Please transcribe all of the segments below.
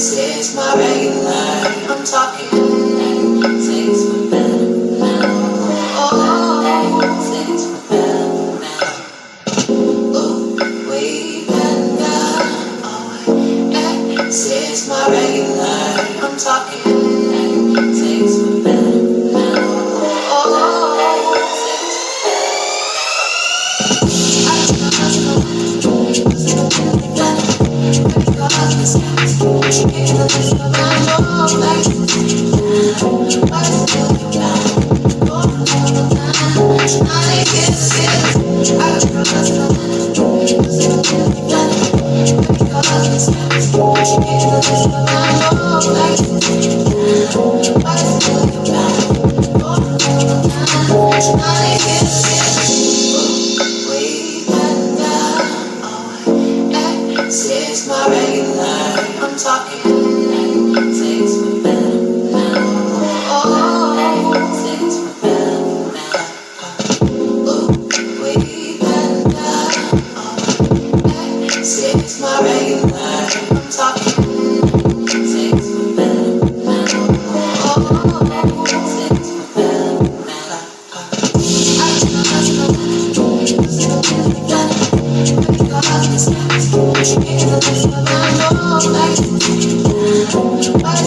Says my regular, I'm talking things for better now. Oh, things for better now. Oh, way better. Oh, says my regular, I'm talking things for better now. Oh, says my regular, I'm talking things for better now. Oh, things for better now. Oh, way better. Oh, says my regular, I'm talking things for better now. Oh, things for better now. Says my regular, I'm talking things for better now. Oh, things for better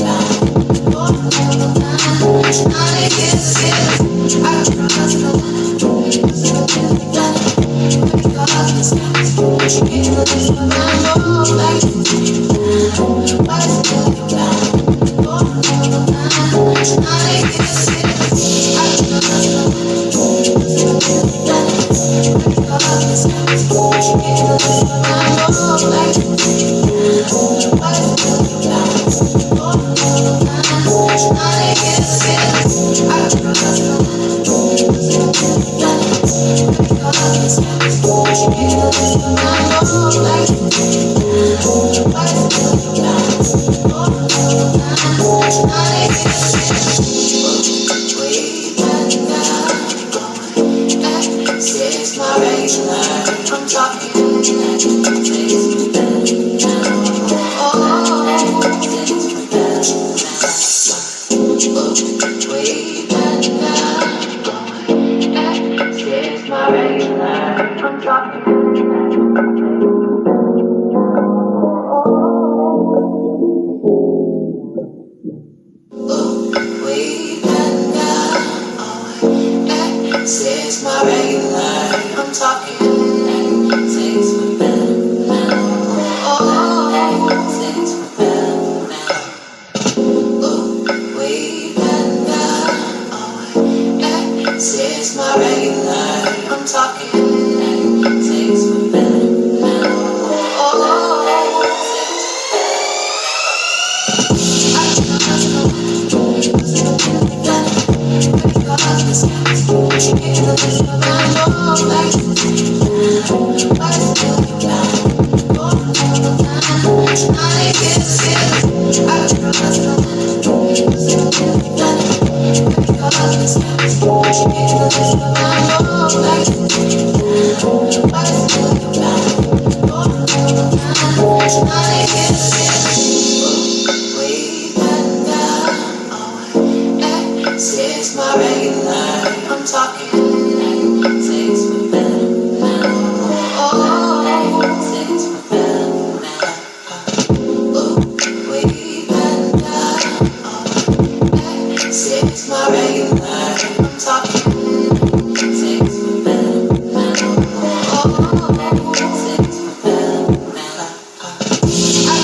now. Way better. Says my regular, I'm talking. Says my regular, I'm talking things for better now. Oh, things for better now. Oh, way better. Oh, says my regular, I'm talking things for better now. Oh, says my regular, I'm talking things for better now. Oh, things for better now. Oh, way better. Oh, says my regular, I'm talking things for better now. Oh, things for better now. I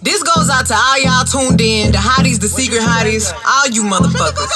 This goes out to all y'all tuned in, the hotties, the secret hotties, all you motherfuckers.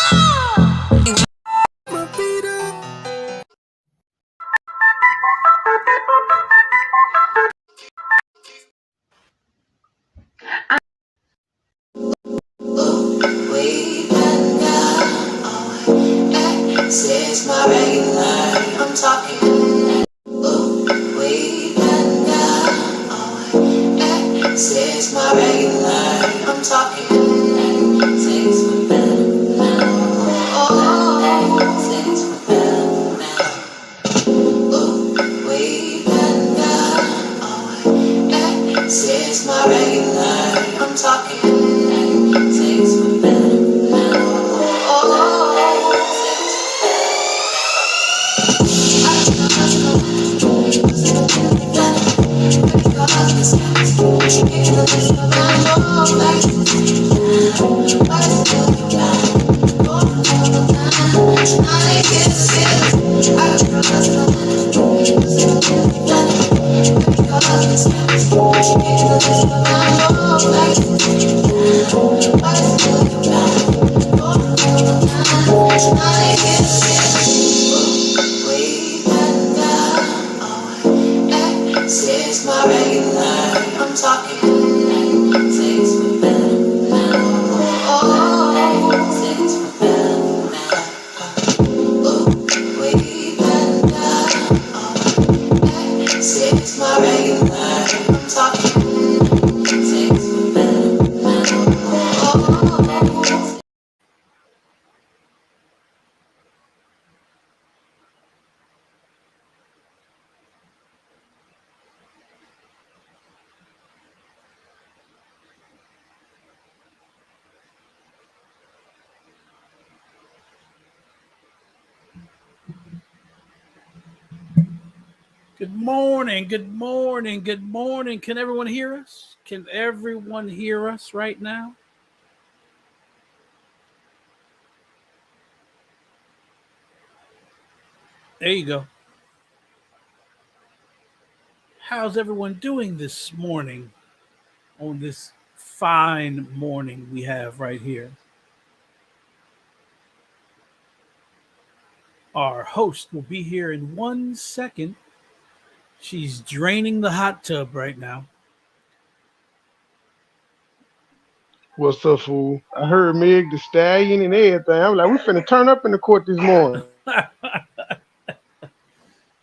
Good morning, good morning, good morning. Can everyone hear us? Can everyone hear us right now? There you go. How's everyone doing this morning on this fine morning we have right here? Our host will be here in 1 second. She's draining the hot tub right now. What's up, fool? I heard Meg the Stallion and everything. I'm like, we finna turn up in the court this morning.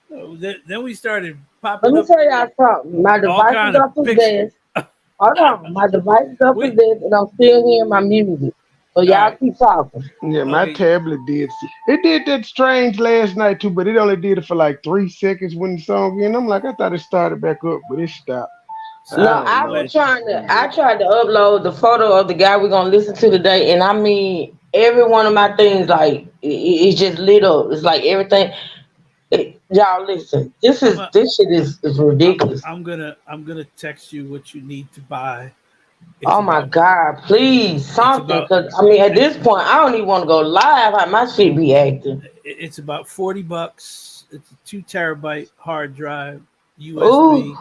Then we started Let popping me up tell y'all something. My all device is kind of up his pictures. desk. Hold on. My device is up his we desk and I'm still hearing my music. So All y'all right. keep talking. Yeah, my Okay. tablet did. It did that strange last night too, but it only did it for like 3 seconds when the song ended. I'm like, I thought it started back up, but it stopped. I No, So don't I know. was when It's trying to. weird. I tried to upload the photo of the guy we're gonna listen to today, and I mean, every one of my things like it's just lit up. It's like everything. Y'all listen. I'm a, This shit is ridiculous. I'm gonna text you what you need to buy. It's Oh my about god, please it's something, about cause I mean at this point I don't even want to go live. How my shit be acting. it's about $40. It's a 2 terabyte hard drive, Ooh, USB,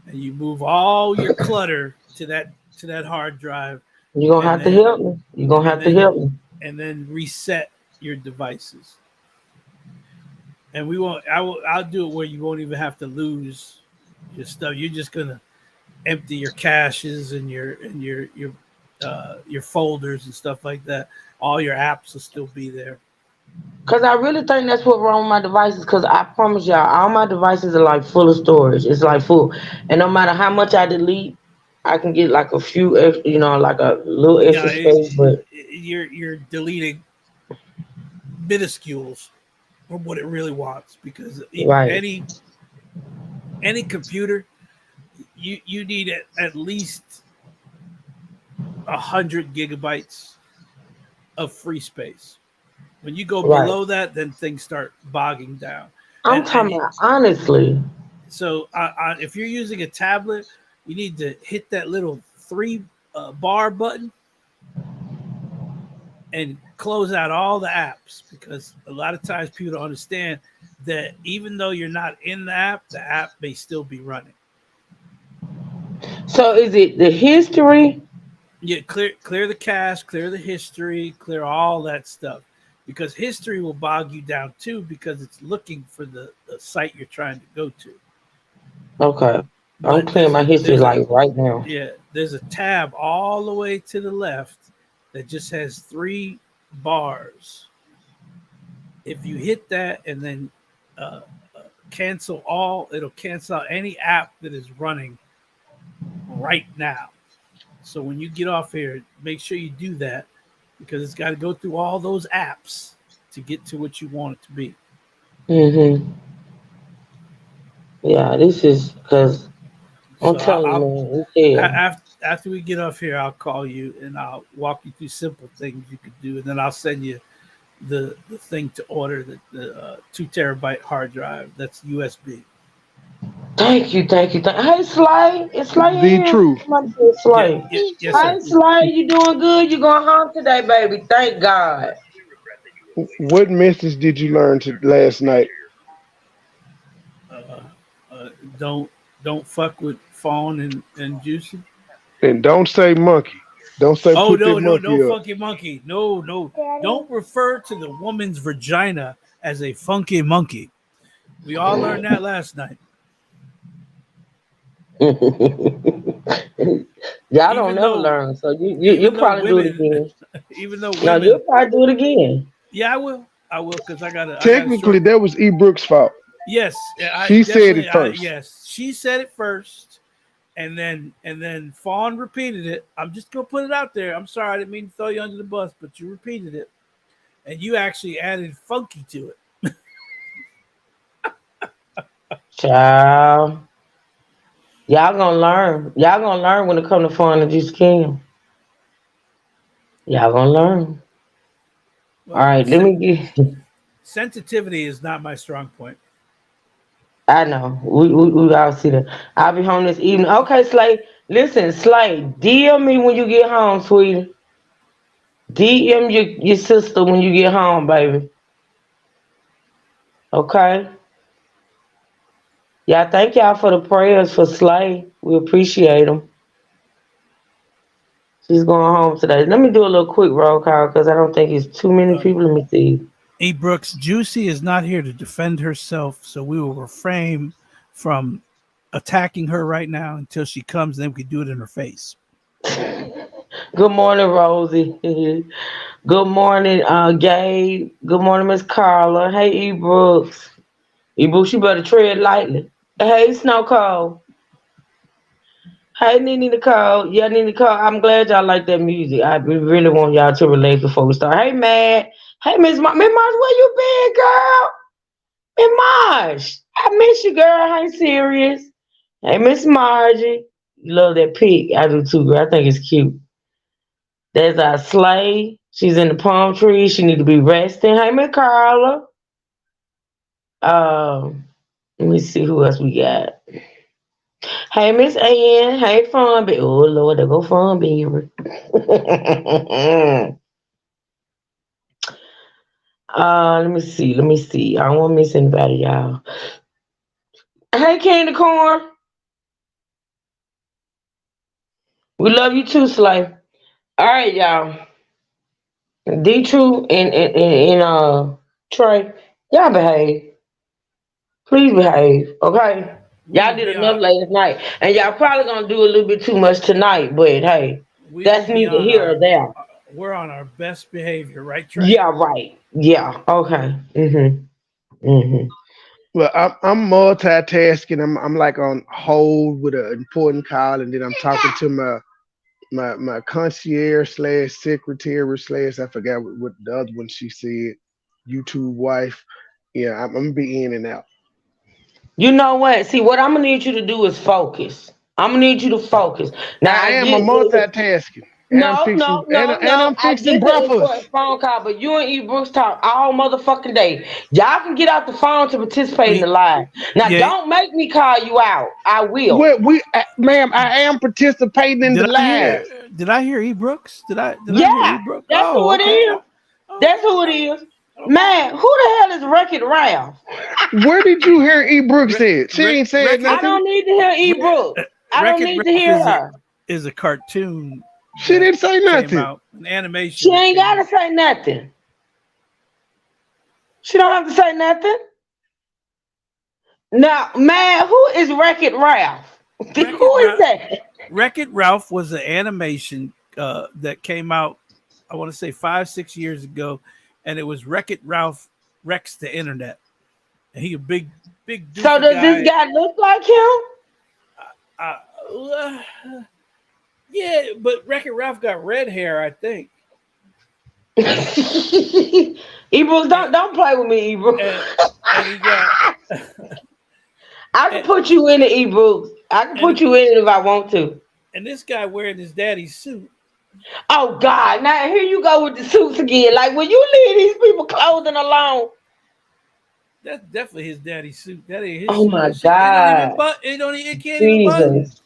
and you move all your clutter to that hard drive, you gonna and have to then help me. You gonna and have to then help me. reset your devices. And we won't. I'll do it where you won't even have to lose your stuff. You're just gonna empty your caches and your folders and stuff like that. All your apps will still be there. Cause I really think that's what wrong with my devices. Cause I promise y'all, all my devices are like full of storage. It's like full, and no matter how much I delete, I can get like a few, like a little Yeah, extra space. But you're deleting minuscules from what it really wants because right, any computer you need at least 100 gigabytes of free space. When you go right. below that, then things start bogging down. I'm And talking about honestly. so if you're using a tablet, you need to hit that little three bar button and close out all the apps because a lot of times people don't understand that even though you're not in the app may still be running. So is it the history? Yeah, clear the cache, clear the history, clear all that stuff because history will bog you down too because it's looking for the site you're trying to go to. Okay, I'm But clearing my history there's a like right now. yeah there's a tab all the way to the left that just has three bars. If you hit that and then uh, cancel all, it'll cancel out any app that is running right now. So when you get off here, make sure you do that because it's got to go through all those apps to get to what you want it to be. Mhm. Yeah, this is because I'm So telling you, I'll man, it's hell. after we get off here, I'll call you and I'll walk you through simple things you could do, and then I'll send you the thing to order the 2 terabyte hard drive that's USB. Thank you. Hey, Slay, is Slay in The here? truth. Somebody said Yeah, Slay. yeah, yes, Hey, sir. Slay, you doing good? You going home today, baby? Thank God. What message did you learn to last night? Uh, uh, don't don't fuck with Fawn and Juicy. And don't say monkey. Don't say Oh put that no, monkey up. funky monkey. No. Don't refer to the woman's vagina as a funky monkey. We all learned that last night. Y'all don't Even never though learn, so you'll even though probably do it women again. even though No, you'll women probably do it again. yeah, I will. I will because I got a Technically, short. that was E. Brooks' fault. Yes, I She said it definitely. first. Yes, she said it first, and then Fawn repeated it. I'm just gonna put it out there. I'm sorry, I didn't mean to throw you under the bus, but you repeated it, and you actually added funky to it. Child, y'all gonna learn. Y'all gonna learn when it come to foreign abuse scam. Y'all gonna learn. All Well, right, let me get. sensitivity is not my strong point. I know. We all see that. I'll be home this evening. Okay, Slay. Listen, Slay. DM me when you get home, sweetie. DM your sister when you get home, baby. Okay. Yeah, thank y'all for the prayers for Slay. We appreciate them. She's going home today. Let me do a little quick roll call because I don't think it's too many Um, people. Let me see. E. Brooks, Juicy is not here to defend herself, so we will refrain from attacking her right now until she comes. Then we can do it in her face. Good morning, Rosie. Good morning, Gabe. Good morning, Miss Carla. Hey, E. Brooks. E. Brooks, you better tread lightly. Hey, Snow Cold. Hey, Nene Nicole. Yeah, Nene Nicole. I'm glad y'all like that music. I really want y'all to relate before we start. Hey, Matt. Hey, Miss Marge, where you been, girl? Miss Marge. I miss you, girl. Hey, serious. Hey, Miss Margie. You love that pig. I do too, girl. I think it's cute. There's our sleigh. She's in the palm tree. She need to be resting. Hey, Miss Carla. Let me see who else we got. Hey, Miss Ann. Hey, Fun Baby. Oh, Lord, there go Fun Baby. Let me see. Let me see. I don't want to miss anybody, y'all. Hey, Candy Corn. We love you too, Slay. All right, y'all. D True and Trey, y'all behave. Please behave, okay? We Y'all will did be enough on. last night, and y'all probably gonna do a little bit too much tonight. But hey, We will that's be neither on here or our. there. We're on our best behavior, right, Trey? Yeah, right. Yeah. Okay. Mhm. Well, I'm multitasking. I'm like on hold with an important call, and then I'm talking to my concierge slash secretary slash I forgot what the other one she said. YouTube wife. Yeah, I'm gonna be in and out. You know what? See, what I'm gonna need you to do is focus. I'm gonna need you to focus. Now I I am a get multitasking, and I'm no, fixing no, no, and no. I'm I fixing get the important breakfast. phone call, but you and E Brooks talk all motherfucking day. Y'all can get out the phone to participate in the We, live. Now, yeah. don't make me call you out. I will. Ma'am, I am participating in the Did I live. hear? Did I hear E Brooks? Did I hear E Yeah, Brooks? that's who Oh, it okay. is. That's Okay. who it is. Okay. Man, who the hell is Wreck It Ralph? Where did you hear E. Brooks Rick, said? She Rick, ain't said Wreck It, I nothing. don't need to hear E Brooks. I don't Wreck It need to Ralph hear her. is a cartoon She that didn't say came nothing. out, an animation She that ain't came gotta out. say nothing. She don't have to say nothing. Now, man, who is Wreck It Ralph? Wreck It Who is Ralph. that? Wreck It Ralph was an animation that came out. I want to say 5, 6 years ago, and it was Wreck It Ralph wrecks the internet. And he a big So doofy does this guy. guy look like him? Uh, uh, yeah, but Wreck It Ralph got red hair, I think. Ebro, And don't play with me, Ebro. and, and he got I can and, put you in the Ebro. I can and put you in it if I want to. and this guy wearing his daddy's suit. Oh God! Now here you go with the suits again. Like, will you leave these people clothing alone? That's definitely his daddy's suit. That ain't his Oh suit. my That shit, it don't even God! but it don't it can't even button. Jesus!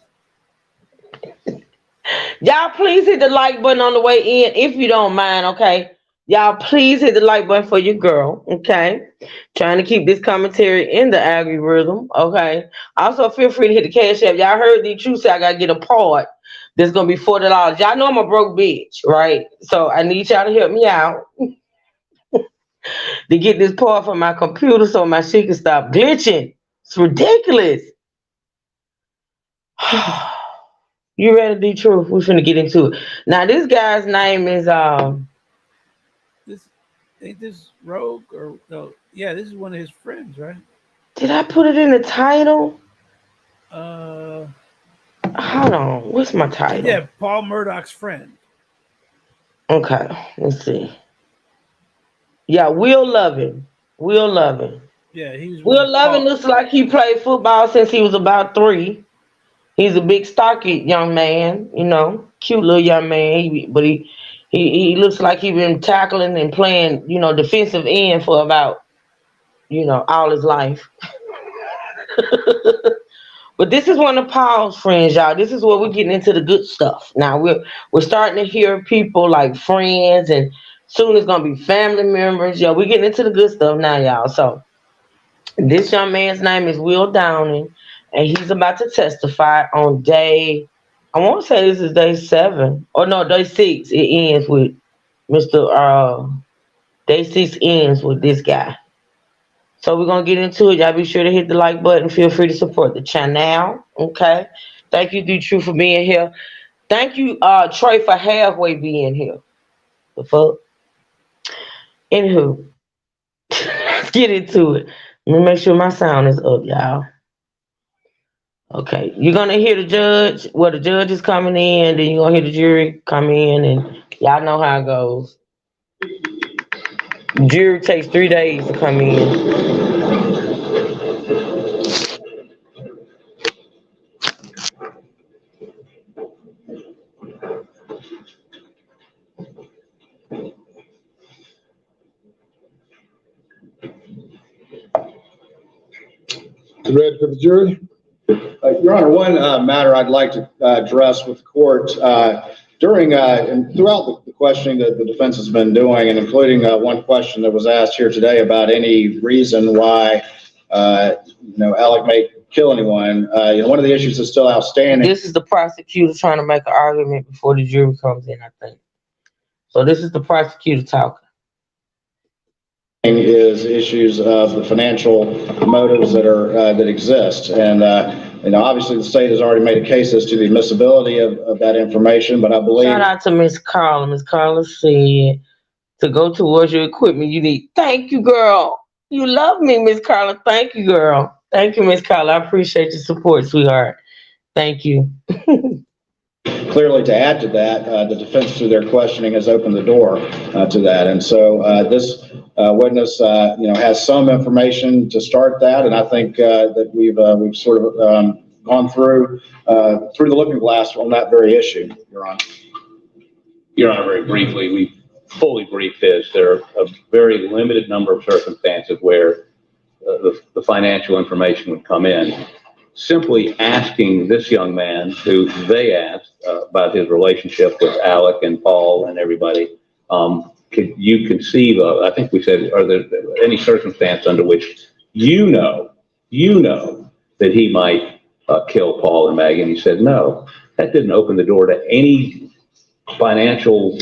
Y'all, please hit the like button on the way in if you don't mind. Okay. Y'all, please hit the like button for your girl. Okay. Trying to keep this commentary in the algorithm. Okay. Also, feel free to hit the cash app. Y'all heard the truth say I gotta get a part. There's gonna be $40. Y'all know I'm a broke bitch, right? So I need y'all to help me out to get this part from my computer so my shit can stop glitching. It's ridiculous. You ready, D Truth? We're finna get into it. Now this guy's name is This ain't this Rogue or no? Yeah, this is one of his friends, right? did I put it in the title? Uh, Hold on. What's my title? yeah, Paul Murdock's friend. Okay, let's see. Yeah, Will Loving. Will Loving. Yeah, he was one Will of Loving Paul. looks like he played football since he was about 3. He's a big, stocky young man, cute little young man. But he looks like he been tackling and playing, defensive end for about, all his life. But this is one of Paul's friends, y'all. This is where we're getting into the good stuff. Now we're starting to hear people like friends, and soon it's gonna be family members. We're getting into the good stuff now, y'all. So this young man's name is Will Downing, and he's about to testify on day. I want to say this is day 7, or no, day 6. It ends with Mister. Day 6 ends with this guy. So we're gonna get into it. Y'all be sure to hit the like button. Feel free to support the channel. Okay. Thank you, D True, for being here. Thank you, Trey, for halfway being here. The fuck? Anywho, let's get into it. Let me make sure my sound is up, y'all. Okay, you're gonna hear the judge. Well, the judge is coming in, then you're gonna hear the jury come in, and y'all know how it goes. Jury takes 3 days to come in. You ready for the jury? Your Honor, one matter I'd like to address with the court during and throughout the questioning that the defense has been doing, and including one question that was asked here today about any reason why Alec may kill anyone. One of the issues that's still outstanding. This is the prosecutor trying to make an argument before the jury comes in, I think. So this is the prosecutor talking. Is issues of the financial motives that exist, and obviously the state has already made a case as to the admissibility of that information, but I believe. Shout out to Miss Carla. Miss Carla said to go towards your equipment you need. Thank you, girl. You love me, Miss Carla. Thank you, girl. Thank you, Miss Carla. I appreciate your support, sweetheart. Thank you. Clearly, to add to that, the defense through their questioning has opened the door to that, and so this witness, has some information to start that, and I think that we've sort of gone through the looking glass on that very issue, Your Honor. Your Honor, very briefly, we fully briefed this. There are a very limited number of circumstances where the financial information would come in. Simply asking this young man, who they asked about his relationship with Alec and Paul and everybody, could you conceive of, I think we said, are there any circumstance under which you know that he might kill Paul and Maggie? And he said no. That didn't open the door to any financial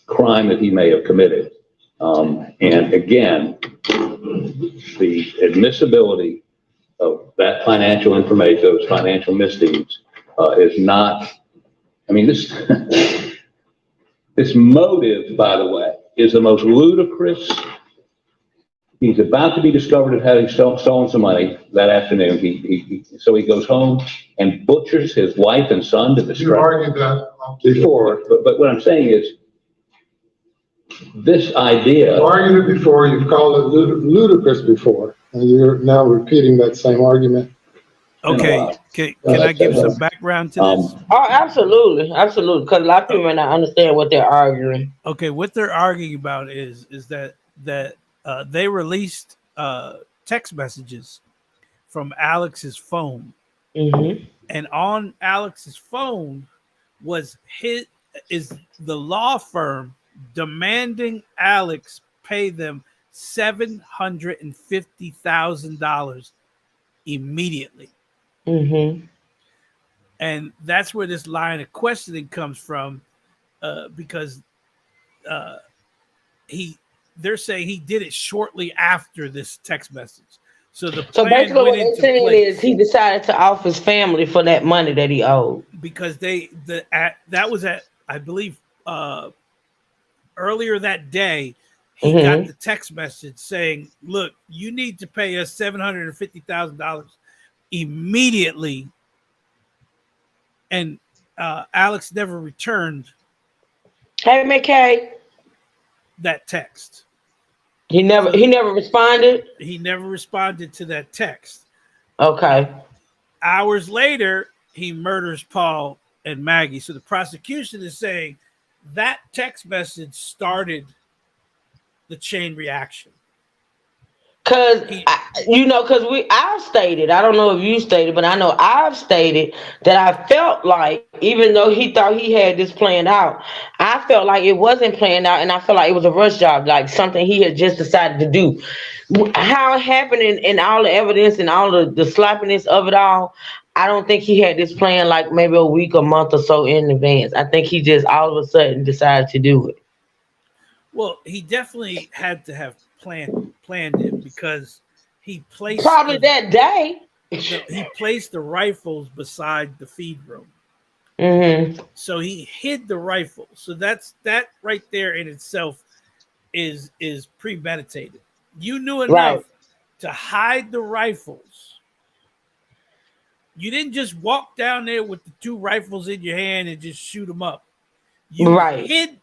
crime that he may have committed. And again, the admissibility of that financial information, those financial misdeeds, is not, this motive, by the way, is the most ludicrous. He's about to be discovered of having stolen some money that afternoon. So he goes home and butchers his wife and son to destruction. You argued that before, but what I'm saying is, this idea. You argued it before, you've called it ludicrous before, and you're now repeating that same argument. Okay, can I give some background to this? Oh, absolutely, because a lot of people may not understand what they're arguing. Okay, what they're arguing about is that they released text messages from Alex's phone, and on Alex's phone is the law firm demanding Alex pay them $750,000 immediately. And that's where this line of questioning comes from, because they're saying he did it shortly after this text message. So basically what they're saying is he decided to off his family for that money that he owed. Because that was at, I believe, earlier that day, he got the text message saying, look, you need to pay us $750,000 immediately. And Alex never returned. Hey, McKay. That text. He never responded? He never responded to that text. Okay. Hours later, he murders Paul and Maggie. So the prosecution is saying that text message started the chain reaction. Because I've stated, I don't know if you stated, but I know I've stated that I felt like, even though he thought he had this planned out, I felt like it wasn't planned out, and I felt like it was a rush job, like something he had just decided to do. How it happened and all the evidence and all the sloppiness of it all, I don't think he had this plan like maybe a week, a month or so in advance. I think he just all of a sudden decided to do it. Well, he definitely had to have planned it because he placed probably that day. He placed the rifles beside the feed room. So he hid the rifle. So that right there in itself is premeditated. You knew enough to hide the rifles. You didn't just walk down there with the 2 rifles in your hand and just shoot them up. You hid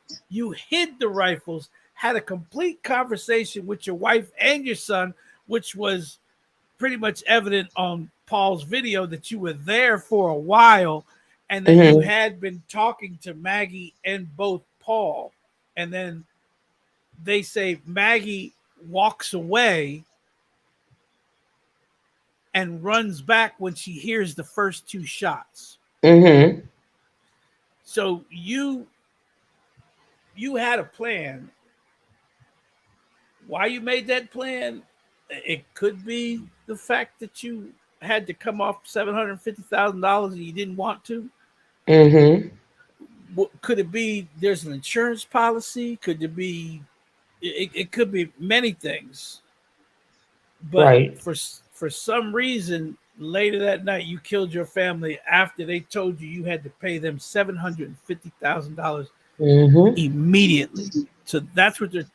the rifles, had a complete conversation with your wife and your son, which was pretty much evident on Paul's video that you were there for a while and that you had been talking to Maggie and both Paul. And then they say Maggie walks away and runs back when she hears the first 2 shots. So you had a plan. Why you made that plan? It could be the fact that you had to come off $750,000 and you didn't want to. Could it be there's an insurance policy? Could it be? It could be many things. But for some reason, later that night, you killed your family after they told you had to pay them $750,000 immediately. So that's what the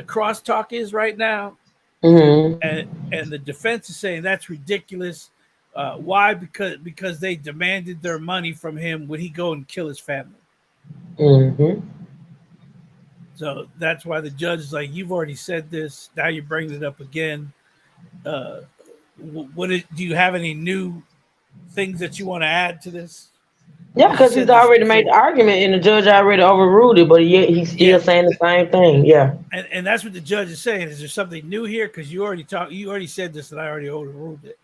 crosstalk is right now. And the defense is saying that's ridiculous. Why? Because they demanded their money from him. Would he go and kill his family? So that's why the judge is like, you've already said this. Now you're bringing it up again. Do you have any new things that you want to add to this? Yeah, because he's already made the argument and the judge already overruled it, but yet he's still saying the same thing. Yeah. And that's what the judge is saying. Is there something new here? Because you already said this and I already overruled it.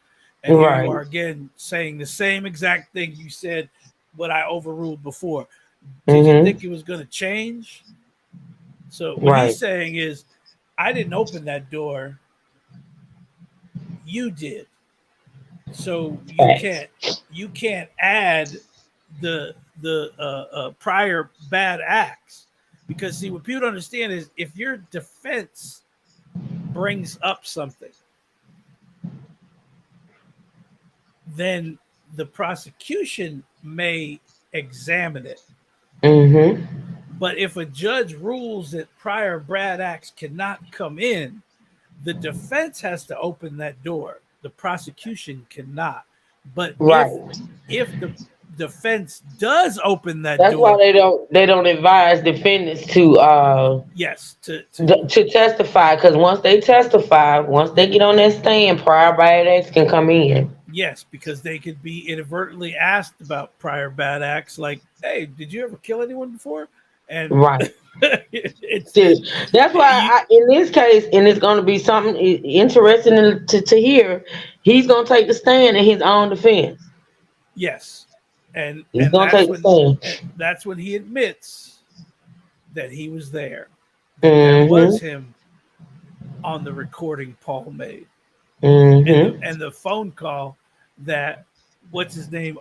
And here you are again saying the same exact thing you said what I overruled before. Did you think it was going to change? So what he's saying is, I didn't open that door. You did. So you can't add the prior bad acts, because see, what people don't understand is if your defense brings up something, then the prosecution may examine it. But if a judge rules that prior bad acts cannot come in, the defense has to open that door. The prosecution cannot. But if the defense does open that door, that's why they don't advise defendants to to testify, because once they testify, once they get on that stand, prior bad acts can come in. Yes, because they could be inadvertently asked about prior bad acts, like, "Hey, did you ever kill anyone before?" And that's why in this case, and it's going to be something interesting to hear. He's going to take the stand in his own defense. Yes, and that's when he admits that he was there. That was him on the recording Paul made, and the phone call that what's his name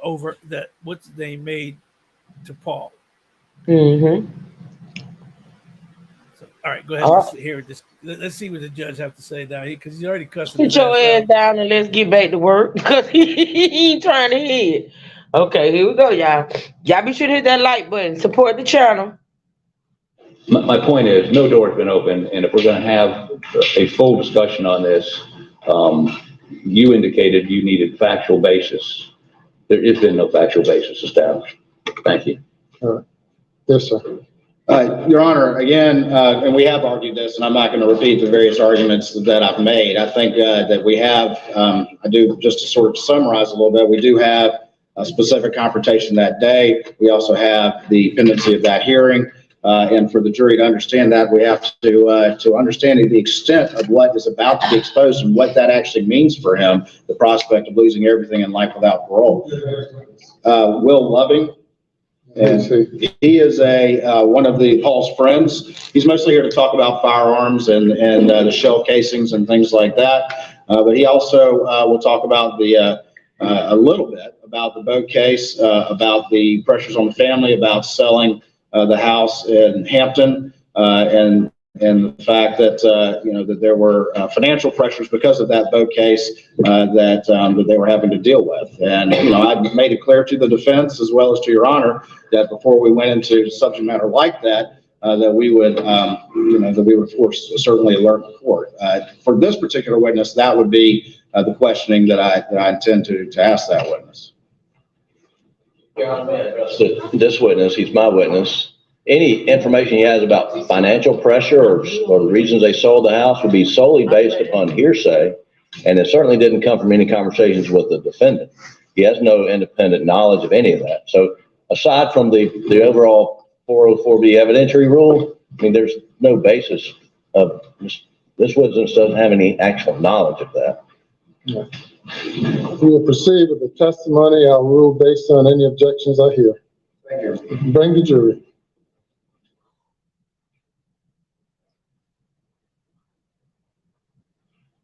made to Paul. So, all right, go ahead. Let's see what the judge have to say down here, because he's already cussing. Put your ass down and let's get back to work, because he ain't trying to hit. Okay, here we go, y'all. Y'all be sure to hit that like button. Support the channel. My point is, no door has been open, and if we're going to have a full discussion on this, you indicated you needed factual basis. There has been no factual basis established. Thank you. All right. Yes, sir. Your Honor, again, and we have argued this, and I'm not going to repeat the various arguments that I've made. I think that we have, just to sort of summarize a little bit, we do have a specific confrontation that day. We also have the pendency of that hearing. And for the jury to understand that, we have to understand the extent of what is about to be exposed and what that actually means for him, the prospect of losing everything in life without parole. Will Loving. And he is one of Paul's friends. He's mostly here to talk about firearms and the shell casings and things like that. But he also will talk about a little bit about the boat case, about the pressures on the family, about selling the house in Hampton, and the fact that that there were financial pressures because of that boat case that they were having to deal with. And I made it clear to the defense as well as to Your Honor that before we went into subject matter like that, that we would, that we would of course certainly alert the court. For this particular witness, that would be the questioning that I intend to ask that witness. This witness, he's my witness. Any information he has about financial pressure or the reasons they sold the house would be solely based upon hearsay, and it certainly didn't come from any conversations with the defendant. He has no independent knowledge of any of that. So aside from the overall 404B evidentiary rule, I mean, there's no basis of this witness doesn't have any actual knowledge of that. Yeah. We will proceed with the testimony. I'll rule based on any objections I hear. Thank you. Bring the jury.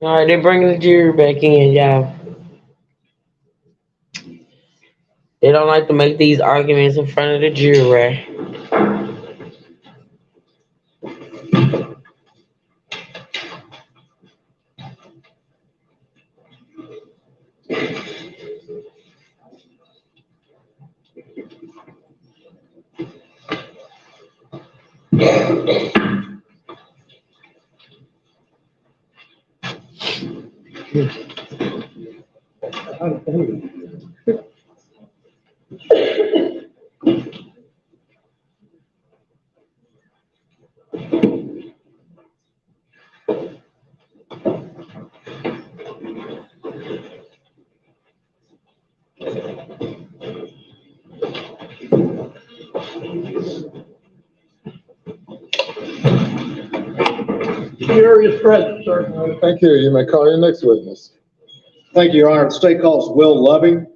All right, they're bringing the jury back in, y'all. They don't like to make these arguments in front of the jury. Jury is present, sir. Thank you. You may call your next witness. Thank you, Your Honor. The state calls Will Loving.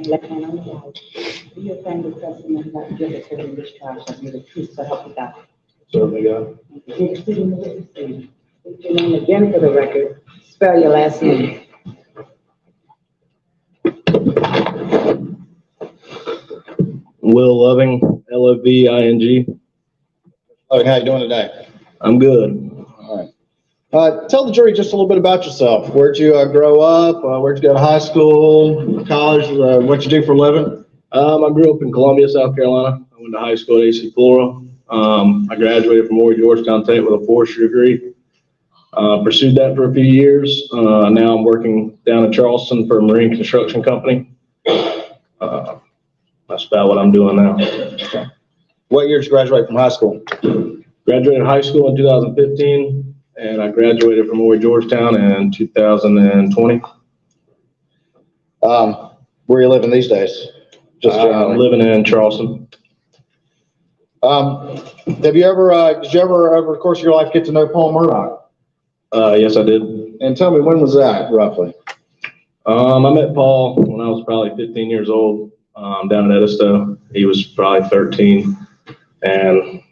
Left hand on the Bible. Do you affirm the testimony that you give the truth in this trial shall be the truth, so help you God? Certainly, God. Take a seat in the witness stand. State your name again for the record. Spell your last name. Will Loving, Loving. Oh, how you doing today? I'm good. All right. Tell the jury just a little bit about yourself. Where'd you grow up? Where'd you go to high school, college? What you do for a living? I grew up in Columbia, South Carolina. I went to high school at AC Flora. I graduated from Georgetown State with a forestry degree. Pursued that for a few years. Now I'm working down in Charleston for a marine construction company. That's about what I'm doing now. What year did you graduate from high school? Graduated high school in 2015, and I graduated from Georgetown in 2020. Where are you living these days? Just living in Charleston. Did you ever, over the course of your life, get to know Paul Murdock? Yes, I did. And tell me, when was that, roughly? I met Paul when I was probably 15 years old, down at Edisto. He was probably 13, and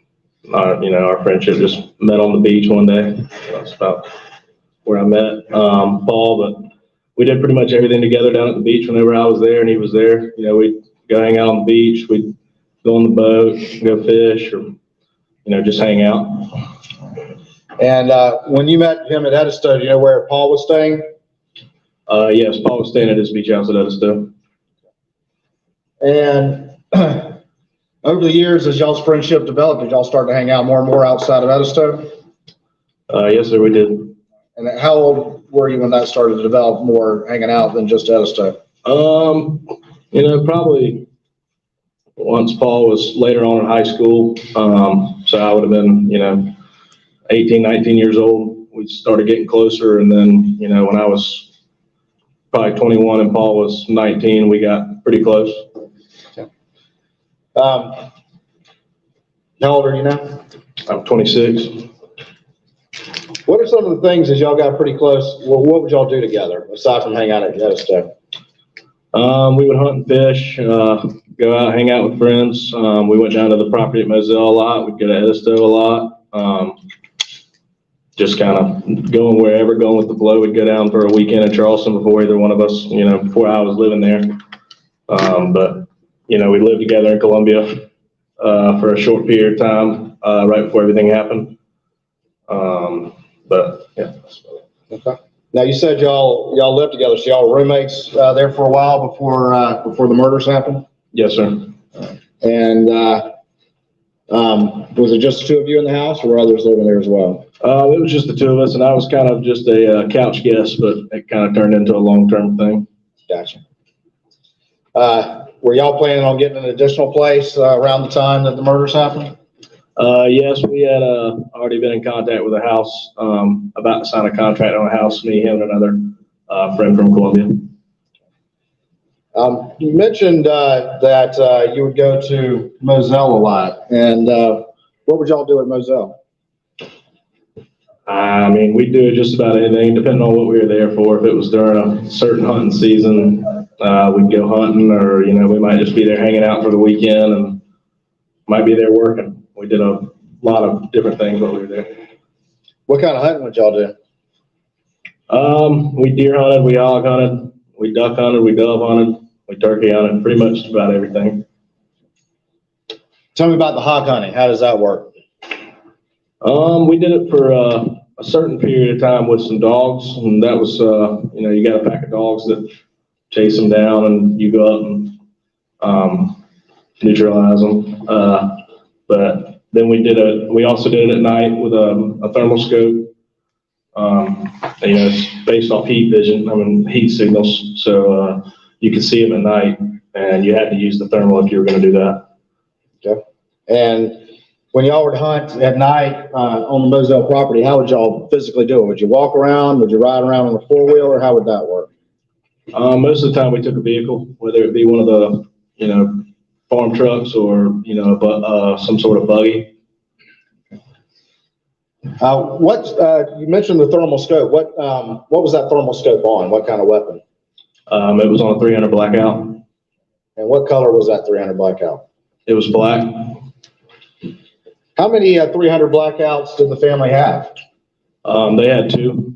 our friendship just met on the beach one day. That's about where I met Paul, but we did pretty much everything together down at the beach whenever I was there and he was there. We'd go hang out on the beach, we'd go on the boat, go fish, or, just hang out. And when you met him at Edisto, do you know where Paul was staying? Yes, Paul was staying at his beach house at Edisto. And over the years, as y'all's friendship developed, did y'all start to hang out more and more outside of Edisto? Yes, sir, we did. And how old were you when that started to develop more hanging out than just Edisto? Probably once Paul was later on in high school. So I would have been, 18, 19 years old. We started getting closer. And then, when I was probably 21 and Paul was 19, we got pretty close. How old are you now? I'm 26. What are some of the things as y'all got pretty close? Well, what would y'all do together aside from hang out at Edisto? We would hunt and fish, go out, hang out with friends. We went down to the property at Moselle a lot. We'd go to Edisto a lot. Just kind of going wherever, going with the flow. We'd go down for a weekend in Charleston before either one of us, before I was living there. But we lived together in Columbia for a short period of time right before everything happened. But yeah. Okay. Now you said y'all lived together, so y'all were roommates there for a while before the murders happened. Yes, sir. And was it just the two of you in the house, or were others living there as well? It was just the two of us, and I was kind of just a couch guest, but it kind of turned into a long-term thing. Gotcha. Were y'all planning on getting an additional place around the time that the murders happened? Yes, we had already been in contact with the house, about to sign a contract on a house, me, him, and another friend from Columbia. You mentioned that you would go to Moselle a lot, and what would y'all do at Moselle? I mean, we'd do just about anything, depending on what we were there for. If it was during a certain hunting season, we'd go hunting, or we might just be there hanging out for the weekend, and might be there working. We did a lot of different things while we were there. What kind of hunting would y'all do? We deer hunted, we hog hunted, we duck hunted, we dove hunted, we turkey hunted, pretty much just about everything. Tell me about the hog hunting. How does that work? We did it for a certain period of time with some dogs, and that was, you got a pack of dogs that chase them down, and you go up and neutralize them. But then we also did it at night with a thermal scope. It's based off heat vision, heat signals. So you could see them at night, and you had to use the thermal if you were going to do that. Okay. And when y'all were to hunt at night on the Moselle property, how would y'all physically do it? Would you walk around? Would you ride around on a four-wheeler? How would that work? Most of the time we took a vehicle, whether it be one of the, farm trucks or, some sort of buggy. You mentioned the thermal scope. What was that thermal scope on? What kind of weapon? It was on a 300 blackout. And what color was that 300 blackout? It was black. How many 300 blackouts did the family have? They had two.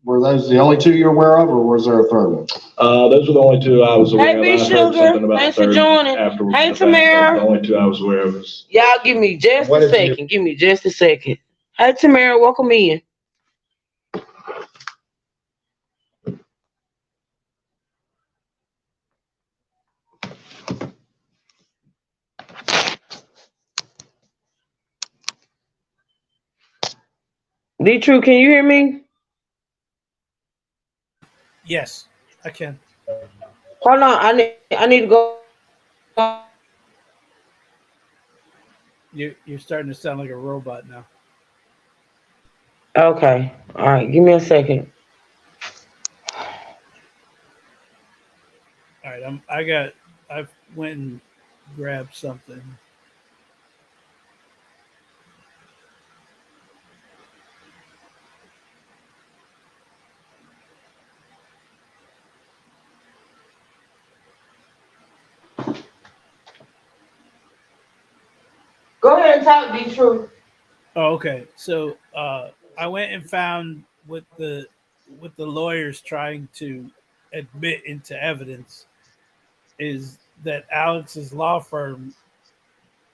Were those the only two you're aware of, or was there a third one? Those were the only two I was aware of. Hey, B Sugar, thanks for joining. Hey, Tamara. The only two I was aware of was. Y'all give me just a second. Give me just a second. Hey, Tamara, welcome in. D-True, can you hear me? Yes, I can. Hold on, I need to go. You're starting to sound like a robot now. Okay, all right, give me a second. All right, I went and grabbed something. Go ahead and talk, D-True. Oh, okay. So I went and found what the lawyers trying to admit into evidence is that Alex's law firm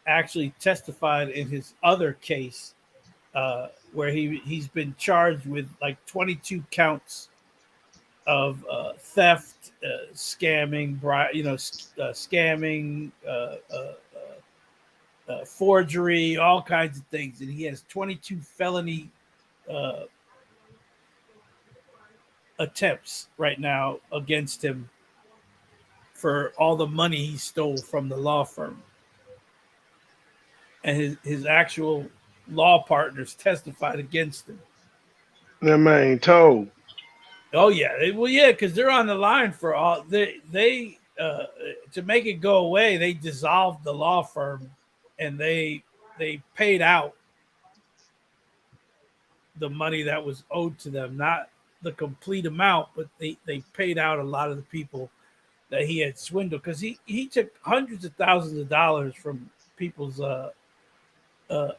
actually testified in his other case where he's been charged with like 22 counts of theft, scamming, scamming, forgery, all kinds of things, and he has 22 felony attempts right now against him for all the money he stole from the law firm. And his actual law partners testified against him. That man told. Oh yeah, well yeah, because they're on the line for all they to make it go away. They dissolved the law firm, and they paid out the money that was owed to them, not the complete amount, but they paid out a lot of the people that he had swindled, because he took hundreds of thousands of dollars from people's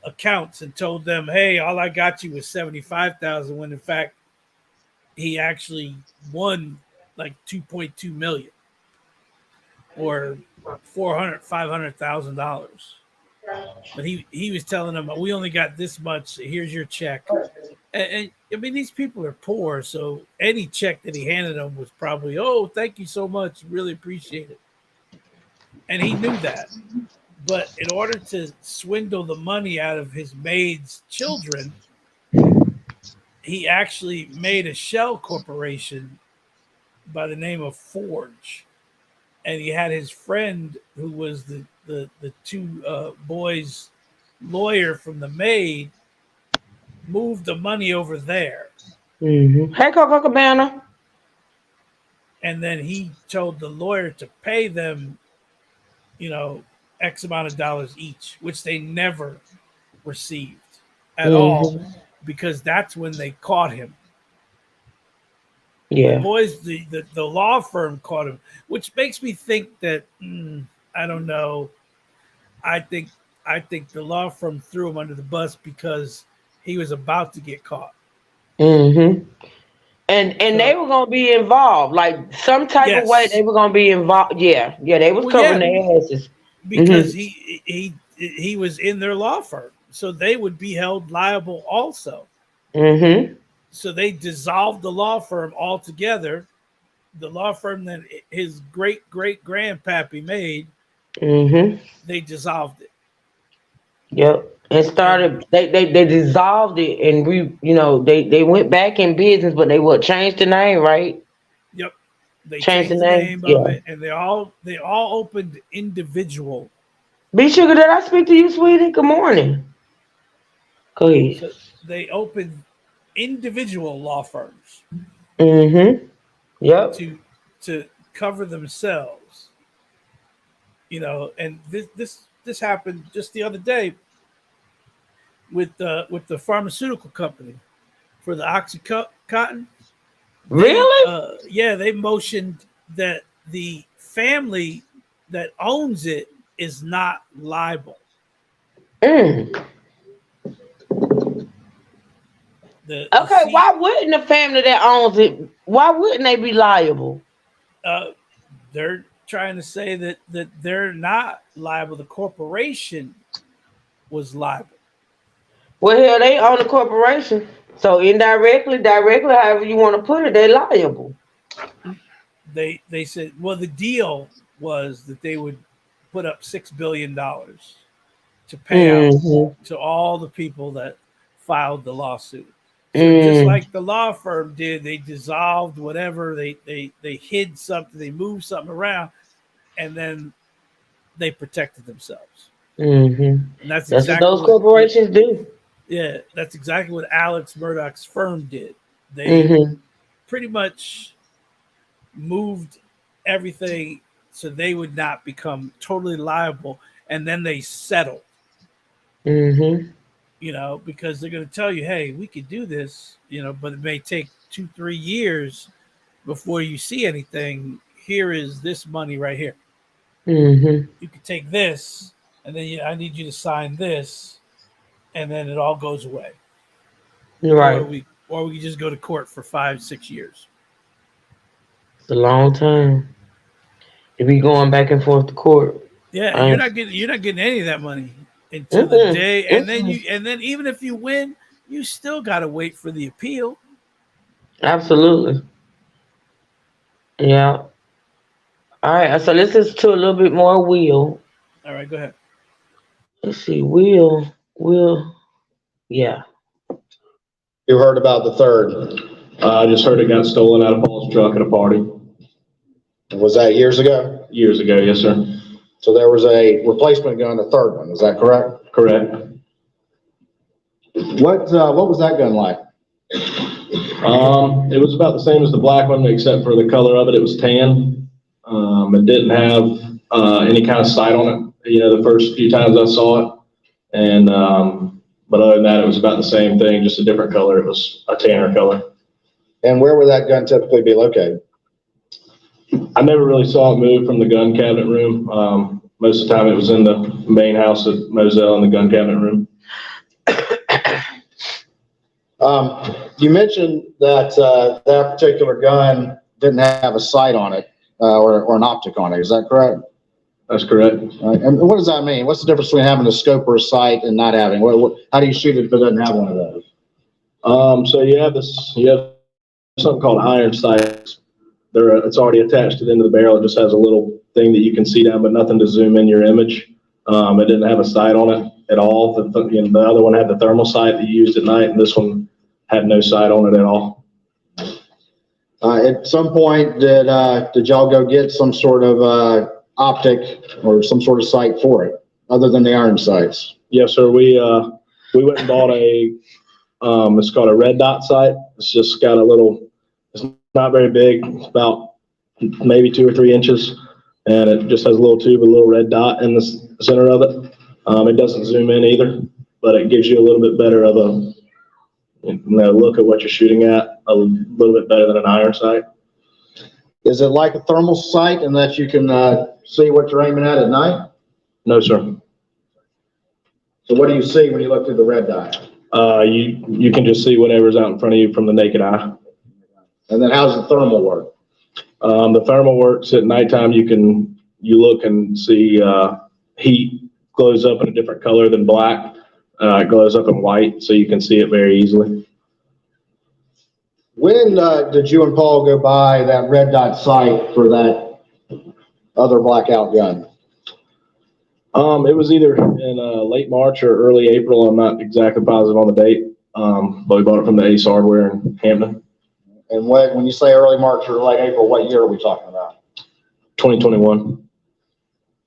accounts and told them, hey, all I got you was 75,000, when in fact he actually won like 2.2 million. or $500,000. But he was telling them, we only got this much. Here's your check. And I mean, these people are poor, so any check that he handed them was probably, oh, thank you so much, really appreciate it. And he knew that. But in order to swindle the money out of his maid's children, he actually made a shell corporation by the name of Forge. And he had his friend, who was the two boys' lawyer from the maid, move the money over there. Mm-hmm. Hey, Coco Cabana. And then he told the lawyer to pay them, X amount of dollars each, which they never received at all, because that's when they caught him. Yeah. The boys, the law firm caught him, which makes me think that I don't know. I think the law firm threw him under the bus because he was about to get caught. Mm-hmm. And they were gonna be involved, like some type of way. They were gonna be involved. Yeah, they was covering their asses because he was in their law firm, so they would be held liable also. Mm-hmm. So they dissolved the law firm altogether. The law firm that his great grandpappy made, they dissolved it. Yep. And started they dissolved it, and they went back in business, but they changed the name, right? Yep. They changed the name name of it, and they all opened individual. B Sugar, did I speak to you, sweetie? Good morning. Go ahead. So they opened individual law firms. Mm-hmm. Yep. To cover themselves. And this happened just the other day with the pharmaceutical company for the OxyContin. Really? They motioned that the family that owns it is not liable. Okay, why wouldn't the family that owns it, why wouldn't they be liable? They're trying to say that they're not liable. The corporation was liable. Well, hell, they own the corporation. So indirectly, directly, however you want to put it, they're liable. They said, well, the deal was that they would put up $6 billion to pay out to all the people that filed the lawsuit. So just like the law firm did, they dissolved whatever, they hid something, they moved something around, and then they protected themselves. And that's exactly what those corporations do. Yeah, that's exactly what Alex Murdock's firm did. They pretty much moved everything so they would not become totally liable, and then they settled. Because they're going to tell you, hey, we could do this, but it may take 2-3 years before you see anything. Here is this money right here. You could take this, and then I need you to sign this, and then it all goes away. Right. Or we just go to court for 5-6 years. It's a long time to be going back and forth to court. Yeah, you're not getting any of that money until the day, and then even if you win, you still got to wait for the appeal. Absolutely. Yeah. All right. So let's listen to a little bit more Will. All right, go ahead. Let's see, Will. Yeah. You heard about the third? I just heard it got stolen out of Paul's truck at a party. Was that years ago? Years ago, yes, sir. So there was a replacement gun, a third one. Is that correct? Correct. What was that gun like? It was about the same as the black one, except for the color of it. It was tan. It didn't have any kind of sight on it. The first few times I saw it, and but other than that, it was about the same thing, just a different color. It was a tanner color. And where would that gun typically be located? I never really saw it move from the gun cabinet room. Most of the time it was in the main house at Moselle in the gun cabinet room. You mentioned that that particular gun didn't have a sight on it. or an optic on it. Is that correct? That's correct. And what does that mean? What's the difference between having a scope or a sight and not having? How do you shoot it if it doesn't have one of those? So you have something called iron sights. It's already attached to the end of the barrel. It just has a little thing that you can see down, but nothing to zoom in your image. It didn't have a sight on it at all. The other one had the thermal sight that you used at night, and this one had no sight on it at all. At some point, did y'all go get some sort of optic or some sort of sight for it, other than the iron sights? Yes, sir. We went and bought it's called a red dot sight. It's just got it's not very big. It's about maybe 2 or 3 inches, and it just has a little tube, a little red dot in the center of it. It doesn't zoom in either, but it gives you a little bit better of a look at what you're shooting at, a little bit better than an iron sight. Is it like a thermal sight in that you can see what you're aiming at night? No, sir. So what do you see when you look through the red dot? You can just see whatever's out in front of you from the naked eye. And then how does the thermal work? The thermal works at nighttime. You look and see heat glows up in a different color than black. It glows up in white, so you can see it very easily. When did you and Paul go buy that red dot sight for that other blackout gun? It was either in late March or early April. I'm not exactly positive on the date, but we bought it from the Ace Hardware in Hampton. And when you say early March or late April, what year are we talking about? 2021.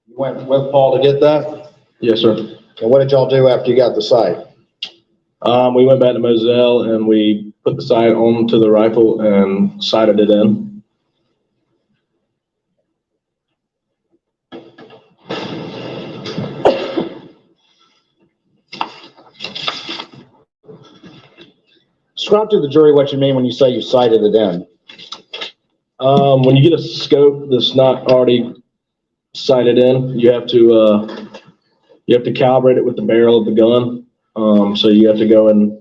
You went with Paul to get that? Yes, sir. And what did y'all do after you got the sight? We went back to Moselle and we put the sight onto the rifle and sighted it in. Describe to the jury what you mean when you say you sighted it in. When you get a scope that's not already sighted in, you have to calibrate it with the barrel of the gun. So you have to go and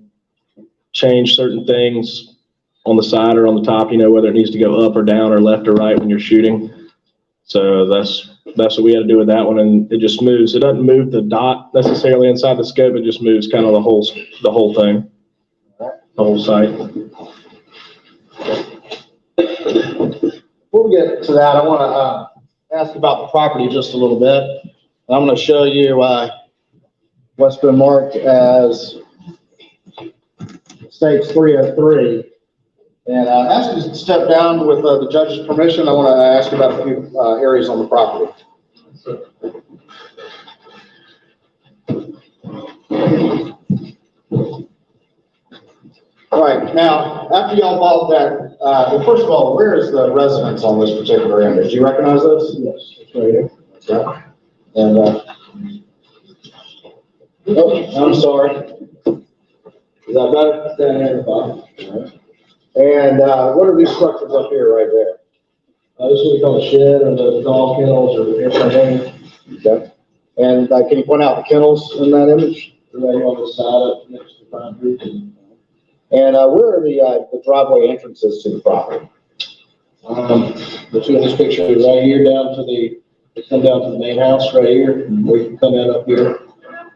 change certain things on the side or on the top, whether it needs to go up or down or left or right when you're shooting. So that's what we had to do with that one, and it just moves. It doesn't move the dot necessarily inside the scope. It just moves kind of the whole thing, the whole sight. Before we get to that, I want to ask about the property just a little bit. I'm going to show you what's been marked as Stage 303. And ask you to step down with the judge's permission. I want to ask you about a few areas on the property. All right, now, after y'all bought that, well, first of all, where is the residence on this particular image? Do you recognize this? Yes, it's right here. Okay. And, oh, I'm sorry. Is that better? Down here at the bottom. All right. And what are these structures up here right there? This is what we call a shed, or the dog kennels, or everything. Okay. And can you point out the kennels in that image? Right here on the side up next to the concrete. And where are the driveway entrances to the property? The two in this picture is right here down to they come down to the main house right here, where you can come in up here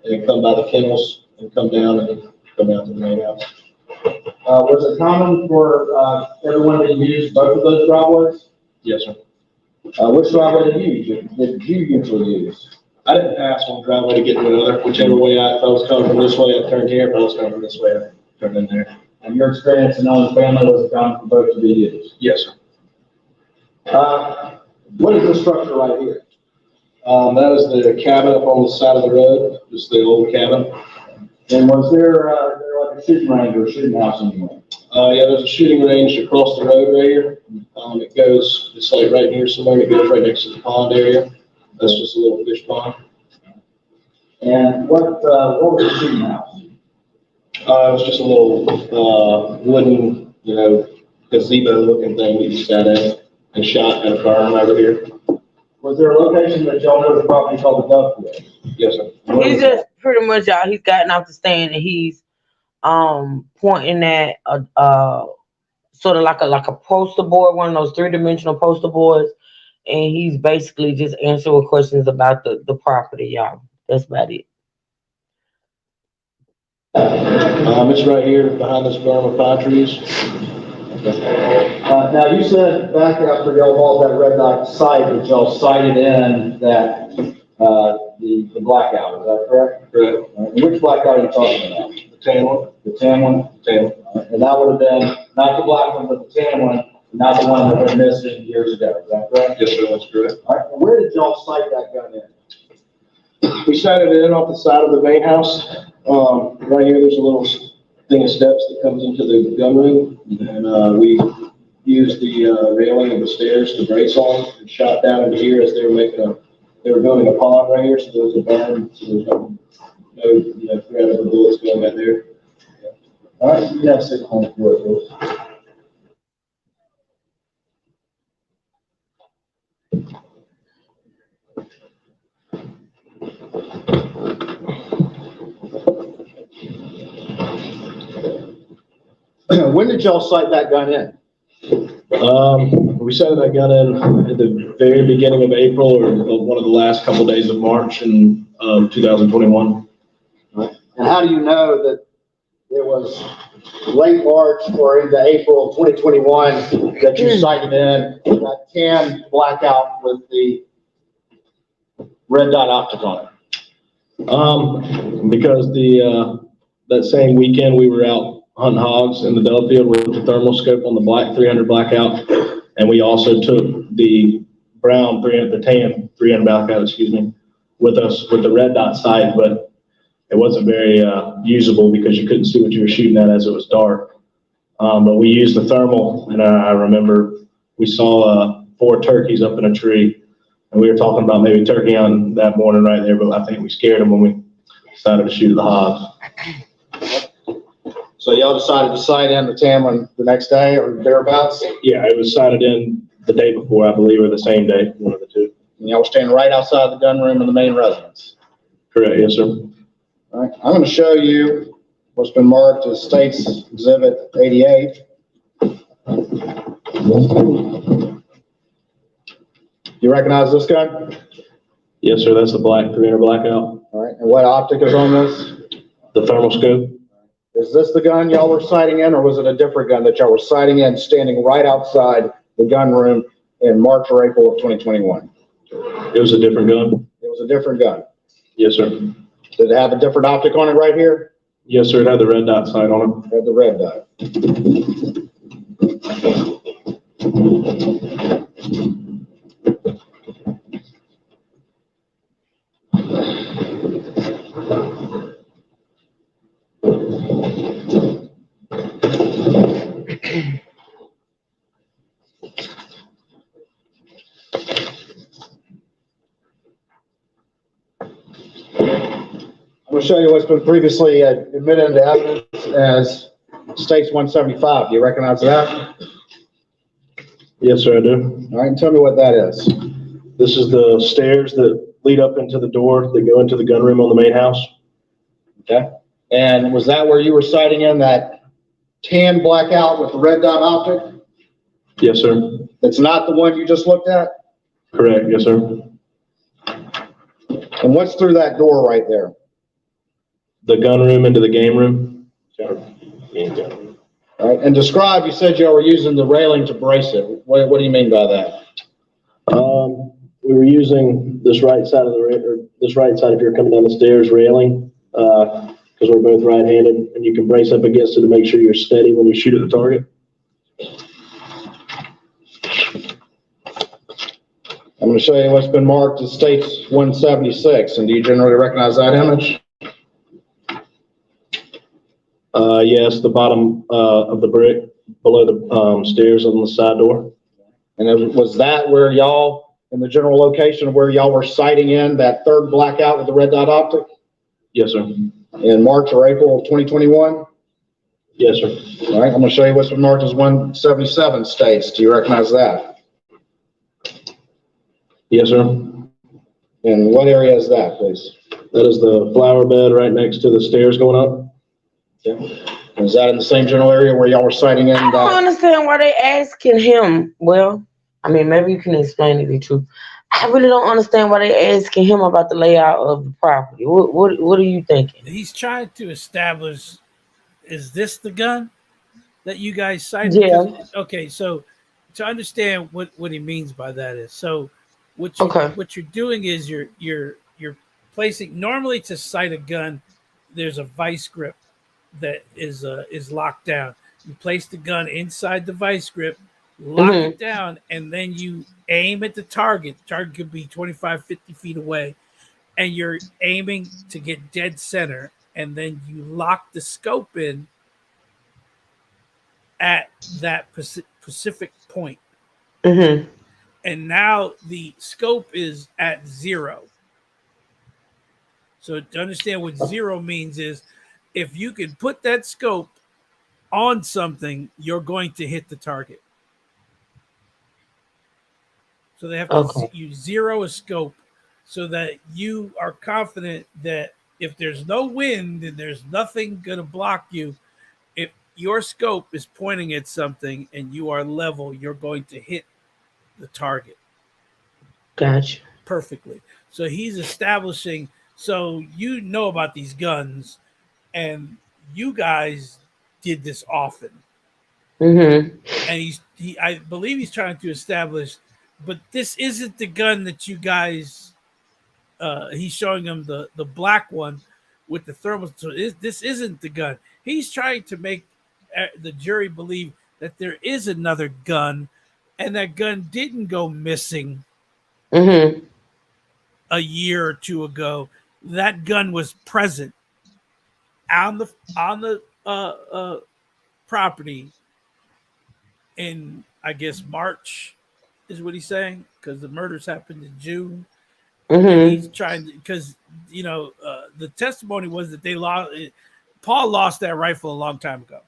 and come by the kennels and come down to the main house. Was it common for everyone to use both of those driveways? Yes, sir. Which driveway did you usually use? I didn't pass one driveway to get to another. Whichever way if I was coming from this way, I turned here. If I was coming from this way, I turned in there. And your experience in owning family was it common for both to be used? Yes, sir. What is this structure right here? That is the cabin up on the side of the road, just the old cabin. And was there like a shooting range or a shooting house anywhere? Yeah, there's a shooting range across the road right here. It goes, it's like right here somewhere, it goes right next to the pond area. That's just a little fish pond. And what was the shooting house? It was just a little wooden, gazebo looking thing that you sat in and shot at a farm over here. Was there a location that y'all know the property called the Dovetail? Yes, sir. He's just pretty much out. He's gotten off the stand and he's pointing at a sort of like a poster board, one of those 3-dimensional poster boards, and he's basically just answering questions about the property, y'all. That's about it. It's right here behind this berm of pine trees. Now, you said back after y'all bought that red dot site, that y'all sighted in that, the blackout, is that correct? Correct. Which blackout are you talking about? The tan one. The tan one? Tan one. And that would have been, not the black one, but the tan one, not the one that went missing years ago, is that correct? Yes, sir, that's correct. All right, and where did y'all sight that gun in? We sighted it in off the side of the main house. Right here, there's a little thing of steps that comes into the gun room, and we used the railing of the stairs to brace on and shot down into here as they were building a pond right here, so there was a berm, so there's no threat of the bullets going back there. All right, you have 6 points for it, please. When did y'all sight that gun in? We sighted that gun in at the very beginning of April or one of the last couple days of March in 2021. And how do you know that it was late March or into April of 2021 that you sighted in that tan blackout with the red dot optic on it? Because that same weekend we were out hunting hogs in the Delafield with the thermal scope on the black 300 blackout, and we also took the brown 300, the tan 300 blackout, with us with the red dot sight, but it wasn't very usable because you couldn't see what you were shooting at as it was dark. But we used the thermal, and I remember we saw 4 turkeys up in a tree, and we were talking about maybe turkey hunting that morning right there, but I think we scared them when we decided to shoot the hogs. So y'all decided to sight in the tan one the next day or thereabouts? Yeah, it was sighted in the day before, I believe, or the same day, one of the two. And y'all were standing right outside the gun room in the main residence? Correct, yes, sir. All right, I'm going to show you what's been marked as State's Exhibit 88. You recognize this gun? Yes, sir, that's the black 300 blackout. All right, and what optic is on this? The thermal scope. Is this the gun y'all were sighting in, or was it a different gun that y'all were sighting in, standing right outside the gun room in March or April of 2021? It was a different gun. It was a different gun. Yes, sir. Did it have a different optic on it right here? Yes, sir, it had the red dot sight on It had the red dot. I'm going to show you what's been previously admitted into evidence as State's 175. Do you recognize that? Yes, sir, I do. All right, and tell me what that is. This is the stairs that lead up into the door that go into the gun room on the main house. Okay. And was that where you were sighting in that tan blackout with the red dot optic? Yes, sir. It's not the one you just looked at? Correct, yes, sir. And what's through that door right there? The gun room into the game room. All right, and describe, you said you were using the railing to brace it. What do you mean by that? We were using this right side of this right side if you're coming down the stairs railing, because we're both right-handed, and you can brace up against it to make sure you're steady when you shoot at the target. I'm going to show you what's been marked as State's 176, and do you generally recognize that image? Yes, the bottom of the brick below the stairs on the side door. And was that where y'all, in the general location of where y'all were sighting in that third blackout with the red dot optic? Yes, sir. In March or April of 2021? Yes, sir. All right, I'm going to show you what's been marked as 177 States. Do you recognize that? Yes, sir. And what area is that, please? That is the flower bed right next to the stairs going up. Okay. Is that in the same general area where y'all were sighting in? I don't understand why they asking him. Well, I mean, maybe you can explain it too. I really don't understand why they asking him about the layout of the property. What are you thinking? He's trying to establish, is this the gun that you guys cited? Because Yeah. okay, so to understand what he means by that is, so Okay. what you're doing is you're placing, normally to cite a gun, there's a vice grip that is locked down. You place the gun inside the vice grip, lock it Mhm. down, and then you aim at the target. Target could be 25, 50 feet away, and you're aiming to get dead center, and then you lock the scope in at that specific point. Mhm. And now the scope is at zero. So to understand what zero means is, if you can put that scope on something, you're going to hit the target. So they have to Okay. you zero a scope so that you are confident that if there's no wind and there's nothing going to block you, if your scope is pointing at something and you are level, you're going to hit the target Gotcha. perfectly. So he's establishing, so you know about these guns, and you guys did this often. Mhm. And he I believe he's trying to establish, but this isn't the gun that you guys, he's showing them the black one with the thermal. So this isn't the gun. He's trying to make the jury believe that there is another gun, and that gun didn't go missing Mhm. a year or two ago. That gun was present on the property in, I guess, March is what he's saying, because the murders happened in June. And he's Mhm. trying to, because the testimony was that they lost. Paul lost that rifle a long time ago.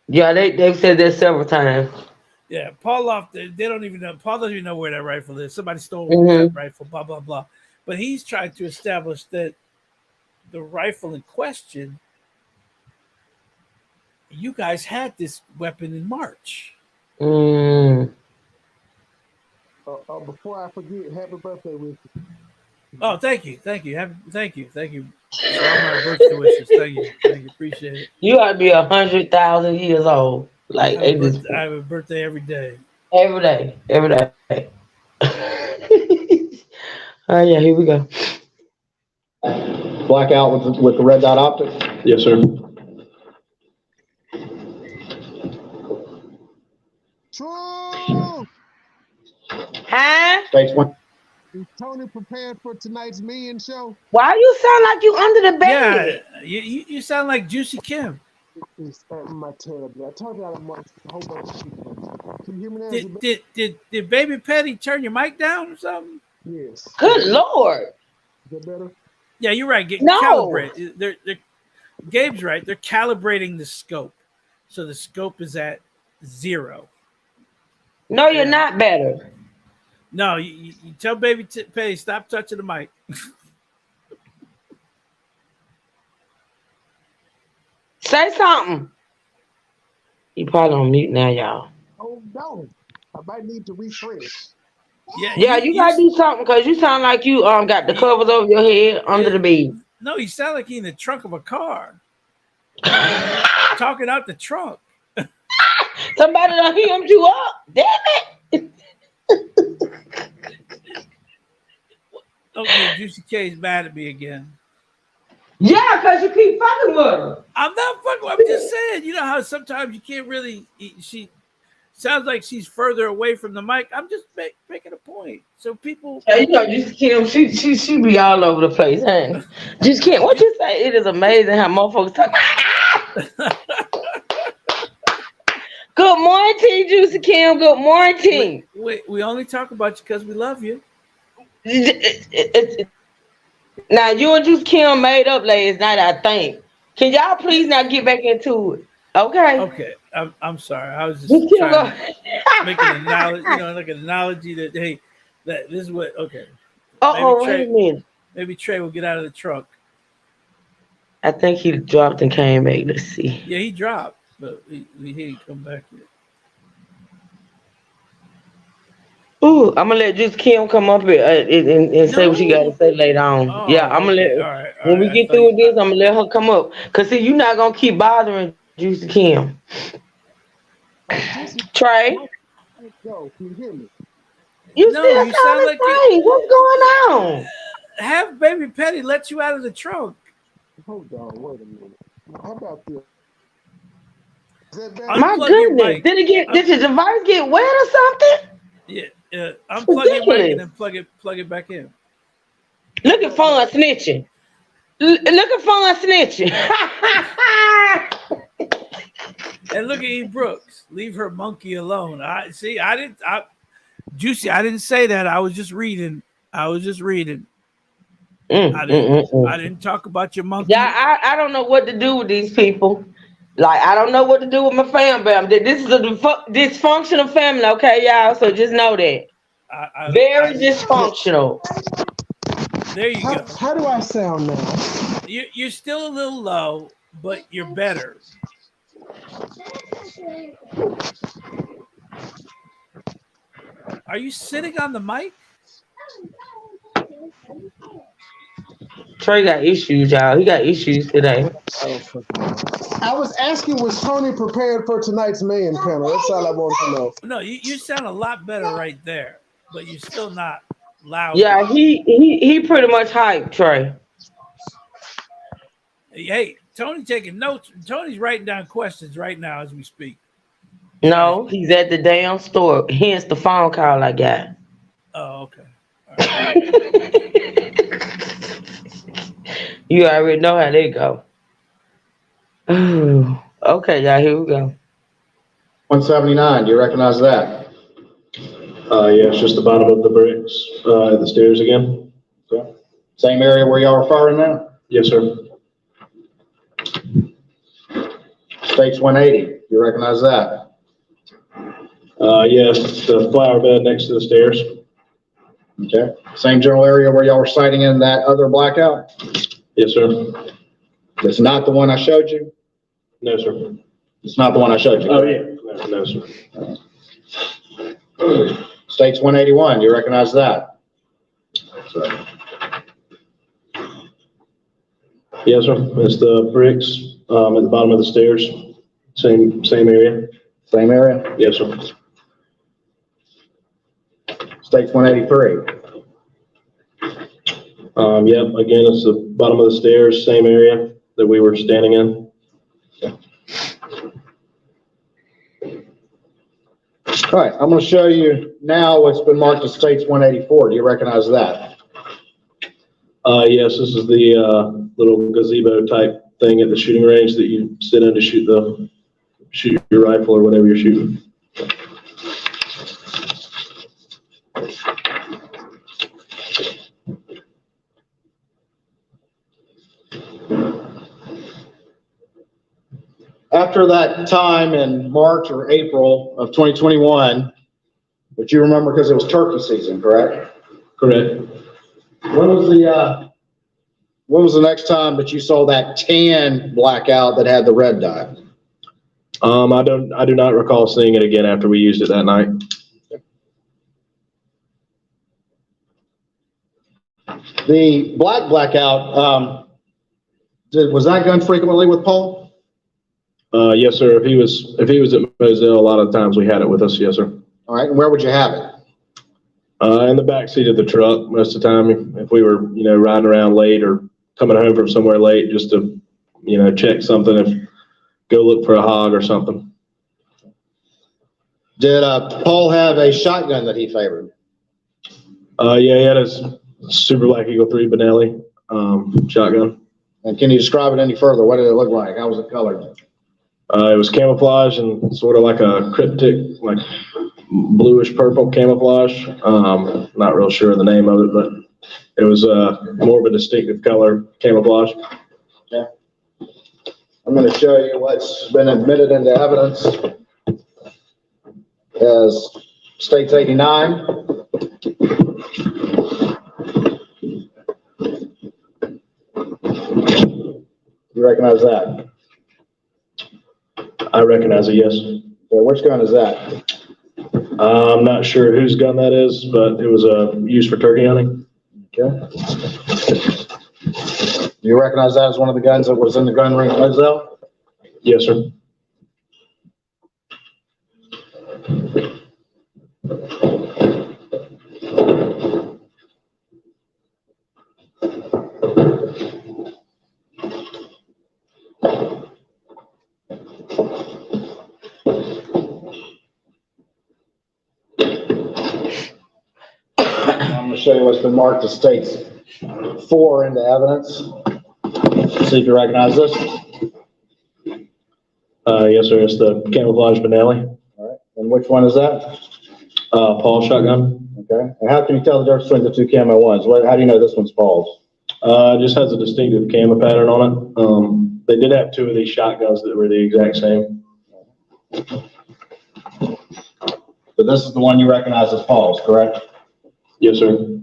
Yeah, they've said that several times. Yeah, Paul lost. They don't even know. Paul doesn't even know where that rifle is. Somebody stole that Mhm. rifle. Blah blah blah. But he's trying to establish that the rifle in question, you guys had this weapon in March. Mm. Before I forget, happy birthday, Ricky. Oh, thank you for all my birthday wishes. Thank you, appreciate it. You ought to be 100,000 years old, like at this I point. have a birthday every day. Every day, every day. Oh yeah, here we go. Blackout with the red dot optic. Yes, sir. True. Huh? States one. Is Tony prepared for tonight's men show? Why you sound like you under the Yeah, bed? you sound like Juicy Kim. It's at my tablet. I told you I watched a whole bunch of people. Can you hear me now? Did Baby Petty turn your mic down or something? Yes. Good Lord. Is that better? Yeah, you're right. Get No. calibrate. Gabe's right. They're calibrating the scope, so the scope is at zero. No, you're Yeah. not better. No, you tell Baby Petty stop touching the mic. Say something. You probably on mute now, y'all. Oh no. I might need to refresh. Yeah, Yeah, you gotta do something because you sound like you got the covers over your head under the bed. No, you sound like you in the trunk of a car, talking out the trunk. Somebody done hemmed you up. Damn it. Okay, Juicy K is mad at me again. Yeah, because you keep fucking with her. I'm not fucking. I'm just saying. You know how sometimes you can't really. She sounds like she's further away from the mic. I'm just making a point. So people. Yeah, you know, just Kim, she be all over the place, huh? Just Kim, what you say? It is amazing how motherfuckers talk. Good morning, Juicy Kim. Good morning. We only talk about you because we love you. Now you and Juicy Kim made up last night, I think. Can y'all please now get back into it? Okay. Okay, I'm sorry. I was Juicy just Kim trying to make an analogy. Like an analogy that, hey, that this is what. Okay, Wait a minute. maybe Trey will get out of the trunk. I think he dropped and came back. Let's see. Yeah, he dropped, but he didn't come back yet. Ooh, I'm gonna let just Kim come up here and say what she got to No. say later on. Yeah, I'm Oh, gonna okay. let All right. All when we right. I get thought through you. with this, I'm gonna let her come up. Cause see, you're not gonna keep bothering Juicy Kim. Juicy, Trey, let's go. Can you hear me? you No, still you sound sounding like you Trey. What's going on? have baby Petty let you out of the trunk. Hold on, wait a minute. How about this? Is that better? My Unplug your goodness, mic. did the device get wet or something? Yeah, unplug your mic and Ridiculous. then plug it back in. How Look at about now? fun snitching. Look at fun snitching. And look at E. Brooks. Leave her monkey alone. I see. I didn't. Juicy. I didn't say that. I was just reading. I was just reading. Mm, I mm, didn't. mm, mm. I didn't talk about your Yeah, monkey. I don't know what to do with these people. Like I don't know what to do with my family. This is a dysfunctional family, okay, y'all. So just know that very dysfunctional. There you go. How do I sound now? You're still a little low, but you're better. Are you sitting on the mic? Trey got issues, y'all. He got issues today. Oh, fucking hell. I was asking, was Tony prepared for tonight's man panel? That's all I want to know. No, you sound a lot better right there, but you're still not loud Yeah, enough. he pretty much hyped Trey. Hey, Tony taking notes. Tony's writing down questions right now as we speak. No, he's at the damn store. Hence the phone call I got. Oh, okay. You already know how they go. Okay, y'all, here we go. 179, do you recognize that? Yeah, it's just the bottom of the bricks, at the stairs again. Okay. Same area where y'all are firing at? Yes, sir. States 180, do you recognize that? Yes, the flower bed next to the stairs. Okay. Same general area where y'all were sighting in that other blackout? Yes, sir. It's not the one I showed you? No, sir. It's not the one I showed you? Oh, yeah. No, sir. States 181, do you recognize that? Yes, sir. It's the bricks, at the bottom of the stairs. Same area. Same area? Yes, sir. States 183. Yep, again, it's the bottom of the stairs, same area that we were standing in. All right, I'm going to show you now what's been marked as States 184. Do you recognize that? Yes, this is the little gazebo type thing at the shooting range that you sit in to shoot your rifle or whatever you're shooting. After that time in March or April of 2021, which you remember because it was turkey season, correct? Correct. When was the next time that you saw that tan blackout that had the red dot? I do not recall seeing it again after we used it that night. The black blackout, was that done frequently with Paul? Yes, sir. If he was at Moselle, a lot of times we had it with us. Yes, sir. All right, and where would you have it? In the back seat of the truck most of the time. If we were, riding around late or coming home from somewhere late, just to, check something, go look for a hog or something. Did Paul have a shotgun that he favored? Yeah, he had his Super Black Eagle 3 Benelli shotgun. And can you describe it any further? What did it look like? How was it colored? It was camouflage and sort of like a cryptic, like bluish purple camouflage. Not real sure of the name of it, but it was more of a distinctive color camouflage. Yeah. I'm going to show you what's been admitted into evidence as States 89. You recognize that? I recognize it, yes. Okay, which gun is that? I'm not sure whose gun that is, but it was used for turkey hunting. Okay. Do you recognize that as one of the guns that was in the gun ring at Moselle? Yes, sir. I'm going to show you what's been marked as states 4 into evidence. See if you recognize this. Yes, sir. It's the camouflage Benelli. All right. And which one is that? Paul shotgun. Okay. And how can you tell the difference between the two camo ones? How do you know this one's Paul's? It just has a distinctive camo pattern on it. They did have 2 of these shotguns that were the exact same. But this is the one you recognize as Paul's, correct? Yes, sir.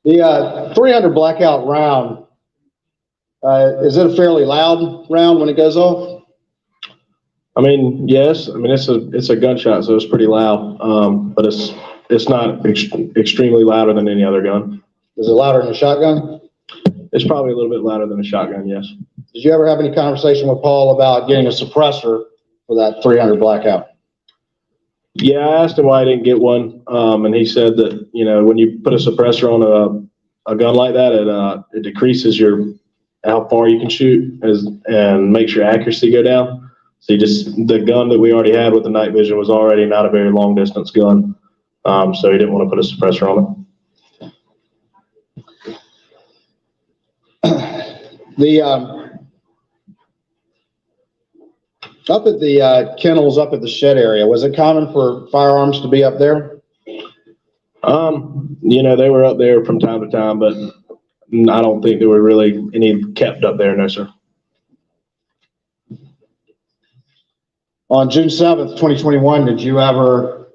The 300 blackout round, is it a fairly loud round when it goes off? I mean, yes. I mean, it's a gunshot, so it's pretty loud. But it's not extremely louder than any other gun. Is it louder than a shotgun? It's probably a little bit louder than a shotgun, yes. Did you ever have any conversation with Paul about getting a suppressor for that 300 blackout? Yeah, I asked him why I didn't get one, and he said that, you know, when you put a suppressor on a gun like that, it decreases how far you can shoot and makes your accuracy go down. So the gun that we already had with the night vision was already not a very long distance gun, so he didn't want to put a suppressor on it. Up at the kennels, up at the shed area, was it common for firearms to be up there? You know, they were up there from time to time, but I don't think there were really any kept up there, no, sir. On June 7th, 2021, did you ever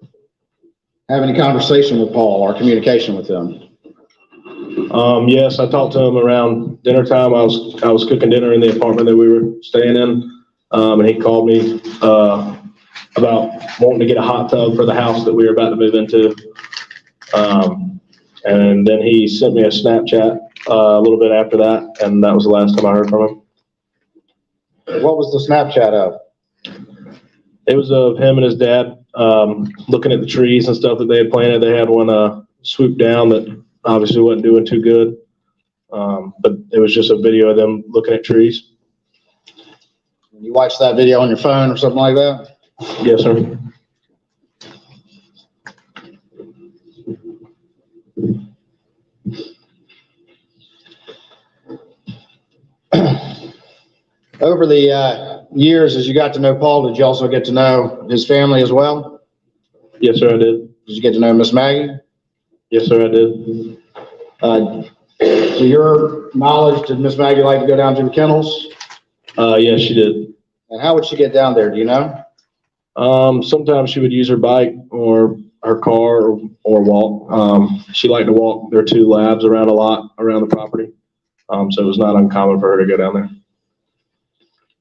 have any conversation with Paul or communication with him? Yes, I talked to him around dinner time. I was cooking dinner in the apartment that we were staying in, and he called me about wanting to get a hot tub for the house that we were about to move into. And then he sent me a Snapchat a little bit after that, and that was the last time I heard from him. What was the Snapchat of? It was of him and his dad looking at the trees and stuff that they had planted. They had one swoop down that obviously wasn't doing too good, but it was just a video of them looking at trees. You watched that video on your phone or something like that? Yes, sir. Over the years, as you got to know Paul, did you also get to know his family as well? Yes, sir, I did. Did you get to know Miss Maggie? Yes, sir, I did. To your knowledge, did Miss Maggie like to go down to the kennels? Yes, she did. And how would she get down there? Do you know? Sometimes she would use her bike or her car or walk. She liked to walk. There are 2 labs around a lot around the property. So it was not uncommon for her to go down there.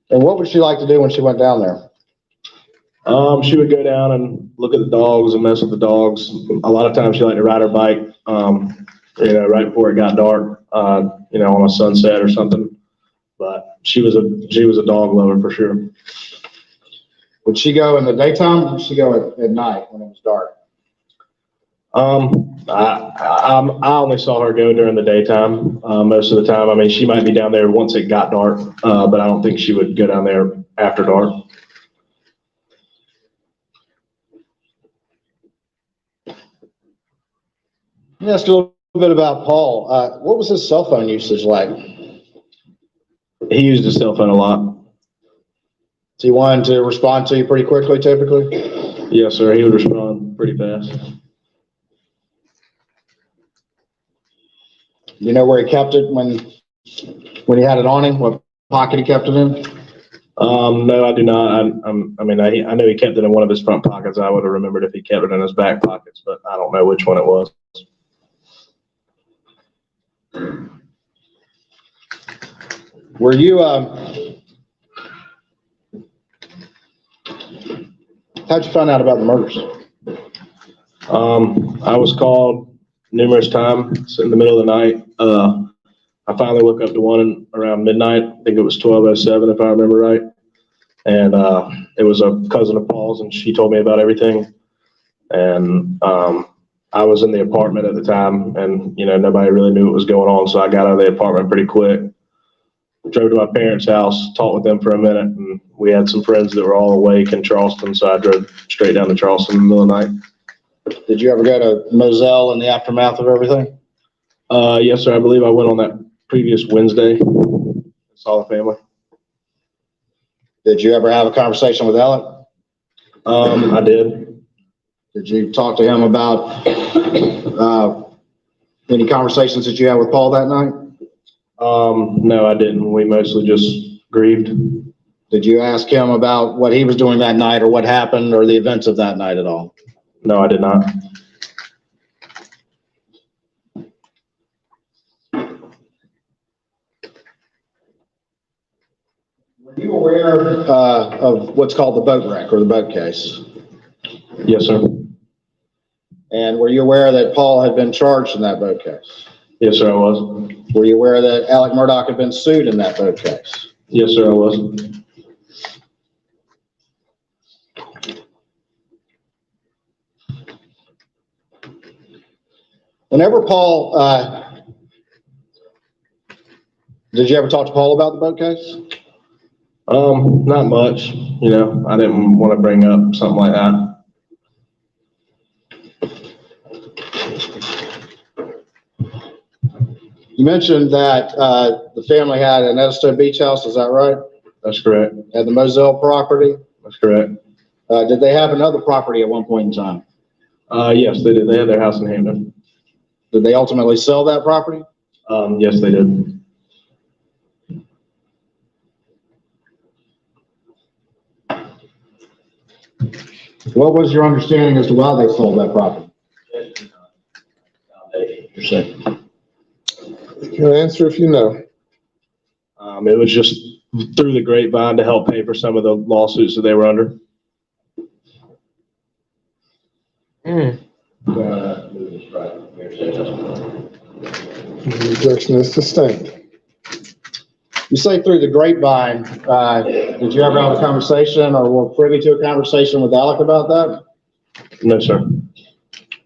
And what would she like to do when she went down there? She would go down and look at the dogs and mess with the dogs. A lot of times she liked to ride her bike, you know, right before it got dark, you know, on a sunset or something. But she was a dog lover for sure. Would she go in the daytime or would she go at night when it was dark? I only saw her go during the daytime most of the time. I mean, she might be down there once it got dark, but I don't think she would go down there after dark. Let me ask you a little bit about Paul. What was his cell phone usage like? He used his cell phone a lot. So he wanted to respond to you pretty quickly, typically? Yes, sir. He would respond pretty fast. You know where he kept it when he had it on him? What pocket he kept it in? No, I do not. I mean, I know he kept it in one of his front pockets. I would have remembered if he kept it in his back pockets, but I don't know which one it was. Were you, how'd you find out about the murders? I was called numerous times in the middle of the night. I finally woke up to one around midnight. I think it was 12:07 if I remember right. And it was a cousin of Paul's, and she told me about everything. And I was in the apartment at the time, and nobody really knew what was going on, so I got out of the apartment pretty quick. Drove to my parents' house, talked with them for a minute, and we had some friends that were all awake in Charleston, so I drove straight down to Charleston in the middle of the night. Did you ever go to Moselle in the aftermath of everything? Yes, sir. I believe I went on that previous Wednesday. Saw the family. Did you ever have a conversation with Alec? I did. Did you talk to him about any conversations that you had with Paul that night? No, I didn't. We mostly just grieved. Did you ask him about what he was doing that night or what happened or the events of that night at all? No, I did not. Were you aware of what's called the boat wreck or the boat case? Yes, sir. And were you aware that Paul had been charged in that boat case? Yes, sir, I was. Were you aware that Alec Murdock had been sued in that boat case? Yes, sir, I was. Whenever Paul, did you ever talk to Paul about the boat case? Not much. I didn't want to bring up something like that. You mentioned that the family had an Edisto Beach house, is that right? That's correct. Had the Moselle property? That's correct. Did they have another property at one point in time? Yes, they did. They had their house in Hampton. Did they ultimately sell that property? Yes, they did. What was your understanding as to why they sold that property? You can answer if you know. It was just through the grapevine to help pay for some of the lawsuits that they were under. The objection is sustained. You say through the grapevine, did you ever have a conversation or were privy to a conversation with Alec about that? No, sir.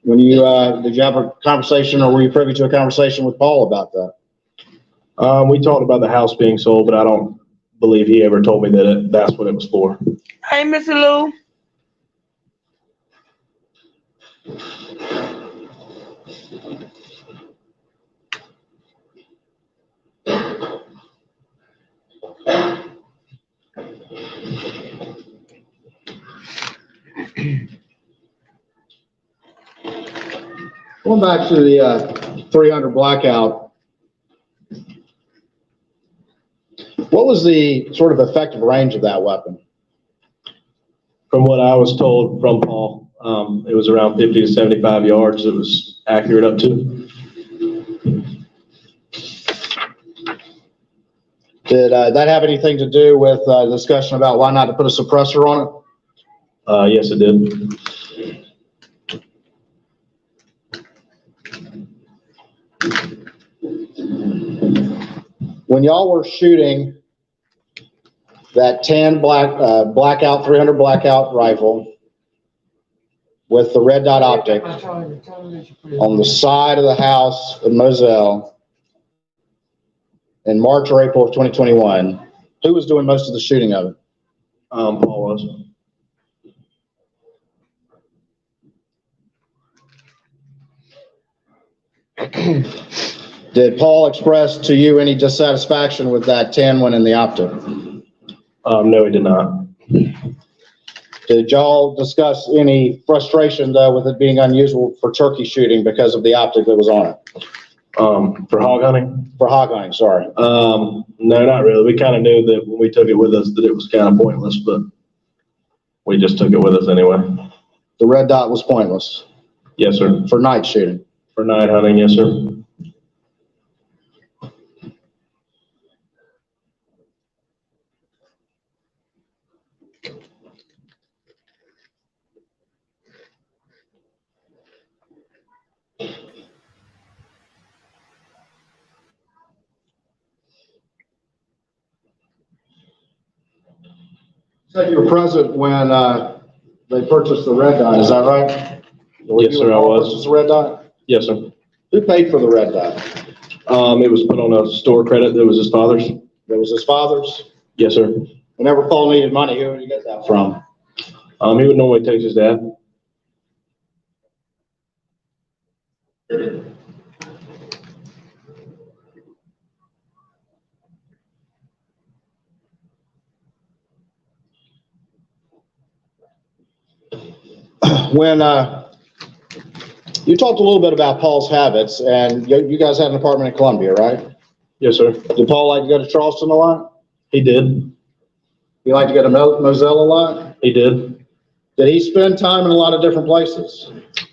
When you, did you have a conversation or were you privy to a conversation with Paul about that? We talked about the house being sold, but I don't believe he ever told me that that's what it was for. Hey, Mr. Lou. Going back to the 300 blackout, what was the sort of effective range of that weapon? From what I was told from Paul, it was around 50 to 75 yards. It was accurate up to. Did that have anything to do with the discussion about why not to put a suppressor on it? Yes, it did. When y'all were shooting that tan blackout 300 blackout rifle with the red dot optic on the side of the house in Moselle in March or April of 2021, who was doing most of the shooting of it? Paul was. Did Paul express to you any dissatisfaction with that tan one in the optic? No, he did not. Did y'all discuss any frustration though with it being unusual for turkey shooting because of the optic that was on it? For hog hunting? For hog hunting, sorry. No, not really. We kind of knew that when we took it with us that it was kind of pointless, but we just took it with us anyway. The red dot was pointless? Yes, sir. For night shooting? For night hunting, yes, sir. Said you were present when they purchased the red dot, is that right? Yes, sir, I was. Purchased the red dot? Yes, sir. Who paid for the red dot? It was put on a store credit that was his father's. That was his father's? Yes, sir. Whenever Paul needed money, who would he get that from? He would normally take his dad. When you talked a little bit about Paul's habits, and you guys had an apartment in Columbia, right? Yes, sir. Did Paul like to go to Charleston a lot? He did. He liked to go to Moselle a lot? He did. Did he spend time in a lot of different places?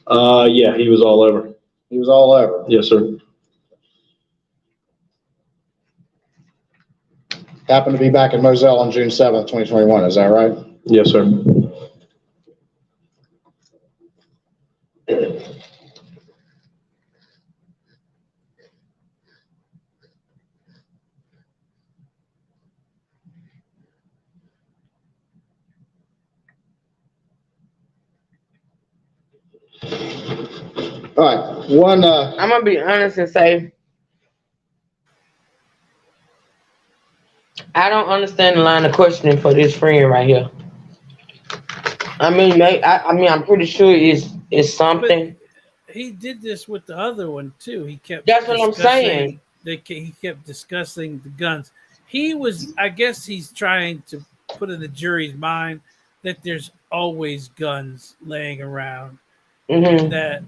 Yeah, he was all over. He was all over? Yes, sir. Happened to be back in Moselle on June 7th, 2021, is that right? Yes, sir. All right, I'm gonna be honest and say I don't understand the line of questioning for this friend right here. I mean, I'm pretty sure it's something. But he did this with the other one too. He kept. That's what I'm saying. He kept discussing the guns. I guess he's trying to put in the jury's mind that there's always guns laying around. Mm-hmm. That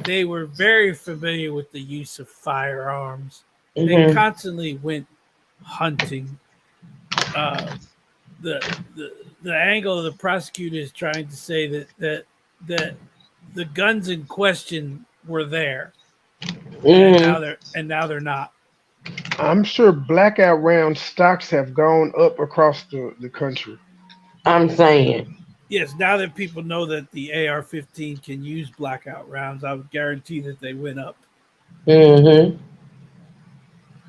they were very familiar with the use of firearms. Mm-hmm. They constantly went hunting. The angle of the prosecutor is trying to say that the guns in question were there, and now they're not. I'm sure blackout round stocks have gone up across the country. I'm saying. Yes, now that people know that the AR-15 can use blackout rounds, I would guarantee that they went up. Mm-hmm.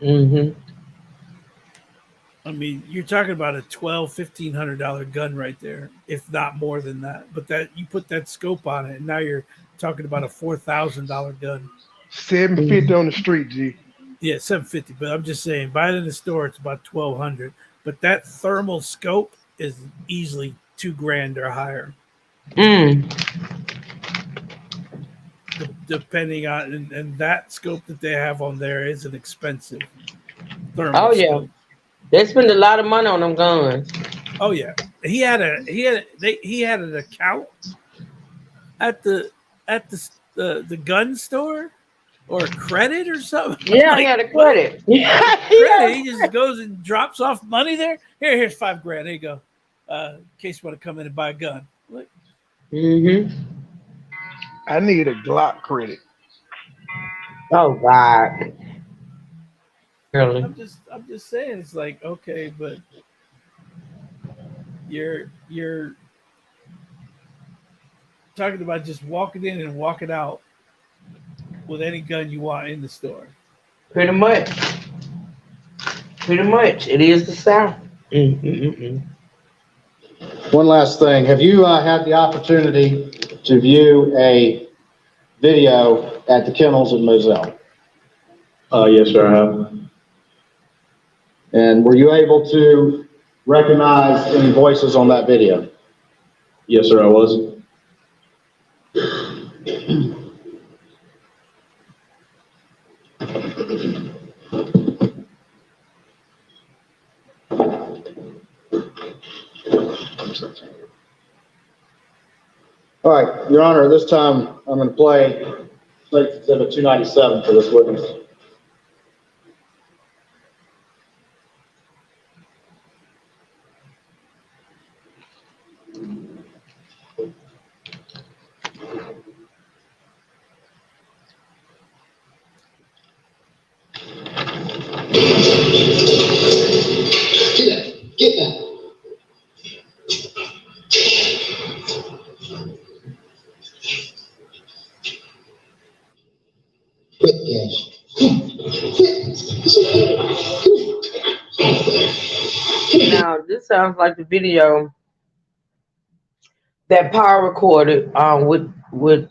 Mm-hmm. I mean, you're talking about a $1,200-$1,500 gun right there, if not more than that. But that you put that scope on it, and now you're talking about a $4,000 gun. $750 on the street, G. Yeah, $750. But I'm just saying, buy it in the store, it's about $1,200. But that thermal scope is easily $2,000 or higher. Depending on and that scope that they have on there is an expensive thermal scope. They spend a lot of money on them guns. Oh yeah, he had an account at the gun store or credit or something. Yeah, he had a credit. Credit. He just goes and drops off money there. Here's $5,000. There you go. In case you want to come in and buy a gun. Mm-hmm. I need a Glock credit. Oh God. Really? I'm just saying, it's like, okay, but you're talking about just walking in and walking out with any gun you want in the store. Pretty much. It is the South. One last thing. Have you had the opportunity to view a video at the kennels in Moselle? Yes, sir, I have. And were you able to recognize any voices on that video? Yes, sir, I was. All right, Your Honor, this time I'm going to play State's Exhibit 297 for this witness. Get that. Quick, Cash. Now this sounds like the video that Paul recorded with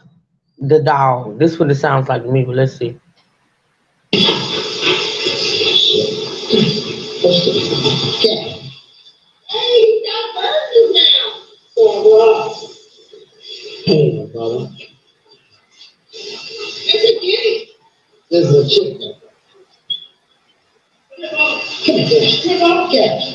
the dog. This is what it sounds like to me, but let's see. Hey, got burgers now. Oh, hey, my brother. It's a kitty. This is a chicken. Come here, come on, Cash.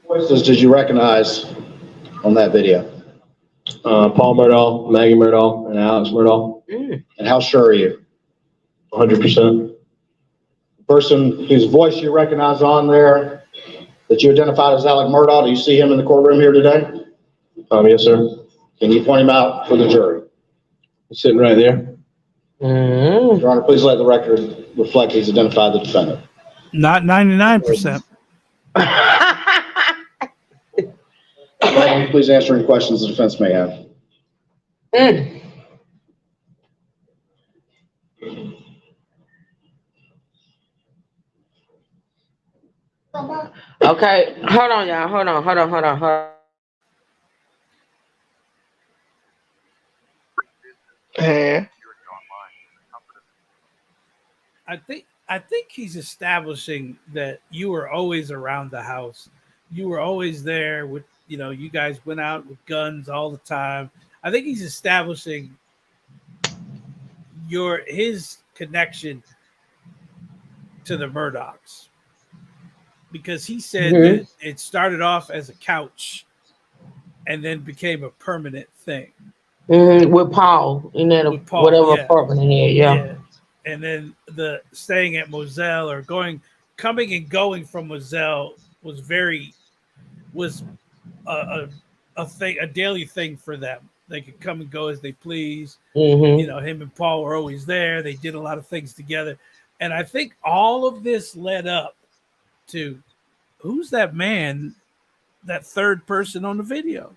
Voices did you recognize on that video? Paul Murdock, Maggie Murdock, and Alex Murdock. And how sure are you? 100%. The person whose voice you recognize on there that you identified as Alex Murdock, do you see him in the courtroom here today? Yes, sir. Can you point him out for the jury? He's sitting right there. Your Honor, please let the record reflect he's identified the defendant. Not 99%. Please answer any questions the defense may have. Okay, hold on, y'all. Hold on. I think he's establishing that you were always around the house. You were always there with, you guys went out with guns all the time. I think he's establishing his connection to the Murdocks, because he said that it started off as a couch and then became a permanent thing. With Paul in that whatever apartment in here, yeah. And then the staying at Moselle or coming and going from Moselle was a thing, a daily thing for them. They could come and go as they please. Him and Paul were always there. They did a lot of things together. And I think all of this led up to, who's that man, that third person on the video?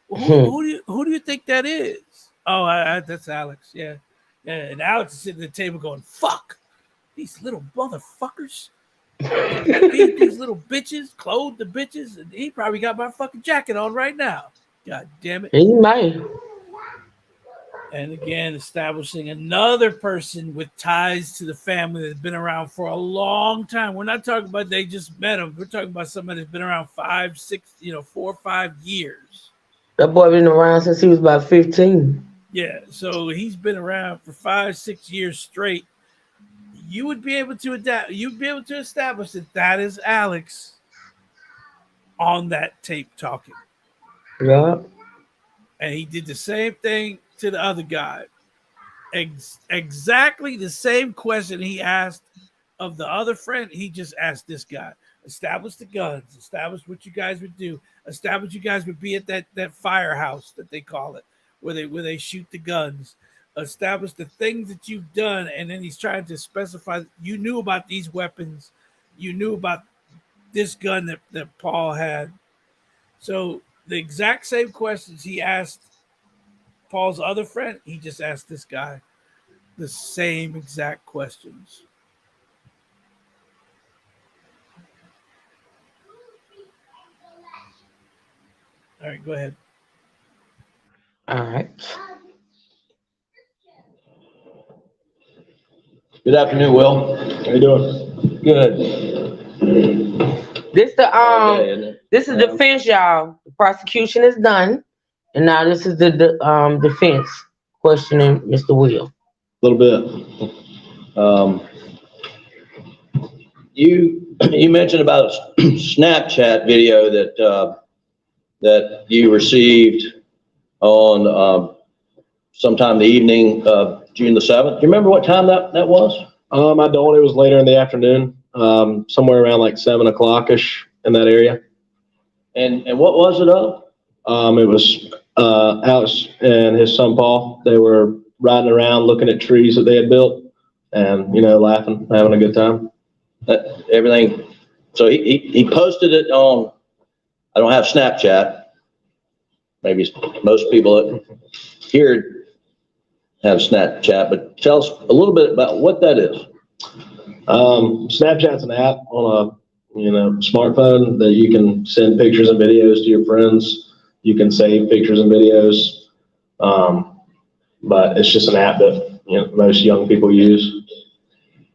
Who do you think that is? Oh, that's Alex. Yeah. And Alex is sitting at the table going, fuck, these little motherfuckers. These little bitches, clothed the bitches, and he probably got my fucking jacket on right now. God damn it. He might. And again, establishing another person with ties to the family that's been around for a long time. We're not talking about they just met him. We're talking about somebody that's been around 5, 6, 4 or 5 years. That boy been around since he was about 15. Yeah, so he's been around for 5, 6 years straight. You would be able to adapt. You'd be able to establish that is Alex on that tape talking. Yeah. And he did the same thing to the other guy. Exactly the same question he asked of the other friend. He just asked this guy. Establish the guns. Establish what you guys would do. Establish you guys would be at that firehouse that they call it, where they shoot the guns. Establish the things that you've done, and then he's trying to specify you knew about these weapons, you knew about this gun that Paul had. So the exact same questions he asked Paul's other friend, he just asked this guy the same exact questions. All right, go ahead. All right. Good afternoon, Will. How you doing? Good. This is defense, y'all. The prosecution is done. And now this is the defense questioning Mr. Will. A little bit. You mentioned about a Snapchat video that you received on sometime the evening of June the 7th. Do you remember what time that was? I don't. It was later in the afternoon, somewhere around like 7 o'clock-ish in that area. And what was it of? It was Alex and his son Paul. They were riding around looking at trees that they had built and, laughing, having a good time. Everything. So he posted it on, I don't have Snapchat. Maybe most people here have Snapchat, but tell us a little bit about what that is. Snapchat's an app on a smartphone that you can send pictures and videos to your friends. You can save pictures and videos, but it's just an app that most young people use.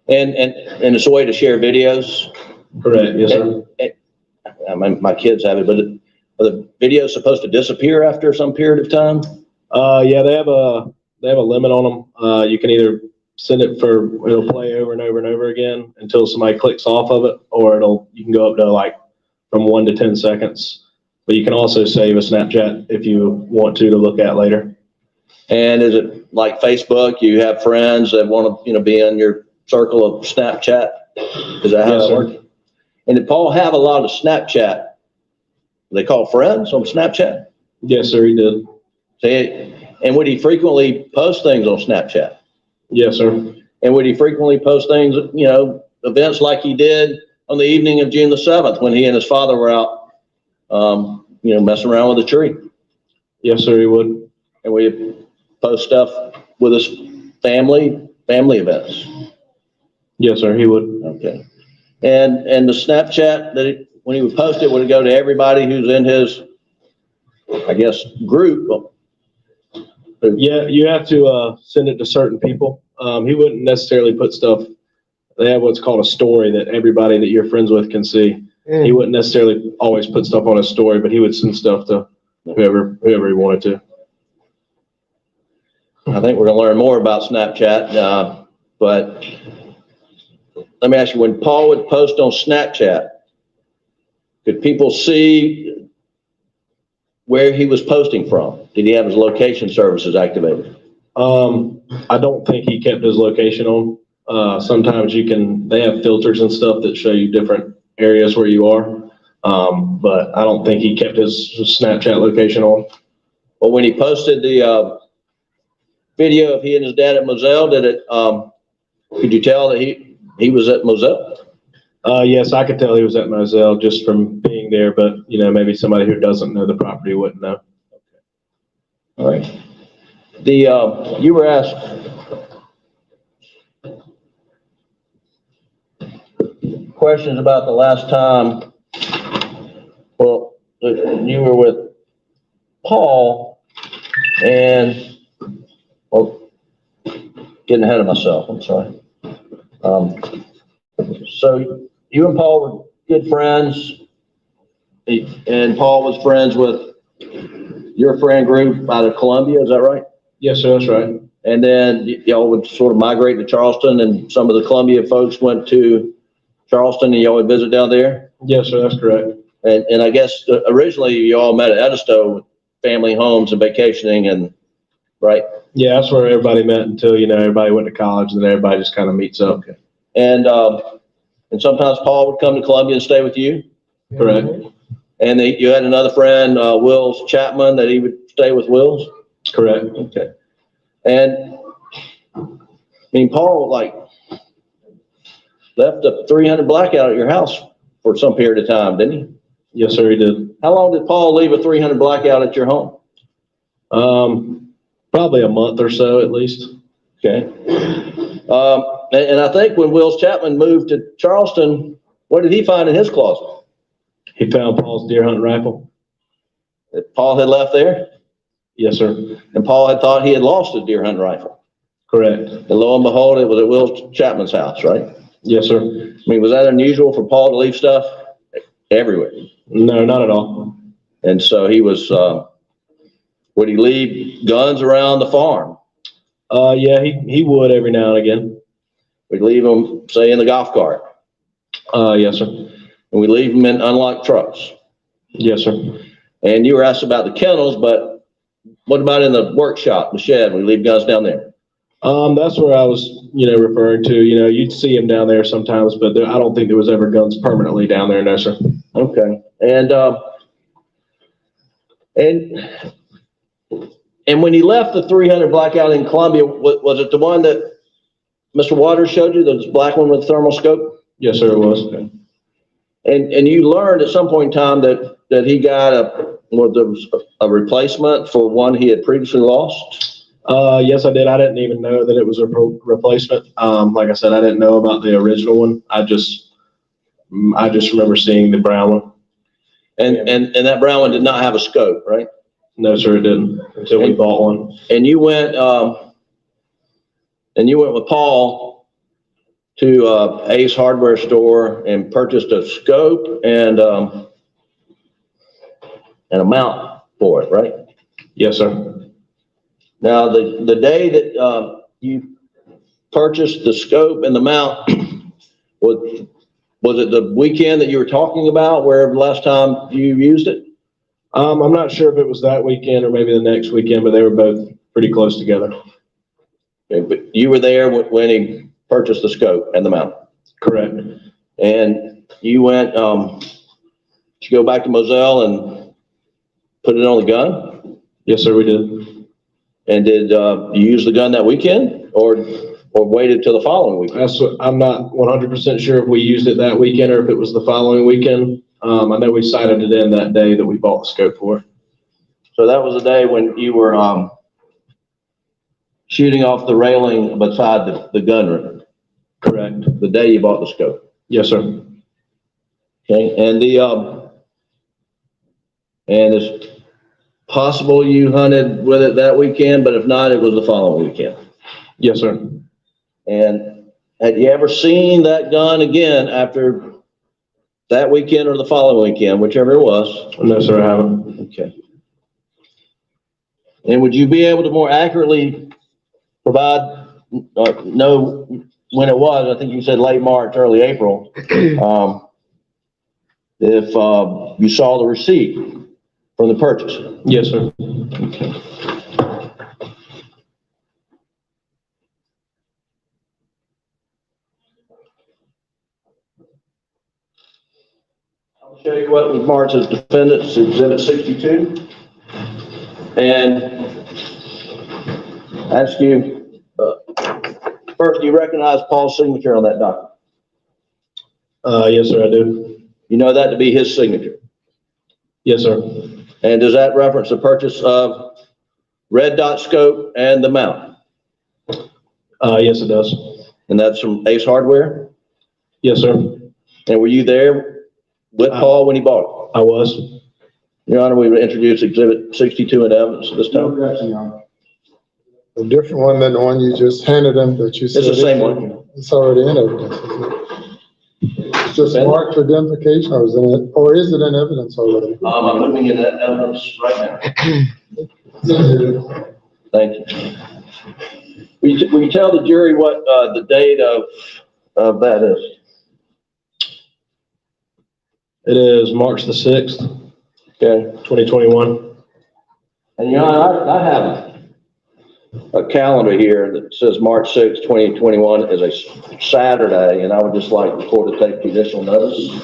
And it's a way to share videos. Correct. Yes, sir. My kids have it, but are the videos supposed to disappear after some period of time? Yeah, they have a limit on them. You can either send it it'll play over and over and over again until somebody clicks off of it, or you can go up to like from 1 to 10 seconds. But you can also save a Snapchat if you want to look at later. And is it like Facebook? You have friends that want to be in your circle of Snapchat? Is that how that works? And did Paul have a lot of Snapchat? They call friends on Snapchat? Yes, sir, he did. And would he frequently post things on Snapchat? Yes, sir. And would he frequently post things, events like he did on the evening of June the 7th when he and his father were out, messing around with a tree? Yes, sir, he would. And would he post stuff with his family events? Yes, sir, he would. Okay. And the Snapchat when he would post it, would it go to everybody who's in his, I guess, group? Yeah, you have to send it to certain people. He wouldn't necessarily put stuff. They have what's called a story that everybody that you're friends with can see. He wouldn't necessarily always put stuff on his story, but he would send stuff to whoever he wanted to. I think we're going to learn more about Snapchat, but let me ask you, when Paul would post on Snapchat, could people see where he was posting from? Did he have his location services activated? I don't think he kept his location on. Sometimes they have filters and stuff that show you different areas where you are. But I don't think he kept his Snapchat location on. Well, when he posted the video of he and his dad at Moselle, could you tell that he was at Moselle? Yes, I could tell he was at Moselle just from being there, but maybe somebody who doesn't know the property wouldn't know. Okay. All right. You were asked questions about the last time. Well, you were with Paul, and getting ahead of myself. I'm sorry. So you and Paul were good friends, and Paul was friends with your friend group out of Columbia. Is that right? Yes, sir, that's right. And then y'all would sort of migrate to Charleston, and some of the Columbia folks went to Charleston, and y'all would visit down there? Yes, sir, that's correct. And I guess originally you all met at Edisto with family homes and vacationing, and right? Yeah, that's where everybody met until everybody went to college, and then everybody just kind of meets up. Okay. And sometimes Paul would come to Columbia and stay with you? Correct. And you had another friend, Wills Chapman, that he would stay with Wills? Correct. Okay. And Paul left a 300 blackout at your house for some period of time, didn't he? Yes, sir, he did. How long did Paul leave a 300 blackout at your home? Probably a month or so at least. Okay. And I think when Wills Chapman moved to Charleston, what did he find in his closet? He found Paul's deer hunting rifle. That Paul had left there? Yes, sir. And Paul had thought he had lost his deer hunting rifle. Correct. And lo and behold, it was at Wills Chapman's house, right? Yes, sir. Was that unusual for Paul to leave stuff everywhere? No, not at all. And so he was Would he leave guns around the farm? Yeah, he would every now and again. We'd leave them, say, in the golf cart. Yes, sir. And we leave them in unlocked trucks. Yes, sir. And you were asked about the kennels, but what about in the workshop, the shed? We leave guns down there. That's where I was, referring to. You'd see them down there sometimes, but I don't think there was ever guns permanently down there, no, sir. Okay. And when he left the 300 blackout in Columbia, was it the one that Mr. Waters showed you, the black one with thermal scope? Yes, sir, it was. Okay. And you learned at some point in time that he got a replacement for one he had previously lost? Yes, I did. I didn't even know that it was a replacement. Like I said, I didn't know about the original one. I just remember seeing the brown one. And that brown one did not have a scope, right? No, sir, it didn't until we bought one. And you went with Paul to Ace Hardware store and purchased a scope and a mount for it, right? Yes, sir. Now, the day that you purchased the scope and the mount, was it the weekend that you were talking about, where the last time you used it? I'm not sure if it was that weekend or maybe the next weekend, but they were both pretty close together. Okay, but you were there when he purchased the scope and the mount? Correct. And you went, did you go back to Moselle and put it on the gun? Yes, sir, we did. And did you use the gun that weekend or waited till the following weekend? I'm not 100% sure if we used it that weekend or if it was the following weekend. I know we sighted it in that day that we bought the scope for. So that was the day when you were shooting off the railing beside the gun room? Correct. The day you bought the scope? Yes, sir. Okay, and it's possible you hunted with it that weekend, but if not, it was the following weekend? Yes, sir. And had you ever seen that gun again after that weekend or the following weekend, whichever it was? No, sir, I haven't. Okay. And would you be able to more accurately provide, know when it was? I think you said late March, early April. If you saw the receipt from the purchase? Yes, sir. Okay. I'll show you what was marked as Defendant's Exhibit 62. And ask you, first, do you recognize Paul's signature on that document? Yes, sir, I do. You know that to be his signature? Yes, sir. And does that reference the purchase of red dot scope and the mount? Yes, it does. And that's from Ace Hardware? Yes, sir. And were you there with Paul when he bought it? I was. Your Honor, we would introduce Exhibit 62 in evidence this No time. objection, Your Honor. A different one than the one you just handed him that you said. It's the same one. It's already in evidence, isn't it? It's just marked for identification, or is it in evidence already? I'm looking at that evidence right now. Thank you. Will you tell the jury what the date of that is? It is March the 6th, Okay. 2021. And Your Honor, I have a calendar here that says March 6, 2021 is a Saturday, and I would just like the court to take judicial notice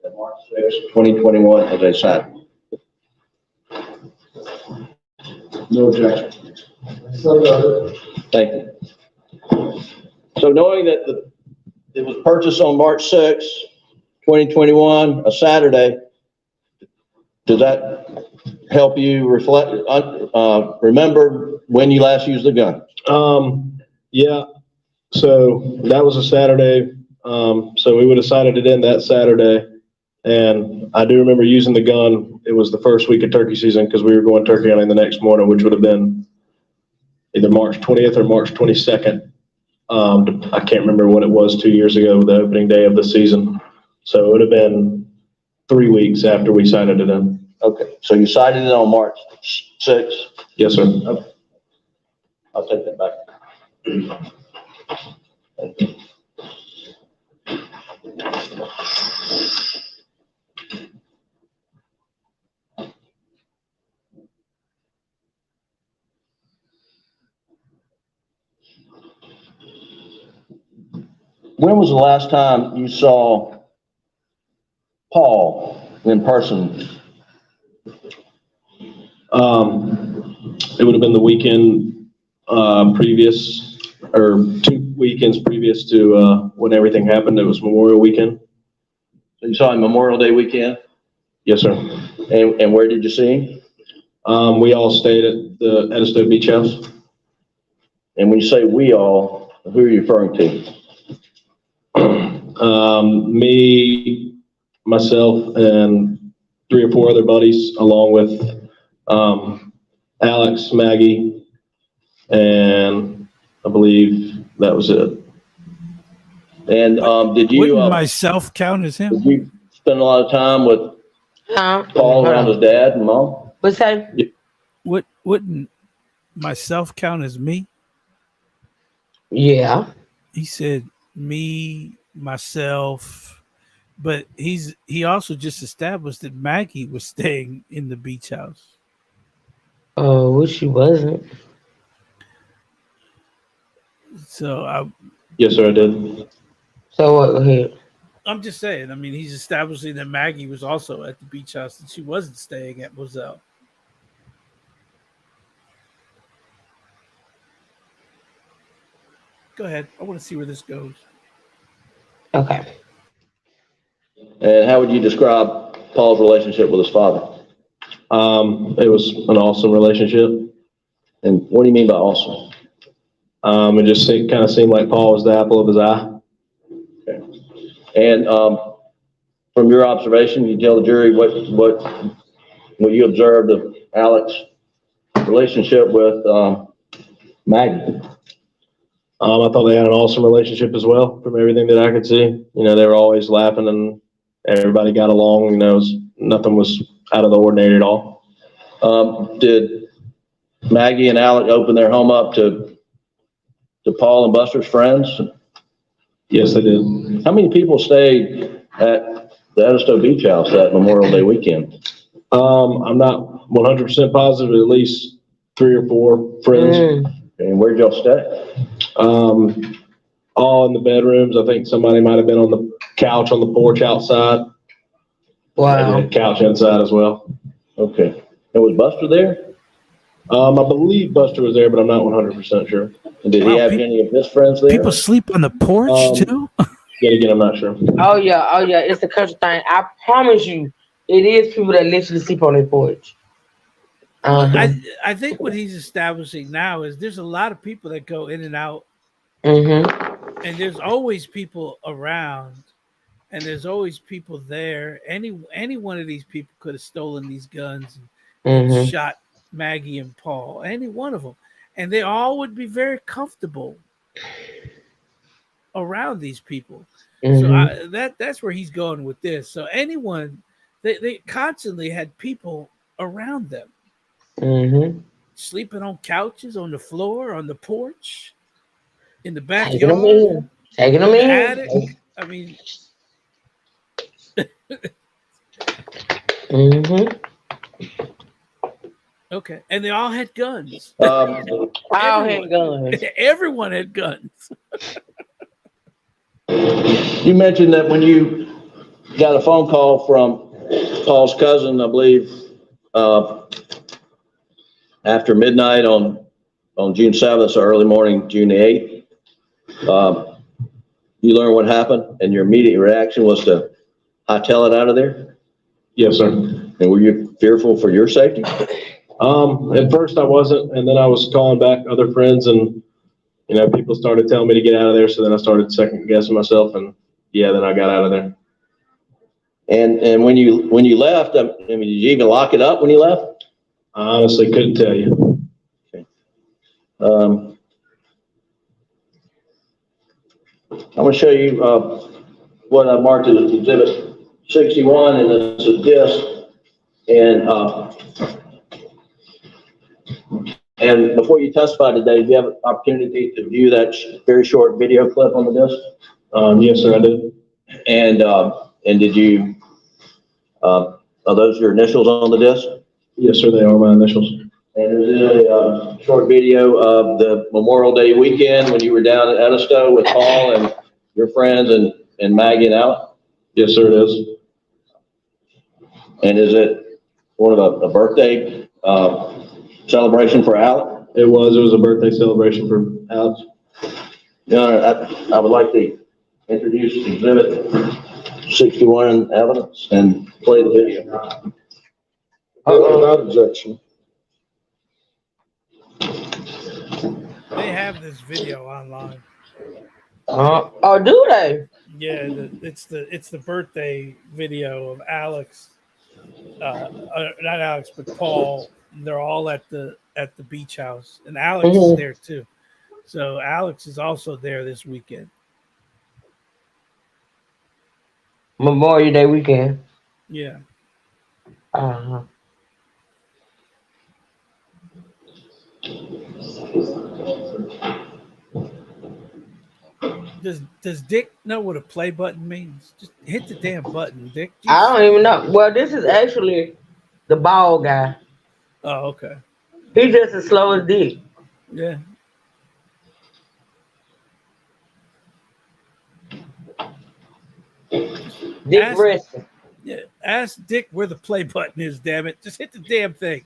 that March 6, 2021 is a Saturday. No objection. So, Thank you. So knowing that it was purchased on March 6, 2021, a Saturday, does that help you reflect, remember when you last used the gun? Yeah. So that was a Saturday. So we would have sighted it in that Saturday. And I do remember using the gun. It was the first week of turkey season because we were going turkey hunting the next morning, which would have been either March 20th or March 22nd. I can't remember what it was 2 years ago, the opening day of the season. So it would have been 3 weeks after we sighted it in. Okay, so you cited it on March 6th? Yes, sir. Okay. I'll take that back. When was the last time you saw Paul in person? It would have been the weekend previous, or 2 weekends previous to when everything happened. It was Memorial Weekend. So you saw him Memorial Day weekend? Yes, sir. And where did you see him? We all stayed at the Edisto Beach House. And when you say we all, who are you referring to? Me, myself, and 3 or 4 other buddies, along with Alex, Maggie, and I believe that was it. And did you? Wouldn't myself count as him? Did you spend a lot of time with Paul around his dad and mom? What's that? Wouldn't myself count as me? Yeah. He said me, myself, but he also just established that Maggie was staying in the beach house. Oh, well, she wasn't. So yes, sir, I did. So what? Go ahead. I'm just saying. I mean, he's establishing that Maggie was also at the beach house and she wasn't staying at Moselle. Go ahead. I want to see where this goes. Okay. And how would you describe Paul's relationship with his father? It was an awesome relationship. And what do you mean by awesome? It just kind of seemed like Paul was the apple of his eye. Okay. And from your observation, you tell the jury what you observed of Alex's relationship with Maggie. I thought they had an awesome relationship as well, from everything that I could see. You know, they were always laughing and everybody got along. You know, nothing was out of the ordinary at all. Did Maggie and Alex open their home up to Paul and Buster's friends? Yes, they did. How many people stayed at the Edisto Beach House that Memorial Day weekend? I'm not 100% positive, at least 3 or 4 friends. And where'd y'all stay? All in the bedrooms. I think somebody might have been on the couch on the porch outside. Wow. Maybe a couch inside as well. Okay. And was Buster there? I believe Buster was there, but I'm not 100% sure. And did he have any of his friends there? People sleep on the porch too? Yet again, I'm not sure. Oh yeah. It's the country thing. I promise you, it is people that literally sleep on their porch. I think what he's establishing now is there's a lot of people that go in and out, and there's always people around, and there's always people there. Any one of these people could have stolen these guns and shot Maggie and Paul, any one of them, and they all would be very comfortable around these people. So that's where he's going with this. So anyone, they constantly had people around them. Sleeping on couches, on the floor, on the porch, in the backyard, taking them in, attic. I mean, okay, and they all had guns. All had guns. Everyone had guns. You mentioned that when you got a phone call from Paul's cousin, I believe, after midnight on June 7th, so early morning, June 8th, you learned what happened, and your immediate reaction was to hightail it out of there? Yes, sir. And were you fearful for your safety? At first I wasn't, and then I was calling back other friends, and people started telling me to get out of there. So then I started second guessing myself, and then I got out of there. And when you left, I mean, did you even lock it up when you left? I honestly couldn't tell you. Okay. I'm going to show you what I marked as Exhibit 61, and it's a disc And before you testify today, do you have an opportunity to view that very short video clip on the disc? Yes, sir, I did. And did you, are those your initials on the disc? Yes, sir, they are my initials. And is it a short video of the Memorial Day weekend when you were down at Edisto with Paul and your friends and Maggie and Alec? Yes, sir, it is. And is it one of a birthday celebration for Alec? It was a birthday celebration for Alex. Your Honor, I would like to introduce Exhibit 61 in evidence and play the video. Without objection. They have this video online. Oh, do they? Yeah, it's the birthday video of Alex. Not Alex, but Paul. They're all at the beach house, and Alex is there too. So Alex is also there this weekend. Memorial Day weekend. Yeah. Uh-huh. Does Dick know what a play button means? Just hit the damn button, Dick. Jesus. I don't even know. Well, this is actually the bald guy. Oh, okay. He's just as slow as Dick. Yeah. Dick resting. Yeah. Ask Dick where the play button is, damn it. Just hit the damn thing.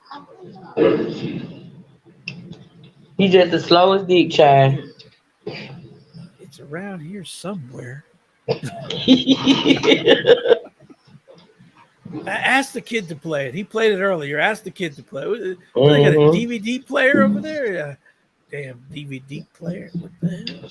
He's just as slow as Dick, child. It's around here somewhere. Ask the kid to play it. He played it earlier. Ask the kid to play it. They got a DVD player over there? Yeah. Damn DVD player. What the hell?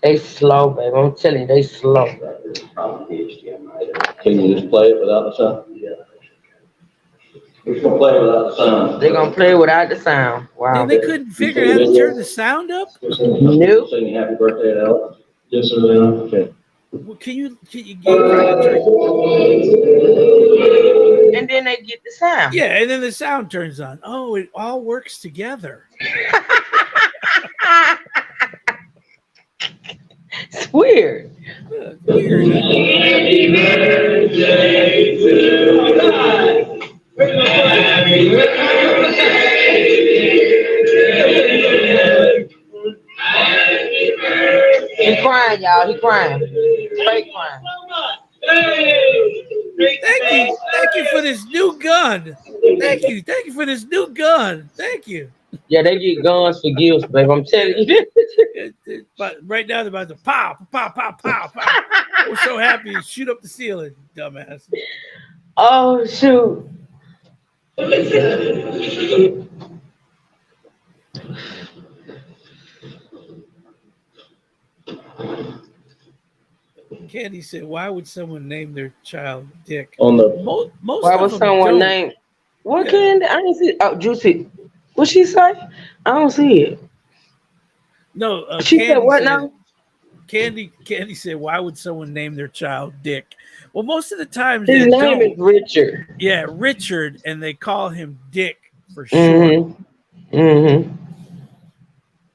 They slow, baby. I'm telling you, they slow. Can you just play it without the sound? Yeah. We're gonna play it without the sound. They're gonna play without the sound. Wow. And they couldn't figure out how to turn the sound up? Nope. Singing happy birthday to Alex? Yes, sir, they are. Okay. Well, can you get it? And then they get the sound. Yeah, and then the sound turns on. Oh, it all works together. It's weird. Weird. Happy birthday to God. Happy birthday. He crying, y'all. He crying. Fake crying. Thank you for this new gun. Thank you for this new gun. Thank you. Yeah, they get guns for gifts, babe. I'm telling you. But right now they're about to pow, pow, pow, pow, pow. We're so happy to shoot up the ceiling, dumbass. Oh shoot. Candy said, "Why would someone name their child Dick?" On the Most Why of would them someone don't. name? What Candy? I didn't see. Oh, Juicy. What she say? I don't see it. No, She Candy said what said, now? Candy said, "Why would someone name their child Dick?" Well, most of the times His they name don't. is Richard. Yeah, Richard, and they call him Dick for short. Mm-hmm. Mm-hmm.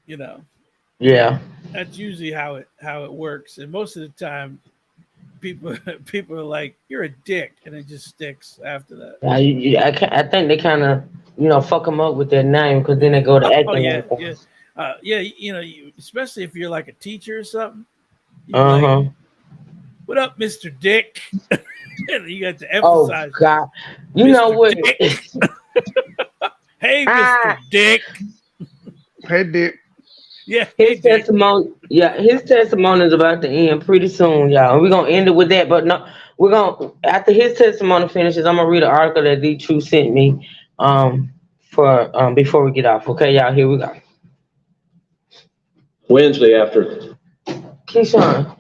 You know, Yeah. that's usually how it works. And most of the time, people are like, "You're a dick," and it just sticks after that. I think they kind of fuck them up with their name because then they go to acting. Oh yeah, like that. yeah. You know, especially if you're like a teacher or something. Uh-huh. Like, what up, Mr. Dick? And you got to Oh emphasize. God. You Mr. know what? Dick. Hey, Mr. Dick. Hey, Dick. Yeah. Hey, His Dick. testimony, his testimony is about to end pretty soon, y'all. And we're gonna end it with that, but no, we're gonna after his testimony finishes, I'm gonna read an article that D True sent me for before we get off. Okay, y'all, here we go. Wednesday after. Keyshawn,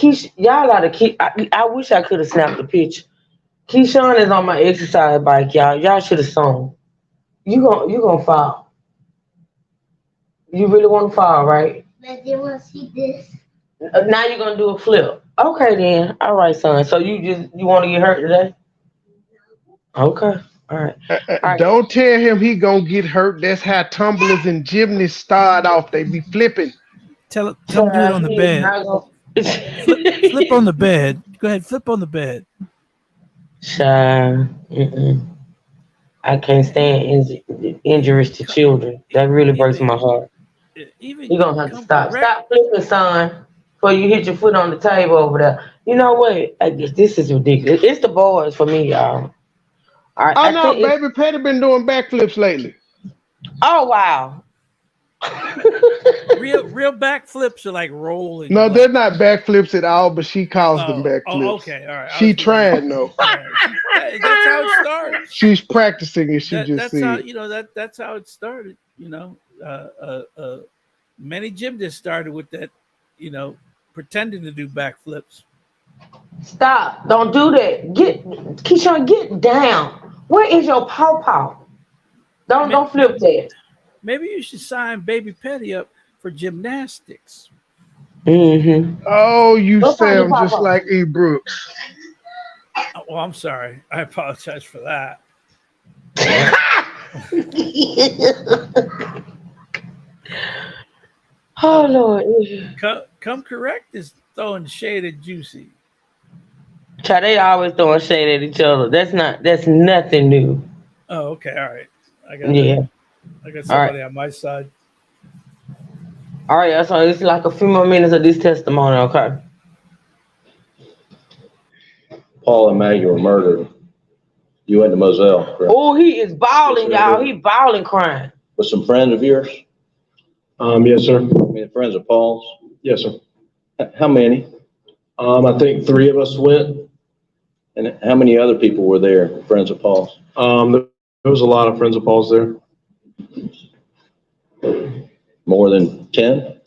y'all gotta keep. I wish I could have snapped the picture. Keyshawn is on my exercise bike, y'all. Y'all should have seen. You gonna fall. You really want to fall, right? But they want to see this. Now you're gonna do a flip. Okay then. All right, son. So you want to get hurt today? Okay. All right. All right. Don't tell him he gonna get hurt. That's how tumblers and gymnasts start off. They be flipping. Tell him do it on the bed. Flip on the bed. Go ahead, flip on the bed. Shy. I can't stand injuries to children. That really breaks my heart. You're gonna have to stop. Stop flipping, son, before you hit your foot on the table over there. You know what? This is ridiculous. It's the boys for me, y'all. All right. Oh no, baby Petty been doing backflips lately. Oh wow. real backflips are like rolling. No, they're not backflips at all, but she calls them backflips. Oh, okay, all right. She trying though. That's how it started. She's practicing it. That's how that's how it started. Many gymnasts started with that. Pretending to do backflips. Stop! Don't do that. Keyshawn, get down. Where is your pawpaw? Don't flip that. Maybe you should sign Baby Petty up for gymnastics. Mm-hmm. Oh, you sound just like E. Brooks. Oh, I'm sorry. I apologize for that. Oh Lord. Come correct is throwing shade at Juicy. They always throwing shade at each other. That's nothing new. Oh, okay, all right. I got somebody on my side. All right, so it's like a few more minutes of this testimony, okay? Paul and Maggie were murdered. You went to Moselle, correct? Oh, he is bawling, y'all. He bawling, crying. With some friends of yours? Yes, sir. I mean, friends of Paul's? Yes, sir. How many? I think 3 of us went. And how many other people were there, friends of Paul's? There was a lot of friends of Paul's there. More than 10?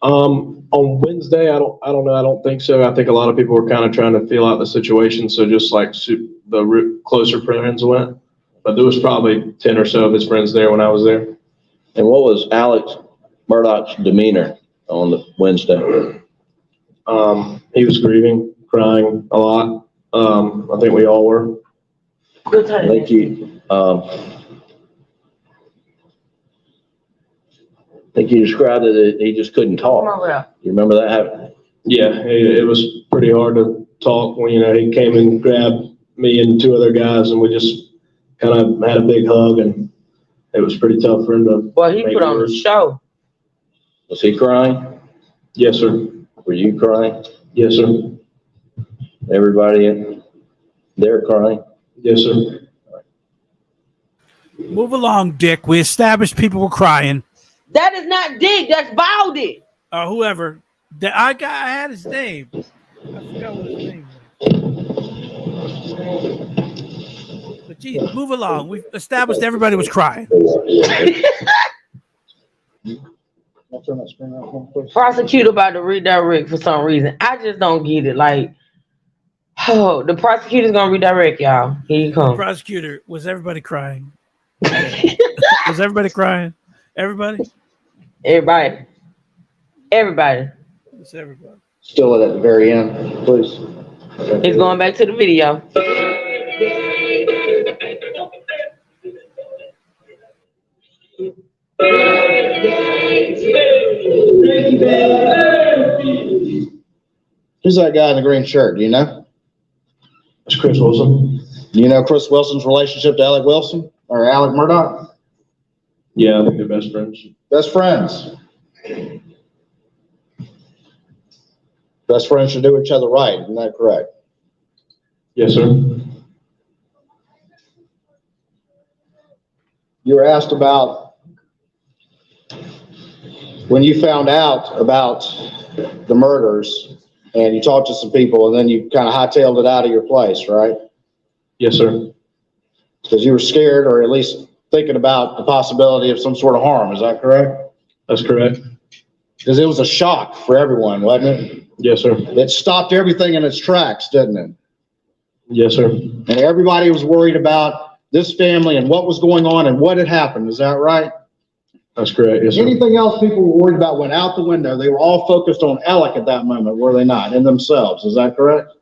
On Wednesday, I don't know. I don't think so. I think a lot of people were kind of trying to feel out the situation. So just like the closer friends went, but there was probably 10 or so of his friends there when I was there. And what was Alex Murdock's demeanor on the Wednesday? He was grieving, crying a lot. I think we all were. Thank you. I think you described it that he just couldn't talk. You remember that happening? Yeah, it was pretty hard to talk when, he came and grabbed me and 2 other guys, and we just kind of had a big hug, and it was pretty tough for him to. Well, he put on the show. Was he crying? Yes, sir. Were you crying? Yes, sir. Everybody there crying? Yes, sir. Move along, Dick. We established people were crying. That is not Dick. That's Baldy. Whoever. I had his name. I forgot what his name was. But geez, move along. We've established everybody was crying. Prosecutor about to redirect for some reason. I just don't get it. Like, the prosecutor's gonna redirect, y'all. Here you come. Prosecutor, was everybody crying? Was everybody crying? Everybody? Everybody. It's everybody. Still at the very end, please. He's going back to the video. Who's that guy in the green shirt? Do you know? It's Chris Wilson. Do you know Chris Wilson's relationship to Alec Wilson or Alec Murdock? Yeah, I think they're best friends. Best friends. Best friends should do each other right. Isn't that correct? Yes, sir. You were asked about when you found out about the murders and you talked to some people and then you kind of hightailed it out of your place, right? Yes, sir. Because you were scared or at least thinking about the possibility of some sort of harm. Is that correct? That's correct. Because it was a shock for everyone, wasn't it? Yes, sir. It stopped everything in its tracks, didn't it? Yes, sir. And everybody was worried about this family and what was going on and what had happened. Is that right? That's correct. Yes, sir. Anything else people were worried about went out the window. They were all focused on Alec at that moment, were they not? In themselves. Is that correct?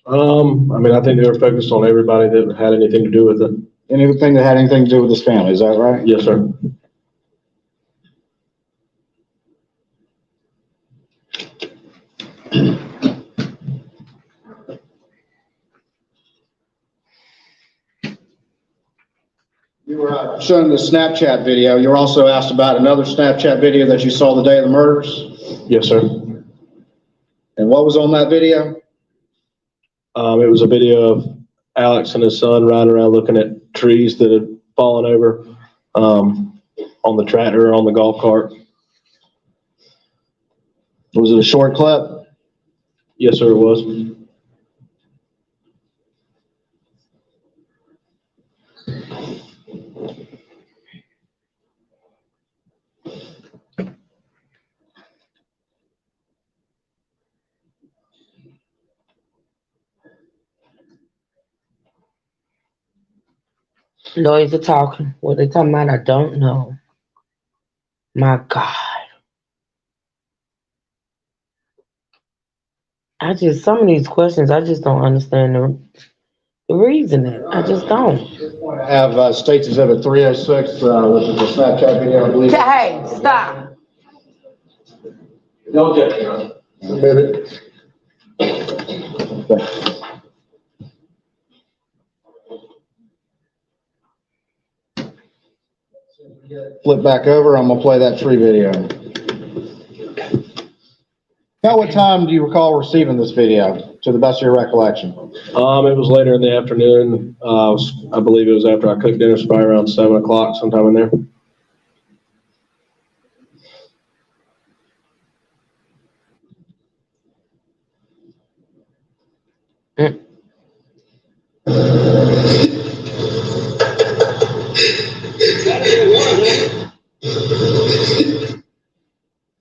I mean, I think they were focused on everybody that had anything to do with it. Anything that had anything to do with his family. Is that right? Yes, sir. You were shown the Snapchat video. You were also asked about another Snapchat video that you saw the day of the murders. Yes, sir. And what was on that video? It was a video of Alex and his son riding around looking at trees that had fallen over on the tractor or on the golf cart. Was it a short clip? Yes, sir, it was. Lawyers are talking. What they talking about, I don't know. My God. Some of these questions, I just don't understand the reasoning. I just don't. I have State's Exhibit 306, which is a Snapchat video, I believe. Hey, stop. No objection. Flip back over, I'm gonna play that tree video. Now, what time do you recall receiving this video, to the best of your recollection? It was later in the afternoon. I believe it was after I cooked dinner, so probably around 7 o'clock, sometime in there.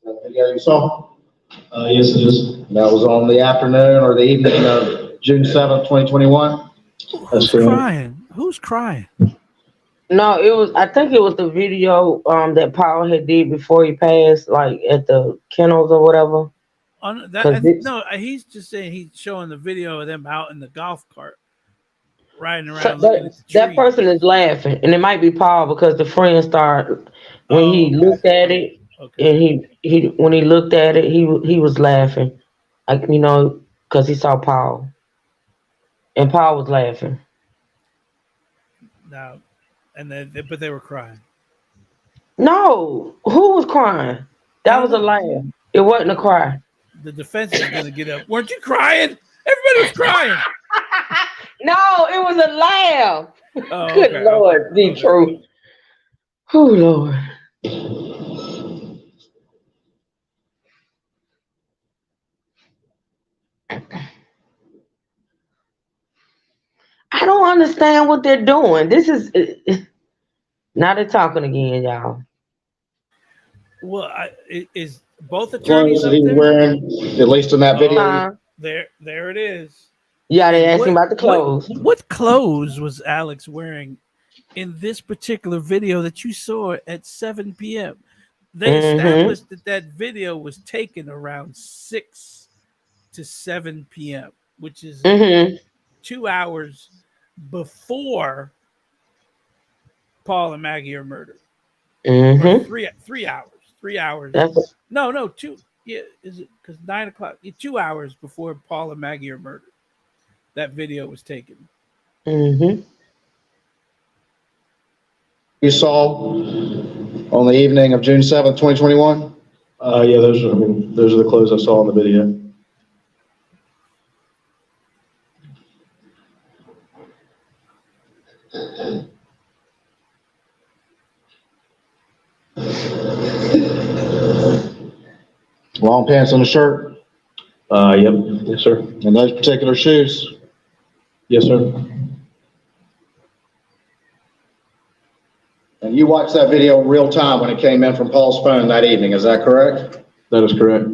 That video you saw? Yes, it is. That was on the afternoon or the evening of June 7th, 2021? Who's crying? Who's crying? No, I think it was the video that Paul had did before he passed, like at the kennels or whatever. He's just saying he's showing the video of them out in the golf cart riding around. So that person is laughing, and it might be Paul because the friend started when he looked at it, and he when he looked at it, he was laughing, like because he saw Paul, and Paul was laughing. No, but they were crying. No, who was crying? That was a laugh. It wasn't a cry. The defense is going to get up. Weren't you crying? Everybody was crying. No, it was a laugh. Oh, Good Lord, be true. Oh, Lord. I don't understand what they're doing. This is now they're talking again, y'all. Well, is both attorneys up he was there? wearing, at least in that video. There it is. Yeah, they asked him about the clothes. What clothes was Alex wearing in this particular video that you saw at 7 p.m.? They established that video was taken around 6 to 7 p.m., which is 2 hours before Paul and Maggie are murdered. Or 3 hours. 3 hours. No, 2. Yeah, is it because 9 o'clock? 2 hours before Paul and Maggie are murdered. That video was taken. You saw on the evening of June 7th, 2021? Yeah, those are the clothes I saw in the video. Long pants and a shirt? Yep. Yes, sir. And those particular shoes? Yes, sir. And you watched that video in real time when it came in from Paul's phone that evening, is that correct? That is correct.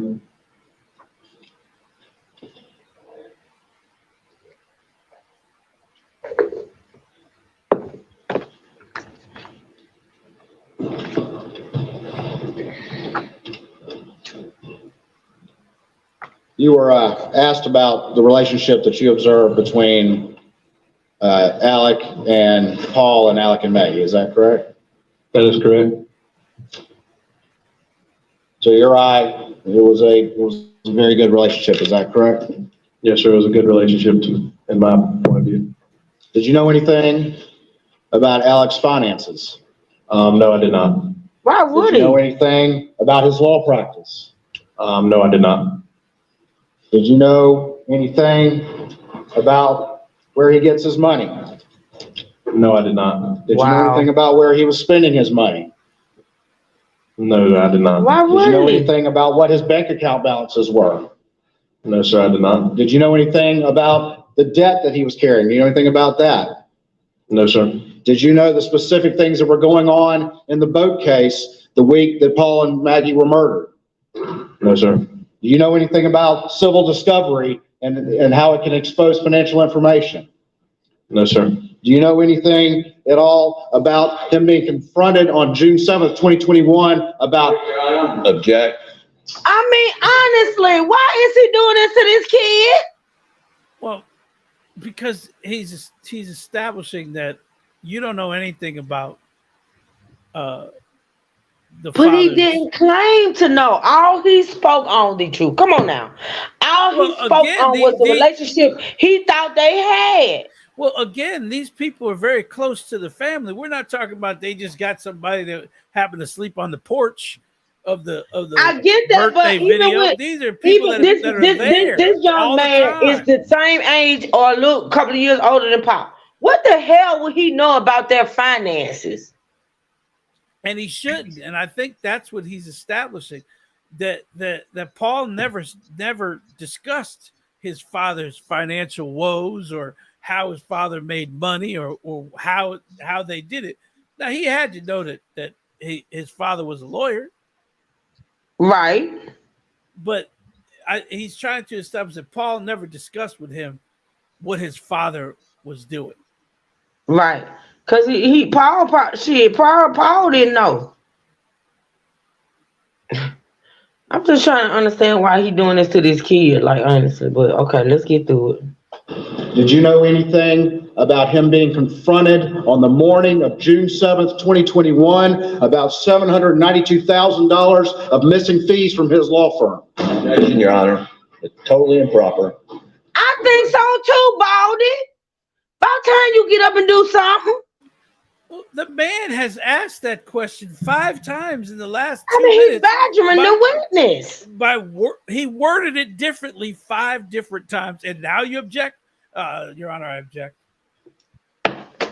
You were asked about the relationship that you observed between Alec and Paul and Alec and Maggie, is that correct? That is correct. So your eye, it was a very good relationship, is that correct? Yes, sir. It was a good relationship in my point of view. Did you know anything about Alec's finances? No, I did not. Why would Did you know he? anything about his law practice? No, I did not. Did you know anything about where he gets his money? No, I did not. Did you know anything about where he was spending his money? No, I did not. Why Did you would know he? anything about what his bank account balances were? No, sir, I did not. Did you know anything about the debt that he was carrying? Do you know anything about that? No, sir. Did you know the specific things that were going on in the boat case the week that Paul and Maggie were murdered? No, sir. Do you know anything about civil discovery and how it can expose financial information? No, sir. Do you know anything at all about him being confronted on June 7th, 2021 about... Object. I mean, honestly, why is he doing this to this kid? Well, because he's establishing that you don't know anything about the But he father's- didn't claim to know. All he spoke on the truth. Come on now. All he Well, spoke again, on was the relationship he thought they had. Well, again, these people are very close to the family. We're not talking about they just got somebody that happened to sleep on the porch of the I get that, but birthday you know video. what? These are people that are there. This young all the man time. is the same age or a little couple of years older than Pop. What the hell would he know about their finances? And he shouldn't. And I think that's what he's establishing. That Paul never discussed his father's financial woes or how his father made money or how they did it. Now he had to know that his father was a lawyer. Right. But he's trying to establish that Paul never discussed with him what his father was doing. Right. Because Paul didn't know. I'm just trying to understand why he doing this to this kid, like honestly. But okay, let's get through it. Did you know anything about him being confronted on the morning of June 7th, 2021 about $792,000 of missing fees from his law firm? Objection, Your Honor. It's totally improper. I think so too, Baldy. About time you get up and do something. Well, the man has asked that question 5 times in the last 2 I mean, he's minutes. badgering the witness. He worded it differently 5 different times, and now you object? Your Honor, I object.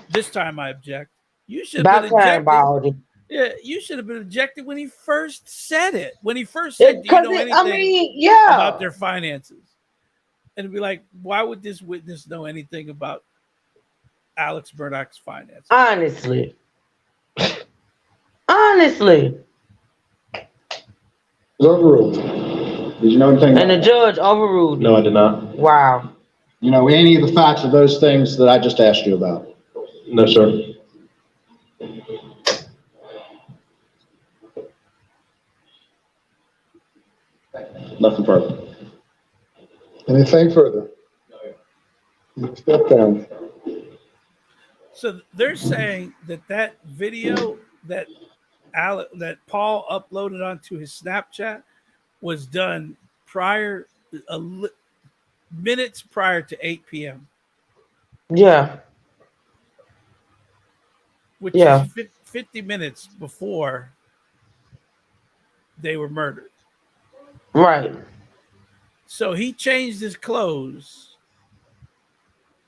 This time I object. You should have been objected. Yeah, you should have been objected when he first said it. When he first said, "Do you know anything about their finances?" And it'd be like, why would this witness know anything about Alex Murdock's finances? Honestly. Overruled. Did you know anything? And the judge overruled. No, I did not. Wow. You know any of the facts of those things that I just asked you about? No, sir. Nothing further. Anything further? Step down. So they're saying that video that Paul uploaded onto his Snapchat was done minutes prior to 8 p.m. Yeah. Which is 50 minutes before they were murdered. Right. So he changed his clothes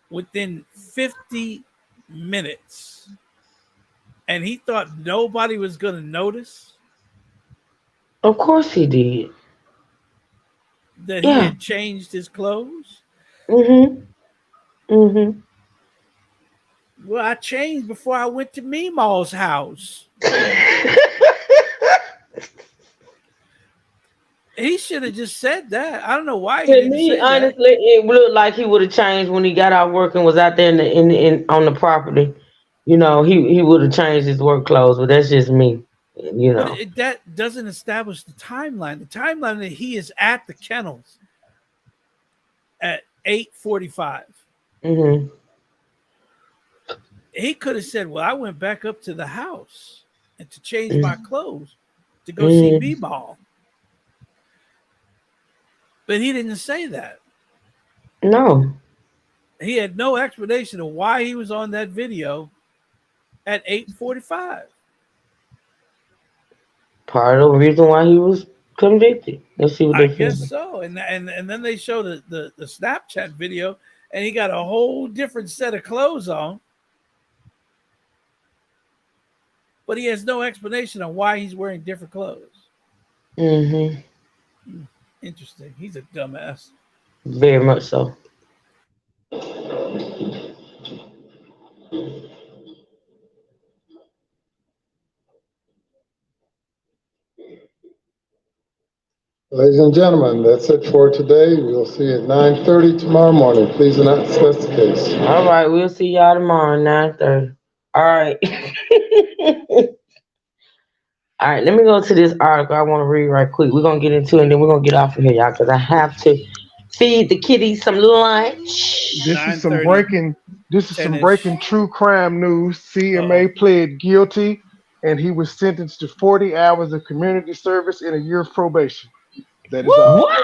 within 50 minutes. And he thought nobody was going to notice. Of course he did. That he had changed his clothes. Mm-hmm. Mm-hmm. Well, I changed before I went to Meemaw's house. He should have just said that. I don't know why he To didn't me, say that. honestly, it looked like he would have changed when he got out work and was out there in on the property. He would have changed his work clothes, but that's just me. You But know. that doesn't establish the timeline. The timeline that he is at the kennels at 8:45. Mhm. He could have said, "Well, I went back up to the house and to change my Mhm. clothes to go see Mhm. B-ball," but he didn't say that. No. He had no explanation of why he was on that video at 8:45. Part of the reason why he was convicted. Let's see what I they guess saying. so. And then they show the Snapchat video, and he got a whole different set of clothes on, but he has no explanation on why he's wearing different clothes. Mhm. Interesting. He's a dumbass. Very much so. Ladies and gentlemen, that's it for today. We'll see you at 9:30 tomorrow morning. Please announce that's the case. All right, we'll see y'all tomorrow, 9:30. All right. All right, let me go to this article I want to read right quick. We're gonna get into it and then we're gonna get off of here, y'all, because I have to feed the kitties some lunch. This is some 9:30, breaking. This is some 10-ish. breaking true crime news. Uh-oh. CMA pled guilty, and he was sentenced to 40 hours of community service and a year of probation. That is all. Woo! What?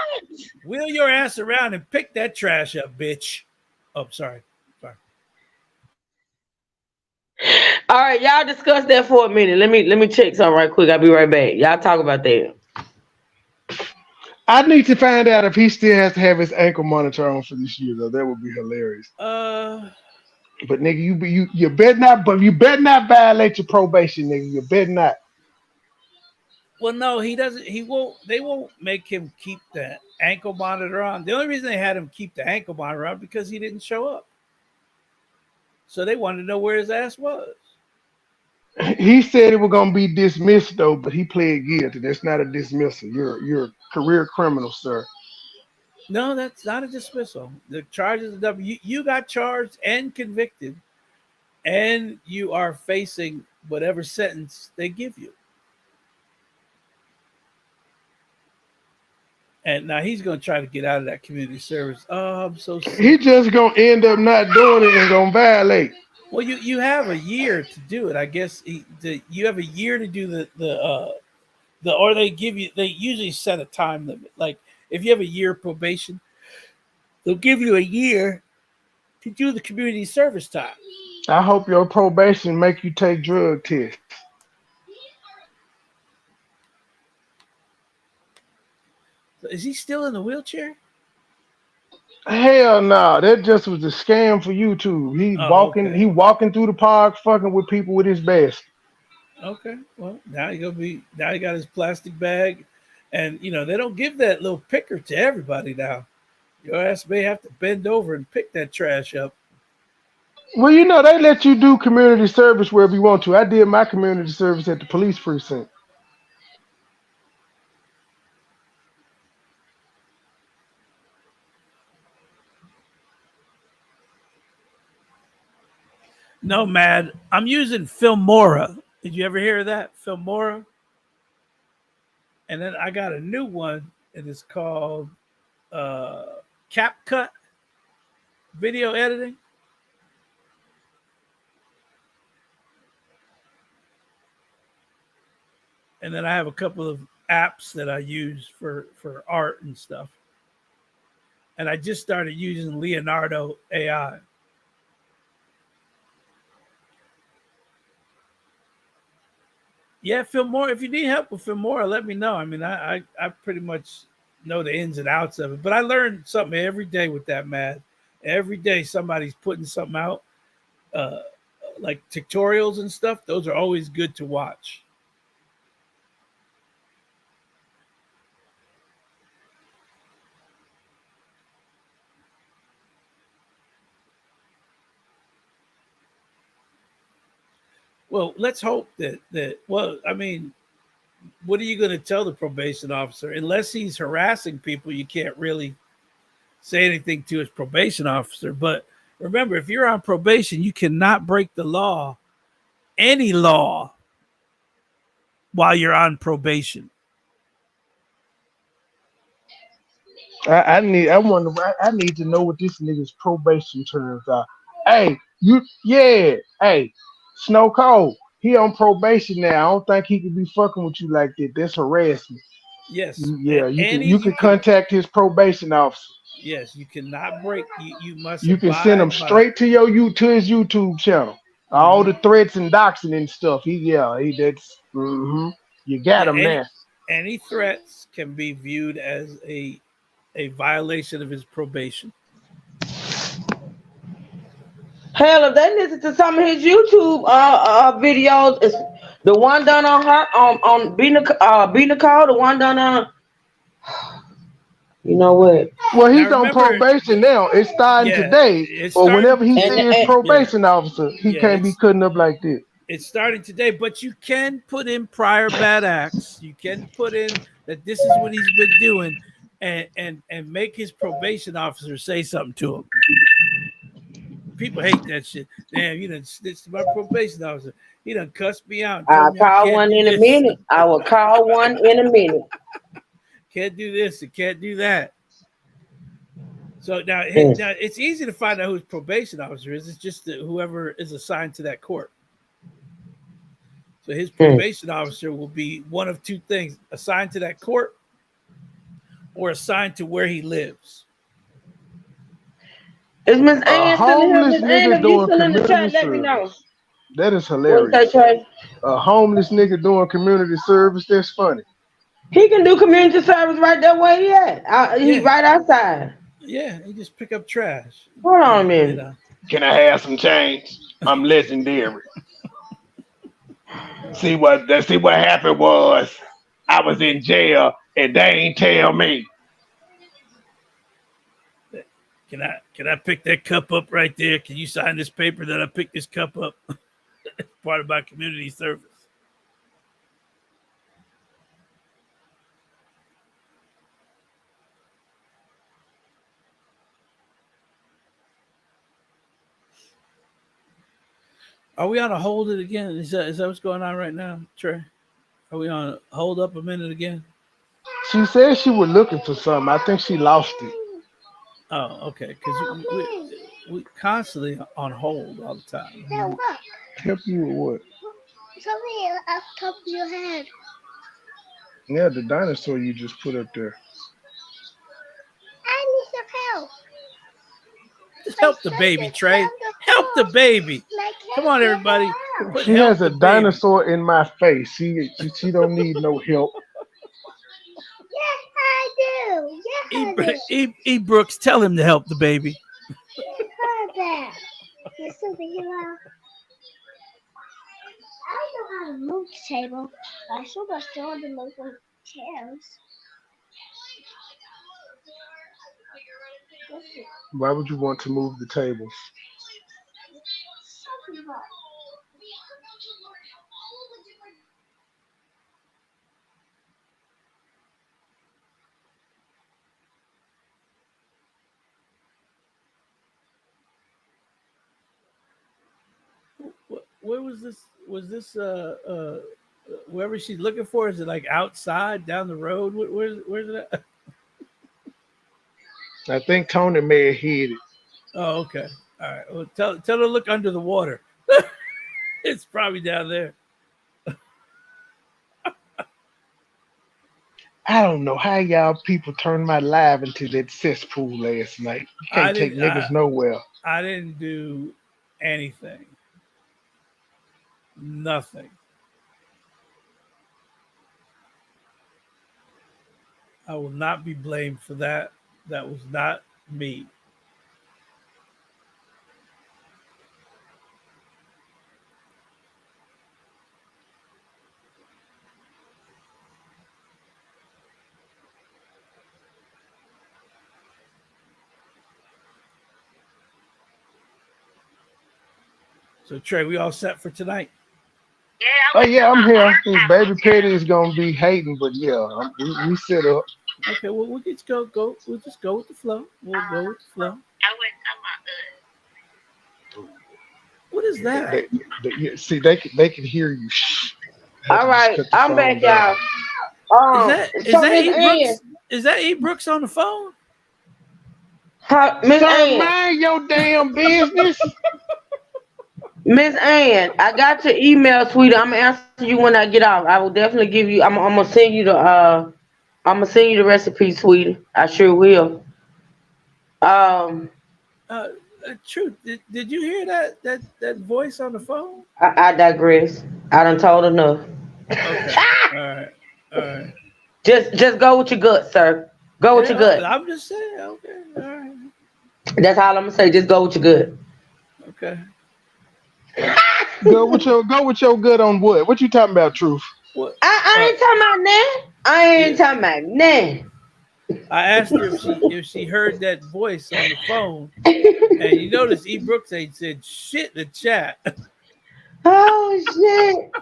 Wheel your ass around and pick that trash up, bitch. Oh, sorry. Sorry. All right, y'all discuss that for a minute. Let me check something right quick. I'll be right back. Y'all talk about that. I need to find out if he still has to have his ankle monitor on for this year, though. That would be hilarious. Uh But nigga, you better not, but you better not violate your probation, nigga. You better not. well, no, he doesn't. He won't. They won't make him keep the ankle monitor on. The only reason they had him keep the ankle monitor on because he didn't show up. So they wanted to know where his ass was. He said it was gonna be dismissed though, but he pled guilty. That's not a dismissal. You're a career criminal, sir. No, that's not a dismissal. The charges are double. You got charged and convicted, and you are facing whatever sentence they give you. And now he's going to try to get out of that community service. Oh, I'm so He sick. just gonna end up not doing it and gonna violate. Well, you have a year to do it. I guess you have a year to do or they give you, they usually set a time limit. Like if you have a year probation, they'll give you a year to do the community service time. I hope your probation make you take drug tests. So is he still in the wheelchair? Hell no, that just was a scam for YouTube. Oh, okay. He walking through the park, fucking with people with his basket. Okay. Well, now he got his plastic bag, and they don't give that little picker to everybody now. Your ass may have to bend over and pick that trash up. Well, they let you do community service wherever you want to. I did my community service at the police precinct. No, Mad. I'm using Filmora. Did you ever hear of that? Filmora? And then I got a new one. It is called uh, CapCut video editing. And then I have a couple of apps that I use for art and stuff. And I just started using Leonardo AI. Yeah, Filmora. If you need help with Filmora, let me know. I mean, I pretty much know the ins and outs of it, but I learn something every day with that, man. Every day somebody's putting something out, uh, like tutorials and stuff. Those are always good to watch. Well, let's hope that. Well, I mean, what are you going to tell the probation officer? Unless he's harassing people, you can't really say anything to his probation officer. But remember, if you're on probation, you cannot break the law, any law, while you're on probation. I wonder. I need to know what this nigga's probation terms are. Hey, yeah. Hey, Snow Cold. He on probation now. I don't think he can be fucking with you like that. That's harassment. Yes, Yeah, any you can contact his probation officer. yes, you cannot break. You must You can send him abide by. straight to to his YouTube channel. All Mhm. the threats and doxing and stuff. You got Yeah, him there. any threats can be viewed as a violation of his probation. Hell, if they listen to some of his YouTube videos, it's the one done on her on B Nicole, the one done on. You know what? Well, Now he's on remember, probation now. It's starting yeah, today. it's Or starting. whenever he And, see his and Yeah, probation officer, he yeah, can't be cutting up like this. it's starting today. But you can put in prior bad acts. You can put in that this is what he's been doing, and make his probation officer say something to him. People hate that shit. Damn, you done snitched to my probation officer. He done cussed me out and I'll told me I call can't one do in a this, minute. I will call one in a minute. can't do this, and can't do that. So Mm, now it's easy to find out who his probation officer is. It's just that whoever is assigned to that court. So his mm. probation officer will be one of two things: assigned to that court or assigned to where he lives. Is Miss A Ann still in here? homeless Miss Ann, nigga if you doing still in the community chat, let me know. service. That is What say, hilarious. Trey? A homeless nigga doing community service. That's funny. He can do community service right there where he at. He Yeah, right outside. yeah. He just pick up trash. Hold on a You minute. know. Can I have some change? I'm legendary. See what happened was I was in jail and they ain't tell me. Can I pick that cup up right there? Can you sign this paper that I picked this cup up? Part of my community service. Are we on a hold it again? Is that what's going on right now, Trey? Are we on a hold up a minute again? She said she was looking for something. I think she lost it. Oh, okay. Because we constantly on hold all the time. Now look, Help you with what? something up top of your head. Yeah, the dinosaur you just put up there. I need some help. Just My help the son baby, just Trey. found the Help the house. baby. And I Come can't on, get everybody. out. Put She help has a the baby. dinosaur in my face. She don't need no help. Yes, I do. Yes, I do. Brooks, tell him to help the baby. Yes, I do. You're superhero. I don't know how to move the table. I should have shown the local chairs. Why would you want to move the tables? Where was this? Was this wherever she's looking for? Is it like outside down the road? Where's it at? I think Tony may have hit it. Oh, okay. All right. Well, tell her to look under the water. It's probably down there. I don't know how y'all people turned my live into that cesspool last night. You I can't take didn't. niggas nowhere. I didn't do anything. Nothing. I will not be blamed for that. That was not me. So Trey, we all set for tonight? Oh yeah, I'm here. This baby Petty is gonna be hating, but yeah, we set up. Okay, well we'll just go. We'll just go with the flow. We'll go with the flow. What is that? Yeah, see, they can hear you. Shh. Had All to just right, cut the I'm phone back, down. y'all. Is So that Miss E Ann, Brooks? Is that E Brooks on the phone? Miss Sir, Ann, mind your damn business. Miss Ann, I got your email, sweetie. I'm gonna answer you when I get off. I will definitely give you. I'm gonna send you the I'm gonna send you the recipe, sweetie. I sure will. Um, Uh, Truth. Did you hear that voice on the phone? I digress. I done told enough. Okay. All right. All right. Just go with your gut, sir. Go with your Yeah, gut. I'm just saying. Okay. All right. That's all I'm gonna say. Just go with your gut. Okay. Go with your good on what? What you talking about, truth? What? I Uh, ain't talking about that. I yeah. ain't talking about that. I asked her if she heard that voice on the phone, and you notice E Brooks ain't said shit in the chat. Oh shit.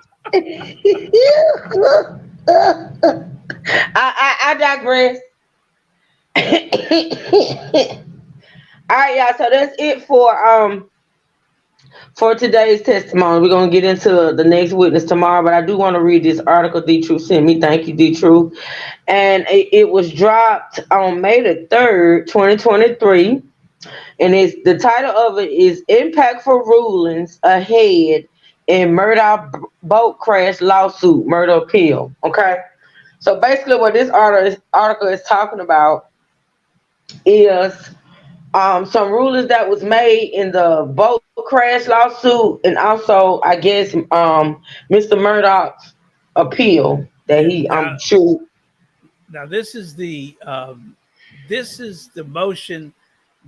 I digress. All right, y'all. So that's it for today's testimony. We're gonna get into the next witness tomorrow, but I do want to read this article D Truth sent me. Thank you, D Truth. And it was dropped on May the 3rd, 2023. And it's the title of it is Impactful Rulings Ahead in Murdock Boat Crash Lawsuit, Murder Appeal. Okay. So basically what this article is talking about is some rulings that was made in the boat crash lawsuit, and also I guess Mr. Murdoch's appeal that Yeah. he Now, I'm sure. now this is the motion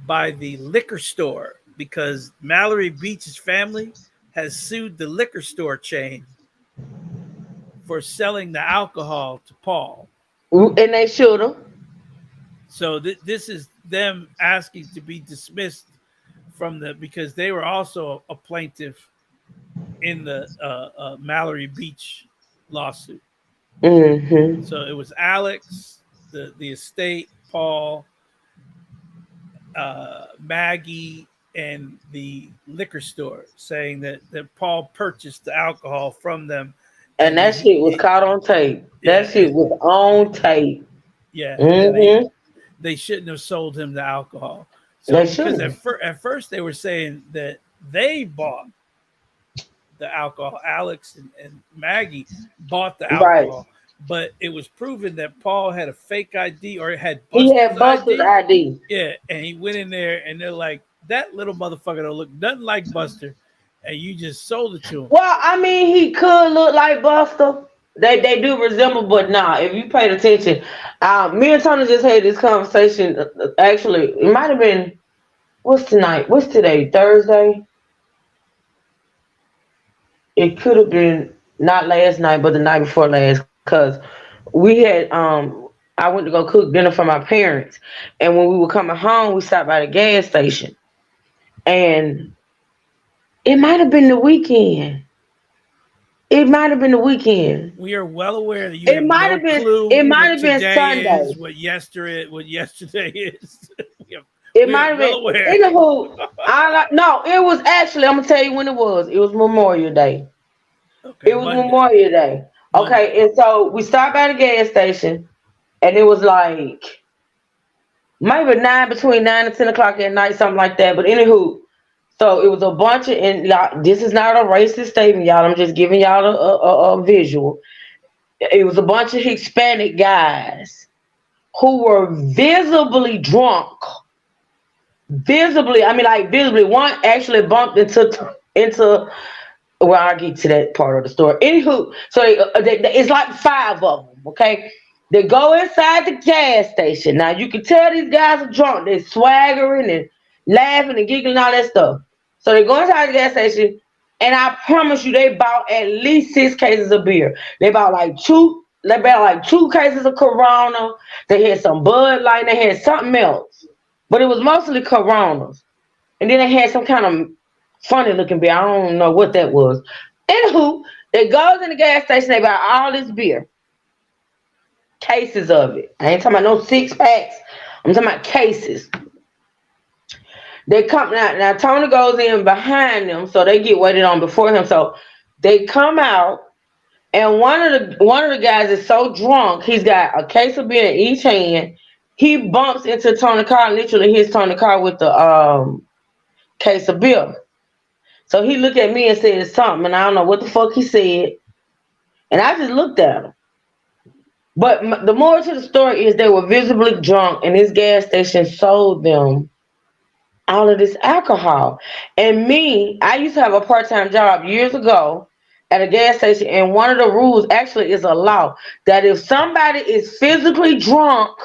by the liquor store because Mallory Beach's family has sued the liquor store chain for selling the alcohol to Paul. And they should have. So this is them asking to be dismissed from the because they were also a plaintiff in the Mallory Beach lawsuit. Mm-hmm. So it was Alex, the estate, Paul, Maggie, and the liquor store, saying that Paul purchased the alcohol from them, And and that shit was caught on tape. That yeah, shit was on tape. and Mm-hmm. they shouldn't have sold him the alcohol. They So because shouldn't. at first they were saying that they bought the alcohol, Alex and Maggie bought the Right. alcohol, but it was proven that Paul had a fake ID or had He Buster's had Buster's ID. ID. Yeah, and he went in there and they're like, that little motherfucker don't look nothing like Buster, and you just sold it to him. Well, I mean, he could look like Buster. They do resemble, but nah. If you paid attention, me and Tony just had this conversation. Actually, it might have been what's tonight? What's today? Thursday. It could have been not last night, but the night before last, because we had I went to go cook dinner for my parents, and when we were coming home, we stopped by the gas station, and it might have been the weekend. It might have been the weekend. We are well aware that you It have might no have been. clue It might what have been today Sunday. is, what yesterday is. It We are might have well been. aware. Anywho, no. It was actually. I'm gonna tell you when it was. It was Memorial Day. Okay, It was Monday. Memorial Day. Monday. Okay, and so we stopped by the gas station, and it was like maybe between 9 and 10 o'clock at night, something like that. But anywho, so it was a bunch of, and this is not a racist statement, y'all. I'm just giving y'all a visual. It was a bunch of Hispanic guys who were visibly drunk. Visibly, I mean, like visibly. One actually bumped into. Well, I'll get to that part of the story. Anywho, so it's like five of them. Okay, they go inside the gas station. Now you can tell these guys are drunk. They're swaggering and laughing and giggling and all that stuff. So they go inside the gas station, and I promise you, they bought at least 6 cases of beer. They bought like two. They bought like 2 cases of Corona. They had some Bud Light. They had something else, but it was mostly Coronas. And then they had some kind of funny looking beer. I don't know what that was. Anywho, They goes in the gas station, they buy all this beer. Cases of it. I ain't talking about no 6-packs. I'm talking about cases. They come now Tony goes in behind them, so they get waited on before him. So they come out, and one of the guys is so drunk, he's got a case of beer in each hand. He bumps into Tony's car, literally hits Tony's car with the case of beer. So he looked at me and said something, and I don't know what the fuck he said. And I just looked at him. But the moral to the story is they were visibly drunk, and this gas station sold them all of this alcohol. And me, I used to have a part-time job years ago at a gas station, and one of the rules actually is a law that if somebody is physically drunk,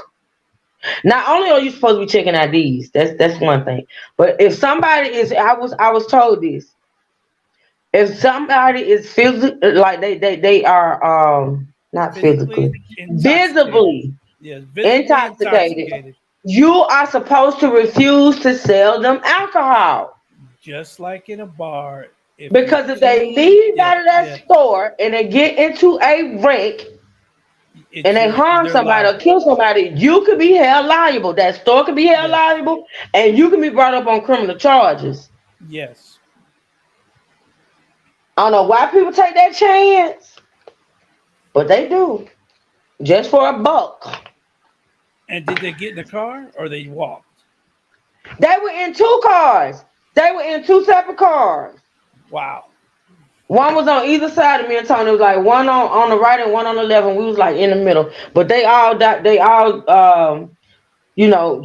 not only are you supposed to be checking IDs, that's one thing, but if somebody is, I was told this, if somebody is physically, like they are not physically, visibly intoxicated, you are supposed to refuse to sell them alcohol. Just like in a bar. Because if they leave out of that store and they get into a wreck and they harm somebody or kill somebody, you could be held liable. That store could be held liable, and you can be brought up on criminal charges. Yes. I don't know why people take that chance, but they do. Just for a buck. And did they get in the car or they walked? They were in 2 cars. They were in 2 separate cars. Wow. One was on either side of me and Tony. It was like one on the right and one on the left, and we was like in the middle. But they all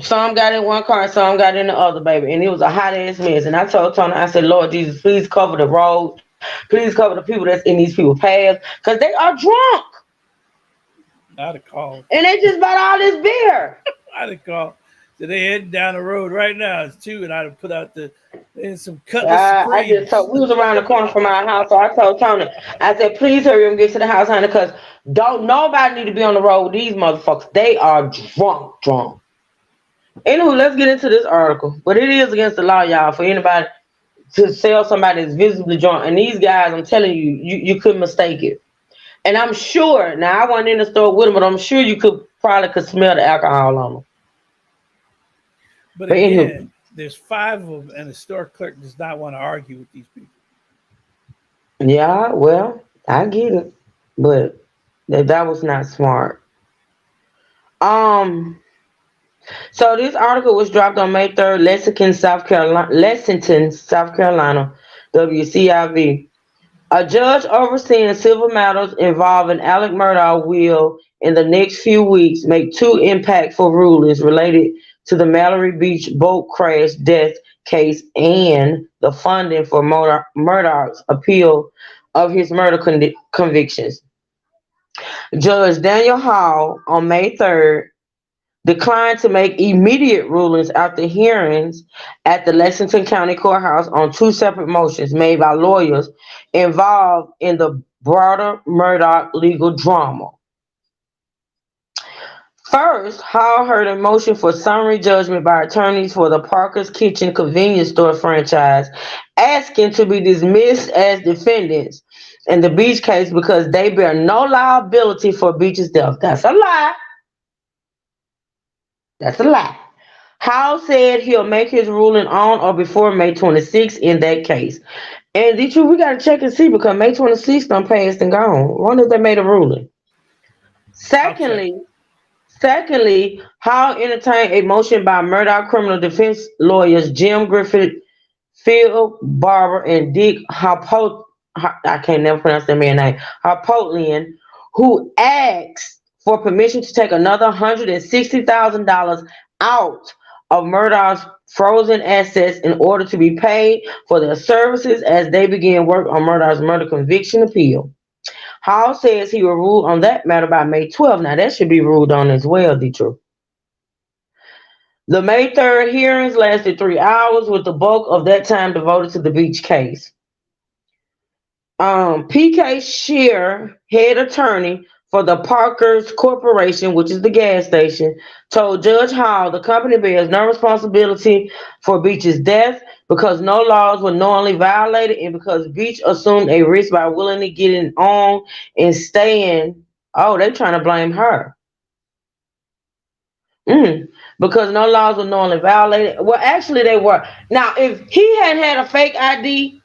some got in one car and some got in the other, baby. And it was a hot ass mess. And I told Tony, I said, Lord Jesus, please cover the road. Please cover the people that's in these people's paths, because they are drunk. I'd have called. And they just bought all this beer. I'd have called. So they heading down the road right now. It's 2, and I'd have put out some Cutlass I just told, we was around the corner from our house, so I told Tony, I said, please hurry up and get to the house, honey, because don't nobody need to be on the road with these motherfuckers. They are drunk. Anywho, let's get into this article. But it is against the law, y'all, for anybody to sell somebody that's visibly drunk. And these guys, I'm telling you, you couldn't mistake it. And I'm sure, now I wasn't in the store with them, but I'm sure you could smell the alcohol on them. But again, there's 5 of them, and the store clerk does not want to argue with these people. Yeah, well, I get it, but that was not smart. So this article was dropped on May 3rd, Lexington, South Carolina, WCIV. A judge overseeing civil matters involving Alec Murdock will, in the next few weeks, make 2 impactful rulings related to the Mallory Beach boat crash death case and the funding for Murdock's appeal of his murder convictions. Judge Daniel Hall on May 3rd declined to make immediate rulings after hearings at the Lexington County Courthouse on 2 separate motions made by lawyers involved in the broader Murdock legal drama. First, Hall heard a motion for summary judgment by attorneys for the Parker's Kitchen convenience store franchise, asking to be dismissed as defendants in the Beach case because they bear no liability for Beach's death. That's a lie. That's a lie. Hall said he'll make his ruling on or before May 26th in that case. And the truth, we got to check and see because May 26th done passed and gone. I wonder if they made a ruling. Secondly, Hall entertained a motion by Murdock criminal defense lawyers Jim Griffith, Phil Barber, and Dick I can't never pronounce that man's name, Harpootlian, who asked for permission to take another $160,000 out of Murdock's frozen assets in order to be paid for their services as they began work on Murdock's murder conviction appeal. Hall says he will rule on that matter by May 12th. Now, that should be ruled on as well, Detroit. The May 3rd hearings lasted 3 hours, with the bulk of that time devoted to the Beach case. P.K. Shear, head attorney for the Parkers Corporation, which is the gas station, told Judge Hall the company bears no responsibility for Beach's death because no laws were knowingly violated and because Beach assumed a risk by willingly getting on and staying. Oh, they're trying to blame her. Because no laws were knowingly violated. Well, actually, they were. Now, if he hadn't had a fake ID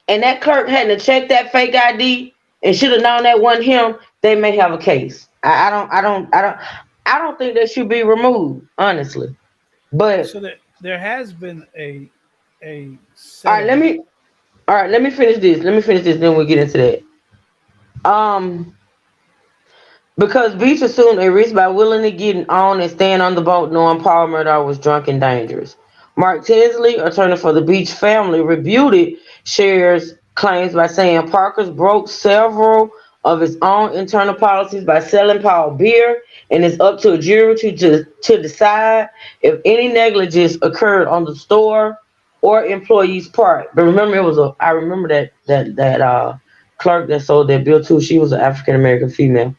and that clerk hadn't checked that fake ID and should have known that wasn't him, they may have a case. I don't think that should be removed, honestly. But So there has been a all right, settlement. let me finish this. Then we'll get into that. Because Beach assumed a risk by willingly getting on and staying on the boat knowing Paul Murdock was drunk and dangerous. Mark Tinsley, attorney for the Beach family, refuted Sher's claims by saying Parker's broke several of his own internal policies by selling Paul beer, and it's up to a jury to decide if any negligence occurred on the store or employee's part. But remember, I remember that clerk that sold that bill too. She was an African American female.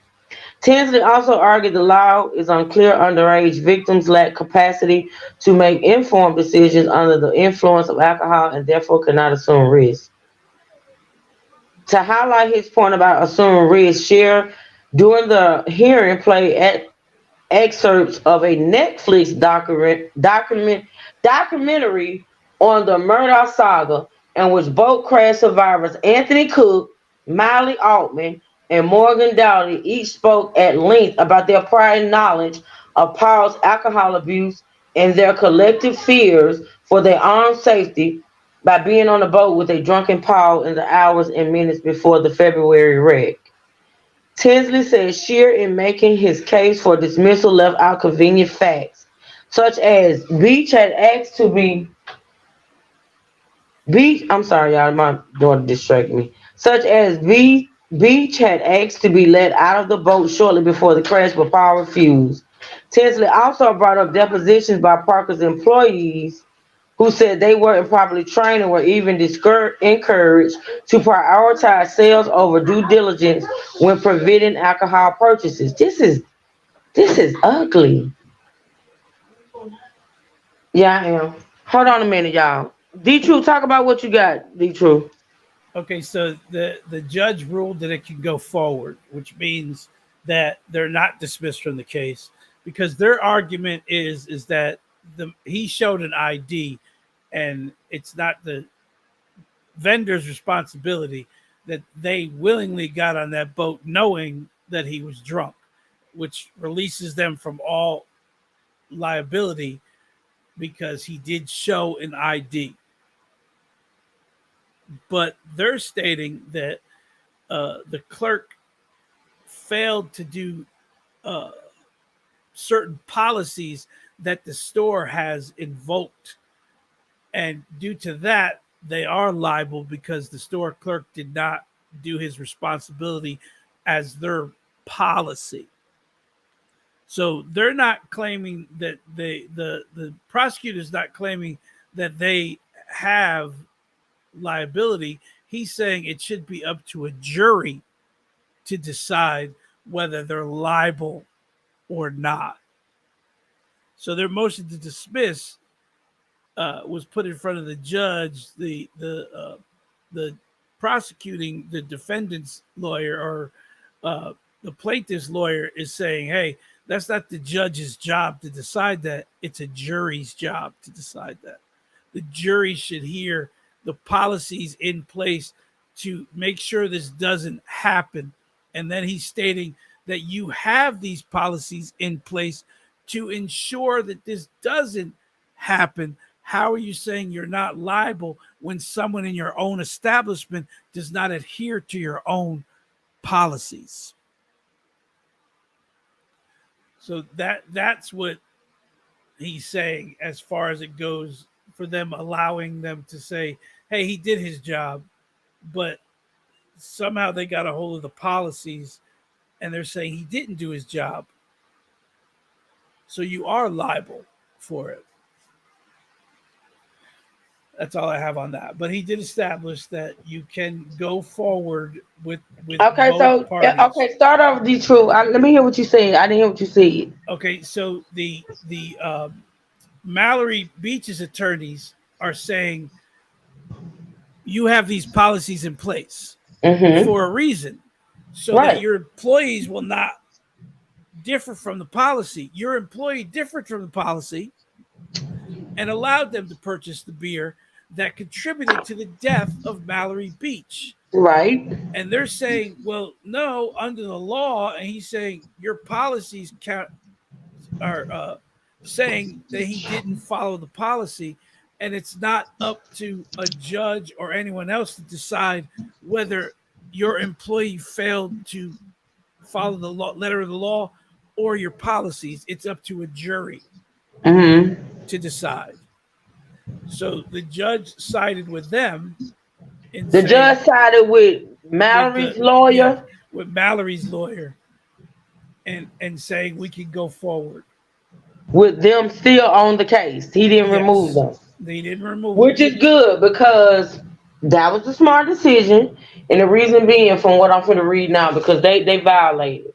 Tinsley also argued the law is unclear. Underage victims lack capacity to make informed decisions under the influence of alcohol and therefore cannot assume risk. To highlight his point about assuming risk, Sher during the hearing played excerpts of a Netflix documentary on the Murdock saga, in which boat crash survivors Anthony Cook, Miley Altman, and Morgan Dowdy each spoke at length about their prior knowledge of Paul's alcohol abuse and their collective fears for their own safety by being on the boat with a drunken Paul in the hours and minutes before the February wreck. Tinsley said Scheer, in making his case for dismissal, left out convenient facts, such as Beach had asked to be Beach. I'm sorry, y'all. My daughter distracted me. Such as Beach had asked to be let out of the boat shortly before the crash, but Paul refused. Tinsley also brought up depositions by Parker's employees who said they weren't properly trained and were even encouraged to prioritize sales over due diligence when preventing alcohol purchases. This is ugly. Yeah, I am. Hold on a minute, y'all. D True, talk about what you got, D True. Okay, so the judge ruled that it can go forward, which means that they're not dismissed from the case because their argument is that he showed an ID, and it's not the vendor's responsibility that they willingly got on that boat knowing that he was drunk, which releases them from all liability because he did show an ID. But they're stating that the clerk failed to do uh, certain policies that the store has invoked. And due to that, they are liable because the store clerk did not do his responsibility as their policy. So they're not claiming that the prosecutor's not claiming that they have liability. He's saying it should be up to a jury to decide whether they're liable or not. So their motion to dismiss was put in front of the judge. The prosecuting the defendant's lawyer or the plaintiff's lawyer is saying, "Hey, that's not the judge's job to decide that. It's a jury's job to decide that. The jury should hear the policies in place to make sure this doesn't happen." And then he's stating that you have these policies in place to ensure that this doesn't happen. How are you saying you're not liable when someone in your own establishment does not adhere to your own policies? So that's what he's saying as far as it goes for them, allowing them to say, hey, he did his job, but somehow they got a hold of the policies and they're saying he didn't do his job. So you are liable for it. That's all I have on that. But he did establish that you can go forward with Okay, both so parties. okay, start off with the truth. Let me hear what you said. I didn't hear what you said. Okay, so the Mallory Beach's attorneys are saying you have these policies in place for a reason, so that your employees will not differ from the policy. Your employee differed from the policy and allowed them to purchase the beer that contributed to the death of Mallory Beach. Right. And they're saying, well, no, under the law, and he's saying your policies are saying that he didn't follow the policy, and it's not up to a judge or anyone else to decide whether your employee failed to follow the letter of the law or your policies. It's up to a jury to decide. So the judge sided with them. The judge sided with Mallory's lawyer. Yeah, with Mallory's lawyer, and saying we can go forward. With them still on the case. He didn't remove them. They didn't remove Which is good because that was the smart decision. And the reason being, from what I'm going to read now, because they violated.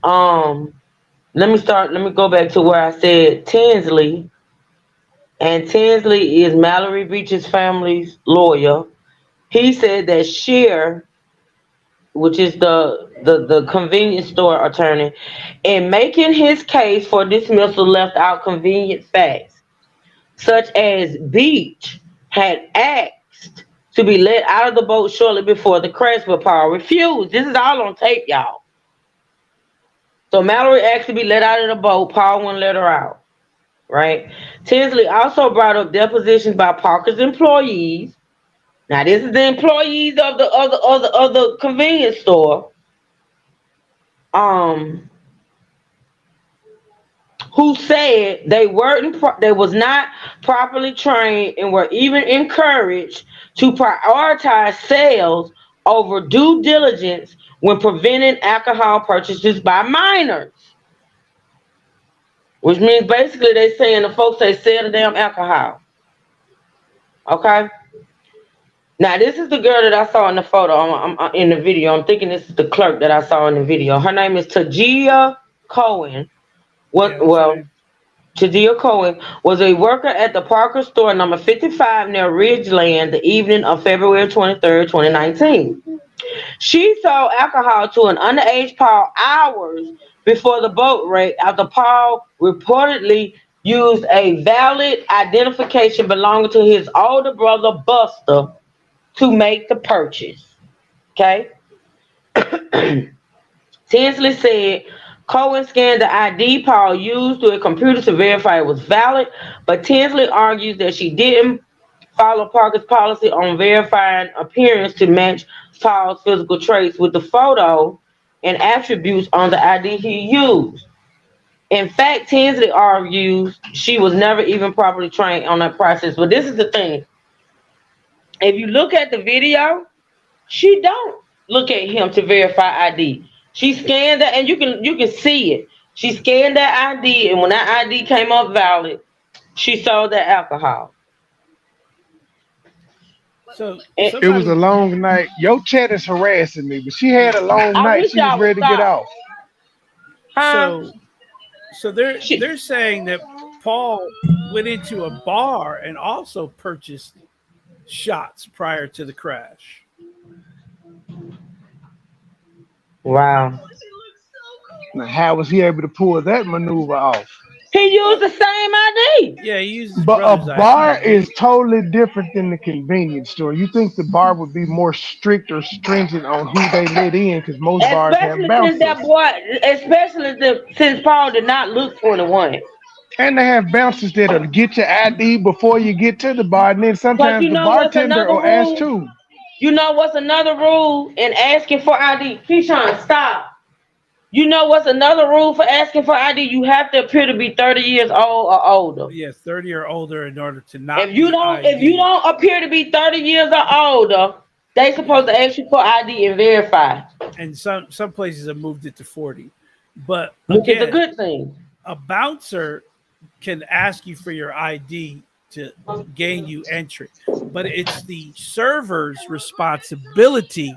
Let me go back to where I said Tinsley. And Tinsley is Mallory Beach's family's lawyer. He said that Shear, which is the convenience store attorney, in making his case for dismissal left out convenient facts, such as Beach had asked to be let out of the boat shortly before the crash, but Paul refused. This is all on tape, y'all. So Mallory asked to be let out of the boat. Paul wouldn't let her out. Right? Tinsley also brought up depositions by Parker's employees. Now, this is the employees of the convenience store, who said they was not properly trained and were even encouraged to prioritize sales over due diligence when preventing alcohol purchases by minors. Which means basically they saying the folks they sell the damn alcohol. Okay? Now, this is the girl that I saw in the photo. I'm in the video. I'm thinking this is the clerk that I saw in the video. Her name is Tajia Cohen. Tajia Cohen was a worker at the Parker store number 55 near Ridgeland the evening of February 23rd, 2019. She sold alcohol to an underage Paul hours before the boat wreck after Paul reportedly used a valid identification belonging to his older brother Buster to make the purchase. Okay? Tinsley said Cohen scanned the ID Paul used to a computer to verify it was valid, but Tinsley argues that she didn't follow Parker's policy on verifying appearance to match Paul's physical traits with the photo and attributes on the ID he used. In fact, Tinsley argues she was never even properly trained on that process. But this is the thing. If you look at the video, she don't look at him to verify ID. She scanned that, and you can see it. She scanned that ID, and when that ID came up valid, she sold that alcohol. So it was a long night. Your chat is harassing me, but she had a long night. She was ready to get off. So they're saying that Paul went into a bar and also purchased shots prior to the crash. Wow. Now, how was he able to pull that maneuver off? He used the same ID. Yeah, he used. But a bar is totally different than the convenience store. You think the bar would be more strict or stringent on who they let in? Because most bars have bouncers. Since Paul did not look 21. And they have bouncers that'll get your ID before you get to the bar, and then sometimes the bartender will ask too. You know what's another rule in asking for ID? Keyshawn, stop. You know what's another rule for asking for ID? You have to appear to be 30 years old or older. Yes, 30 or older in order to not. If you don't appear to be 30 years or older, they supposed to ask you for ID and verify. And some places have moved it to 40, but which is a good thing. A bouncer can ask you for your ID to gain you entry. But it's the server's responsibility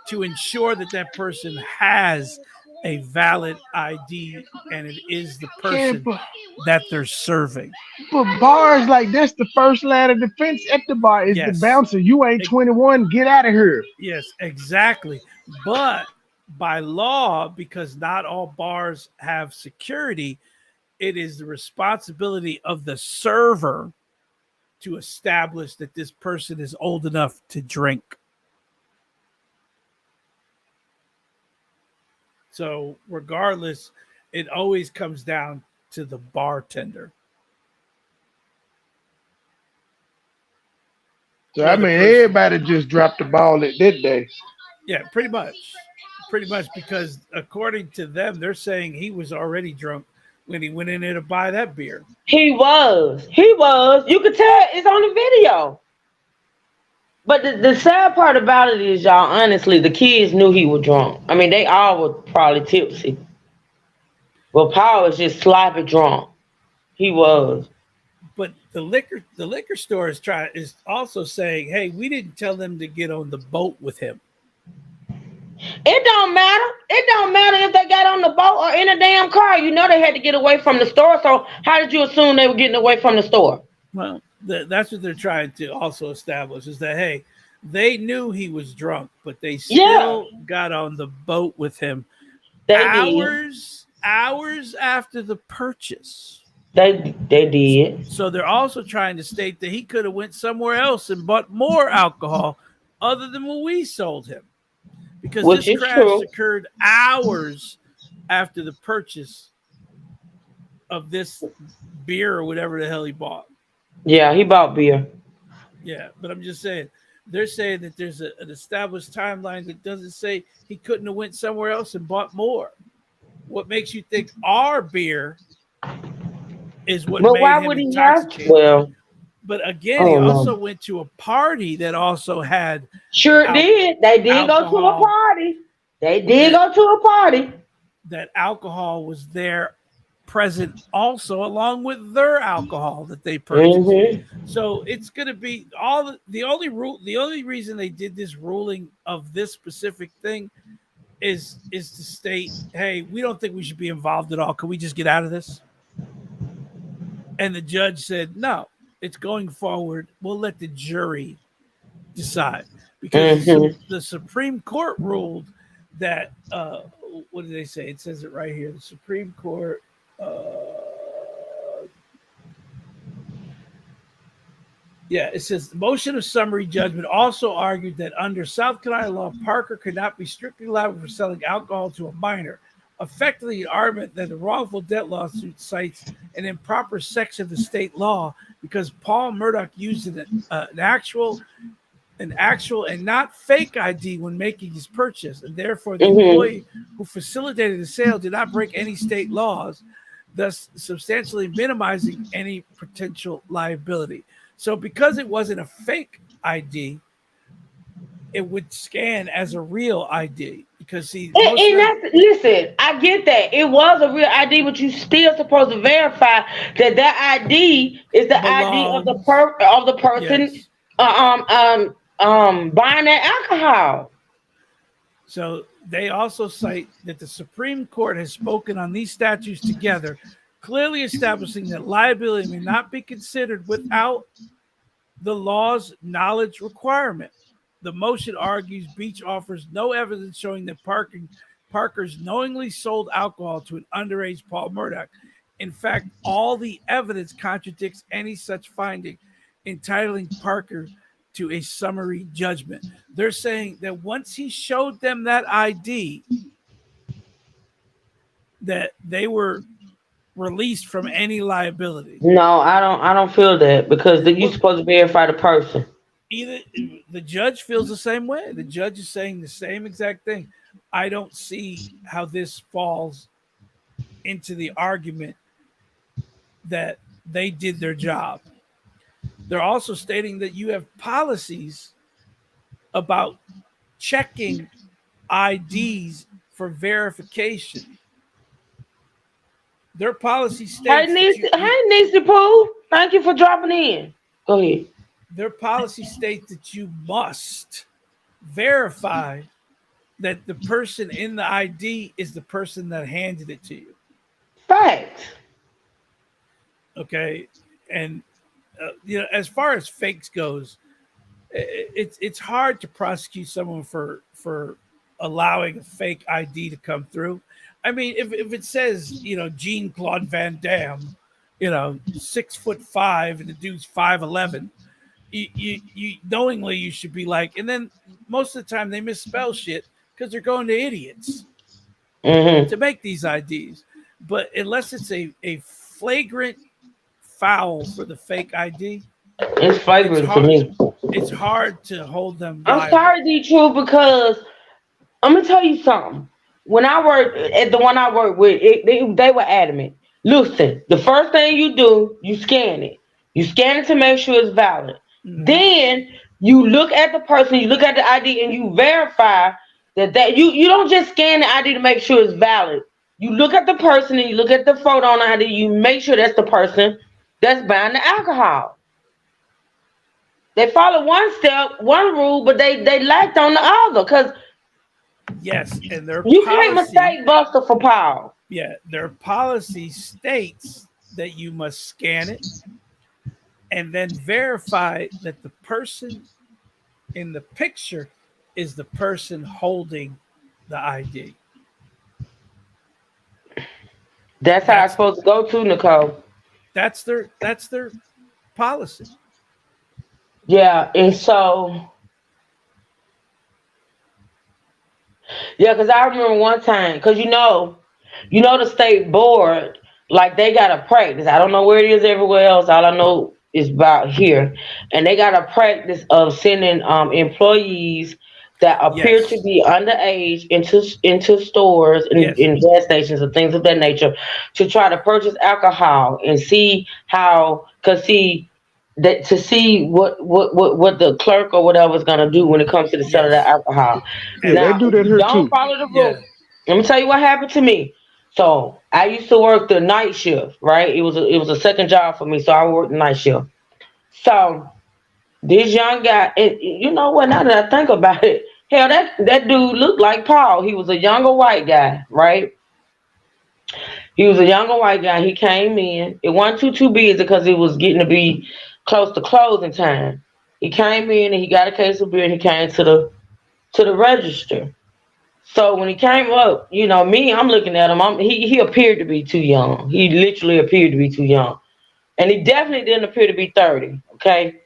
to ensure that that person has a valid ID and it is the person that they're serving. But bars like that's the first line of defense at the bar is the Yes. bouncer. You ain't 21, get out of here. Yes, exactly. But by law, because not all bars have security, it is the responsibility of the server to establish that this person is old enough to drink. So regardless, it always comes down to the bartender. So I mean, everybody just dropped the ball at that day. Yeah, pretty much. Pretty much, because according to them, they're saying he was already drunk when he went in there to buy that beer. He was. You could tell it's on the video. But the sad part about it is, y'all, honestly, the kids knew he was drunk. I mean, they all were probably tipsy. But Paul was just sloppy drunk. He was. But the liquor store is also saying, hey, we didn't tell them to get on the boat with him. It don't matter. It don't matter if they got on the boat or in a damn car. You know they had to get away from the store. So how did you assume they were getting away from the store? Well, that's what they're trying to also establish is that, hey, they knew he was drunk, but they still got on the boat with him hours after the purchase. They did. So they're also trying to state that he could have went somewhere else and bought more alcohol other than what we sold him. Because this crash occurred hours after the purchase of this beer or whatever the hell he bought. Yeah, he bought beer. Yeah, but I'm just saying, they're saying that there's an established timeline that doesn't say he couldn't have went somewhere else and bought more. What makes you think our beer is what made him intoxicated? Well, but again, he also went to a party that also had did. They did go to a party. They did go to a party. That alcohol was there present also along with their alcohol that they purchased. Mm-hmm. So it's going to be the only reason they did this ruling of this specific thing is to state, hey, we don't think we should be involved at all. Can we just get out of this? And the judge said, no, it's going forward. We'll let the jury decide. Because the Supreme Court ruled that, what did they say? It says it right here. The Supreme Court, it says the motion of summary judgment also argued that under South Carolina law, Parker could not be strictly liable for selling alcohol to a minor. Effectively, an argument that the wrongful death lawsuit cites an improper section of the state law because Paul Murdock used an actual and not fake ID when making his purchase, and therefore the employee who facilitated the sale did not break any state laws, thus substantially minimizing any potential liability. So because it wasn't a fake ID, it would scan as a real ID. Because listen, I get that. It was a real ID, but you still supposed to verify that ID is the ID of the person buying that alcohol. So they also cite that the Supreme Court has spoken on these statutes together, clearly establishing that liability may not be considered without the law's knowledge requirement. The motion argues Beach offers no evidence showing that Parker's knowingly sold alcohol to an underage Paul Murdock. In fact, all the evidence contradicts any such finding, entitling Parker to a summary judgment. They're saying that once he showed them that ID, that they were released from any liability. No, I don't feel that because you're supposed to verify the person. Either the judge feels the same way. The judge is saying the same exact thing. I don't see how this falls into the argument that they did their job. They're also stating that you have policies about checking IDs for verification. Their policy states Hey, Niecy Pooh, Thank you for dropping in. Go ahead. Their policy states that you must verify that the person in the ID is the person that handed it to you. Facts. Okay, and as far as fakes goes, it's hard to prosecute someone for allowing a fake ID to come through. I mean, if it says Jean Claude Van Damme, 6'5" and the dude's 5'11", you knowingly you should be like, and then most of the time they misspell shit because they're going to idiots to make these IDs. But unless it's a flagrant foul for the fake ID, it's flagrant to me. It's hard to hold them I'm liable. sorry, D True, because I'm gonna tell you something. When I worked at the one I worked with, they were adamant. Listen, the first thing you do, you scan it. You scan it to make sure it's valid. Then you look at the person, you look at the ID, and you verify that you don't just scan the ID to make sure it's valid. You look at the person and you look at the photo on the ID. You make sure that's the person that's buying the alcohol. They follow one step, one rule, but they lacked on the other. Because yes, and their you policy, can't mistake Buster for Paul. Yeah, their policy states that you must scan it and then verify that the person in the picture is the person holding the ID. That's how it's supposed to go to, Nicole. That's their policy. Yeah, and so because I remember one time, because the state board, like they got a practice. I don't know where it is everywhere else. All I know is about here, and they got a practice of sending employees that appear to be underage into stores and in gas stations and things of that nature to try to purchase alcohol and see how, to see what the clerk or whatever is gonna do when it comes to the sale of that alcohol. Yeah, now, they do that here don't too. follow the rules. Let me tell you what happened to me. So I used to work the night shift, right? It was a second job for me, so I worked the night shift. So this young guy, you know what? Now that I think about it, hell, that dude looked like Paul. He was a younger white guy, right? He was a younger white guy. He came in. It wasn't too busy because it was getting to be close to closing time. He came in and he got a case of beer and he came to the register. So when he came up, me, I'm looking at him. He appeared to be too young. He literally appeared to be too young. And he definitely didn't appear to be 30, okay?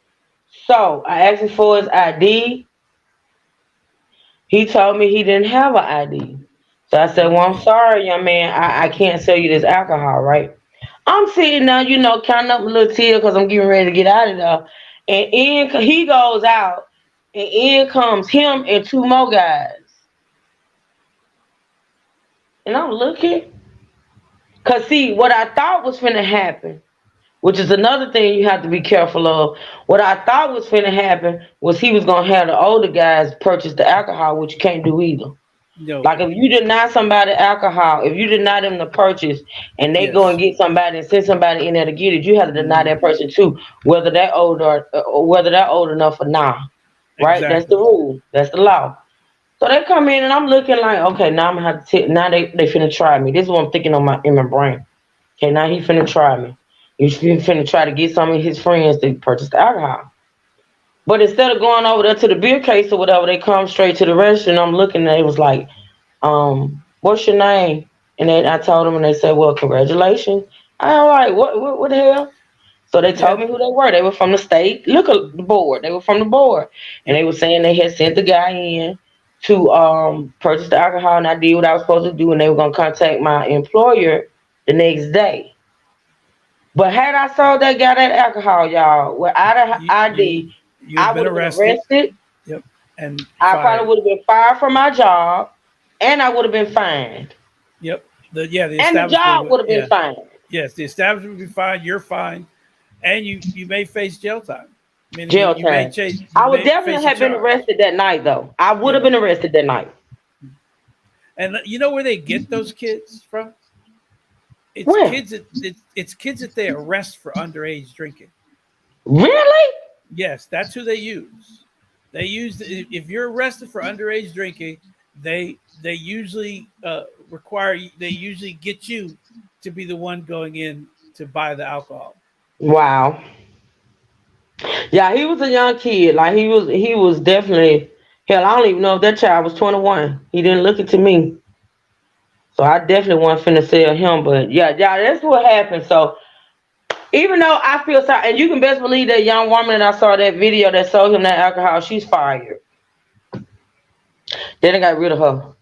So I asked him for his ID. He told me he didn't have an ID. So I said, well, I'm sorry, young man. I can't sell you this alcohol, right? I'm sitting there, counting up a little tear because I'm getting ready to get out of there. And he goes out, and in comes him and two more guys. And I'm looking. Because, see, what I thought was finna happen, which is another thing you have to be careful of. What I thought was finna happen was he was going to have the older guys purchase the alcohol, which you can't do either. No. Like if you deny somebody alcohol, if you deny them the purchase and they go and get somebody and send somebody in there to get it, you have to deny that person too, whether they're old or whether they're old enough or not. Right? Exactly. That's the rule. That's the law. So they come in and I'm looking like, okay, now I'm gonna have to now they finna try me. This is what I'm thinking in my brain. Okay, now he finna try me. He's finna try to get some of his friends to purchase the alcohol. But instead of going over there to the beer case or whatever, they come straight to the register and I'm looking and it was like, what's your name? And then I told them and they said, well, congratulations. I'm like, what the hell? So they told me who they were. They were from the state. Look at the board. They were from the board. And they were saying they had sent the guy in to purchase the alcohol and I did what I was supposed to do and they were going to contact my employer the next day. But had I sold that guy that alcohol, y'all, without an ID, I would have been arrested. Yep. And I probably would have been fired from my job and I would have been fined. Yep. The job would have been fined. Yes, the establishment would be fined, you're fined, and you may face jail time. Jail time. I would definitely have been arrested that night, though. I would have been arrested that night. And you know where they get those kids from? It's Where? kids that it's kids that they arrest for underage drinking. Really? Yes, that's who they use. They use if you're arrested for underage drinking, they usually they usually get you to be the one going in to buy the alcohol. Wow. Yeah, he was a young kid. Like he was definitely hell. I don't even know if that child was 21. He didn't look it to me. So I definitely wasn't finna sell him. But yeah, that's what happened. So even though I feel sorry, and you can best believe that young woman that I saw that video that sold him that alcohol, she's fired. Then I got rid of her.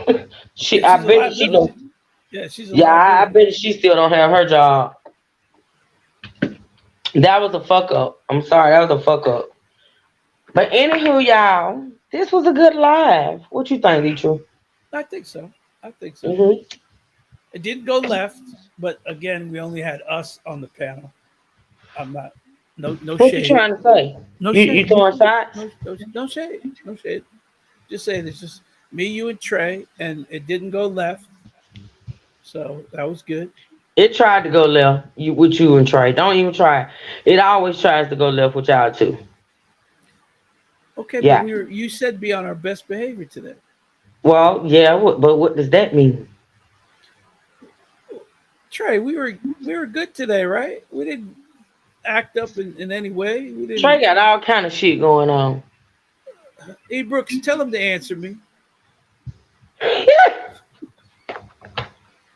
Yeah, I she's a bet she don't. liability. Yeah, she's a Yeah, I liability. bet she still don't have her job. That was a fuck up. I'm sorry, that was a fuck up. But anywho, y'all, this was a good live. What you think, Deetra? I think so. I think so. Mm-hmm. It didn't go left, but again, we only had us on the panel. I'm not. No What you shade. trying to say? No You shade. throwing shots? No shade. No shade. Just saying it's just me, you, and Trey, and it didn't go left, so that was good. It tried to go left. With you and Trey. Don't even try. It always tries to go left with y'all too. Okay, but Yeah. we were. You said be on our best behavior today. Well, yeah. But what does that mean? Trey, we were good today, right? We didn't act up in any way. We Trey didn't. got all kind of shit going on. Hey Brooks, tell him to answer me.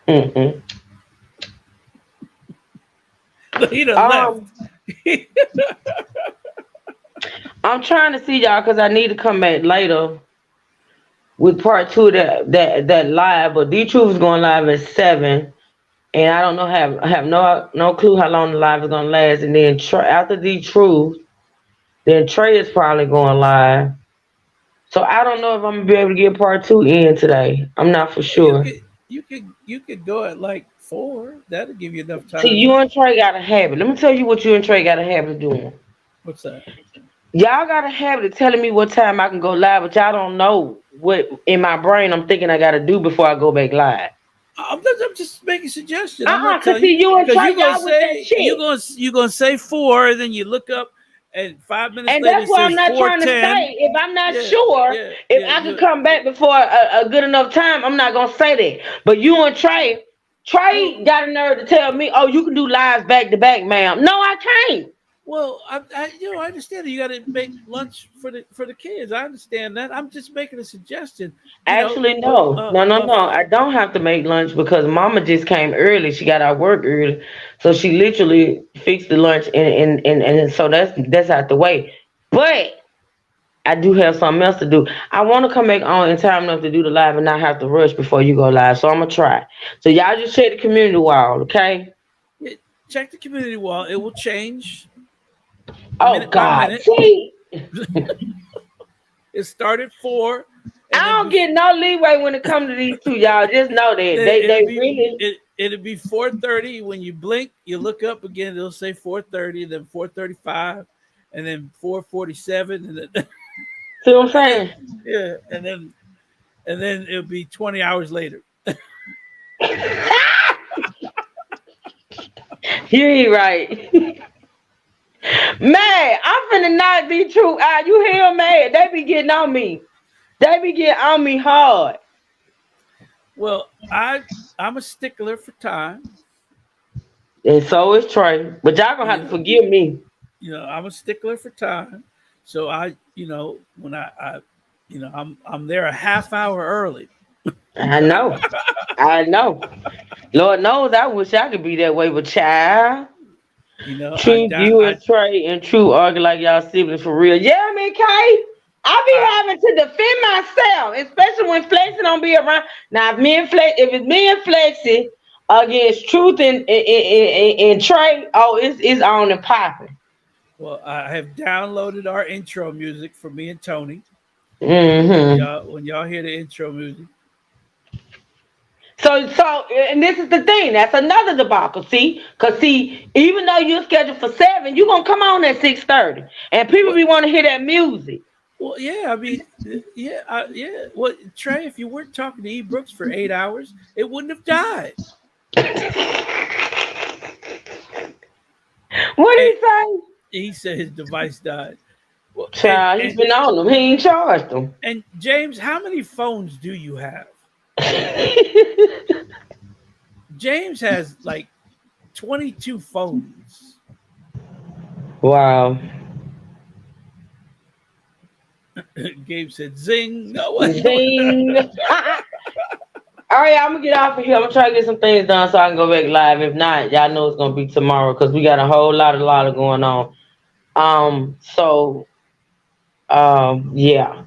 Mm-mm. He done left. I'm trying to see y'all because I need to come back later with part two of that live. But D Truth is going live at 7, and I don't know have no clue how long the live is gonna last. And then after D Truth, then Trey is probably going live. So I don't know if I'm gonna be able to get part two in today. I'm not for You sure. could you could go at like 4. That'll give you enough See, time you to. and Trey got a habit. Let me tell you what you and Trey got a habit of doing. What's that? Y'all got a habit of telling me what time I can go live, but y'all don't know what in my brain I'm thinking I gotta do before I go back live. I'm just making suggestion. I'm not Cause telling you see you and because Trey you're gonna y'all with that say shit. you're gonna say 4, and then you look up, and 5 minutes And later that's it what I'm says not trying to 4:10. say. If I'm not Yeah, sure yeah, if yeah. I could come back before a good enough time, I'm not gonna say that. But you and Well, Trey got a nerve to tell me, oh, you can do lives back to back, ma'am. No, I can't. I understand that you got to make lunch for the kids. I understand that. I'm just making a suggestion. You know, Actually, no, no, no, no. I don't have to make lunch because Mama just came early. She got out of work early, so she literally fixed the lunch, and so that's out the way. But I do have something else to do. I want to come back on in time enough to do the live and not have to rush before you go live. So I'm gonna try. So y'all just check the community wall, okay? check the community wall. It will change Oh minute by God, minute. see, It started 4, and I then don't get no leeway when it comes to these two. Y'all just know that they really. it'll be 4:30. When you blink, you look up again. It'll say 4:30, then 4:35, and then 4:47, and then See what I'm saying? yeah, and then it'll be 20 hours later. You ain't right. Man, I'm finna not be true. You hear man? They be getting on me. They be getting on me hard. Well, I'm a stickler for time. And so is Trey. But y'all gonna have to forgive me. I'm a stickler for time. So when I'm there a half hour early. I know. I know. Lord knows I wish I could be that way, but child. Truth, you and Trey and True argue like y'all siblings for real. Yeah, me, Kay. I be having to defend myself, especially when Flexi don't be around. Now, if it's me and Flexi against Truth and Trey, it's on and popping. Well, I have downloaded our intro music for me and Tony. Mm-hmm. When y'all hear the intro music. So, and this is the thing. That's another debacle. Because even though you're scheduled for 7, you're gonna come on at 6:30, and people be want to hear that music. Well, yeah, I mean, yeah. Well, Trey, if you weren't talking to E. Brooks for 8 hours, it wouldn't have died. What did he say? He said his device died. Well, Child, he's been on them. He ain't charged them. And James, how many phones do you have? James has like 22 phones. Wow. Gabe said, "Zing." No way. Zing. All right, I'm gonna get off of here. I'm gonna try to get some things done so I can go back live. If not, y'all know it's gonna be tomorrow because we got a whole lot of going on. Yeah.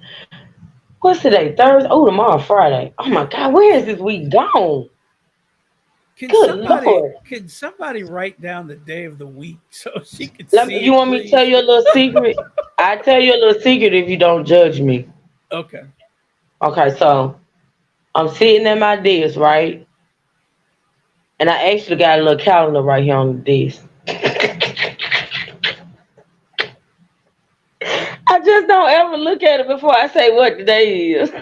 What's today? Thursday? Oh, tomorrow Friday. Oh my God, where is this week gone? Can somebody write down the day of the week so she can see You it, want me to tell you a little secret? I tell you a little secret if you don't judge me. Okay. Okay, so I'm sitting at my desk, right? And I actually got a little calendar right here on the desk. I just don't ever look at it before I say what the day is.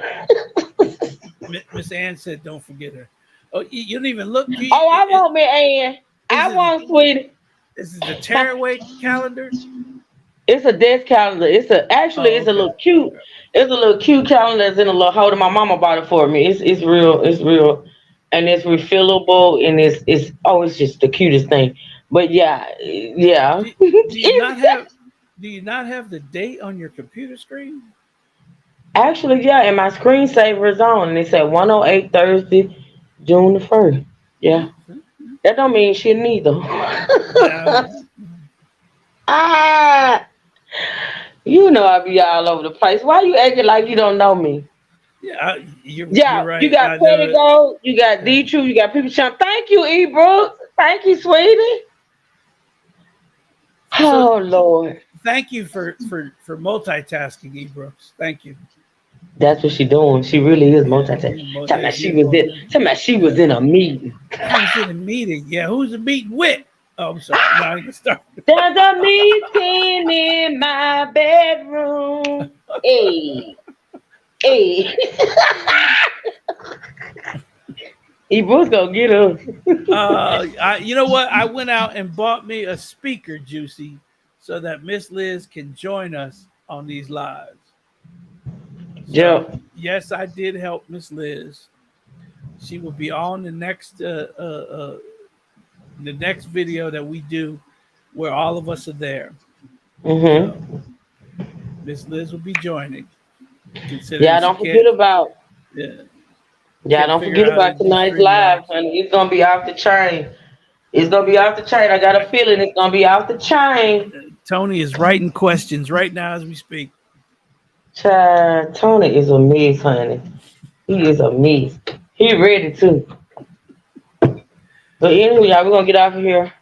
Miss Ann said, "Don't forget her." Oh, you don't even look. I won't, Miss Ann. I won't, sweetie. This is the tearaway calendar. It's a desk calendar. It's a little cute. It's a little cute calendar that's in a little holder. My mama bought it for me. It's real, and it's refillable, and it's just the cutest thing. But yeah. Do you not have the date on your computer screen? Actually, yeah, and my screensaver is on, and it said 108 Thursday, June the 1st. Yeah. That don't mean shit neither. You know I be all over the place. Why you acting like you don't know me? Yeah, you're right. You got Petty Gold, you got D True, you got People Champ. Thank you, E Brooks. Thank you, sweetie. Oh Lord. Thank you for multitasking, E Brooks. Thank you. That's what she doing. She really is multitasking. Talking about she was in a meeting. I was in a meeting. Yeah, who's the meeting with? Oh, I'm sorry. Now I can start. There's a meeting in my bedroom. Hey. E Brooks gonna get us. You know what? I went out and bought me a speaker, Juicy, so that Miss Liz can join us on these lives. Yeah. Yes, I did help Miss Liz. She will be on the next video that we do, where all of us are there. Mm-hmm. Miss Liz will be joining. Don't forget about. Yeah, don't forget about tonight's live, honey. It's gonna be off the chain. I got a feeling it's gonna be off the chain. Tony is writing questions right now as we speak. Child, Tony is a mess, honey. He is a mess. He ready too. But anyway, y'all, we're gonna get off of here.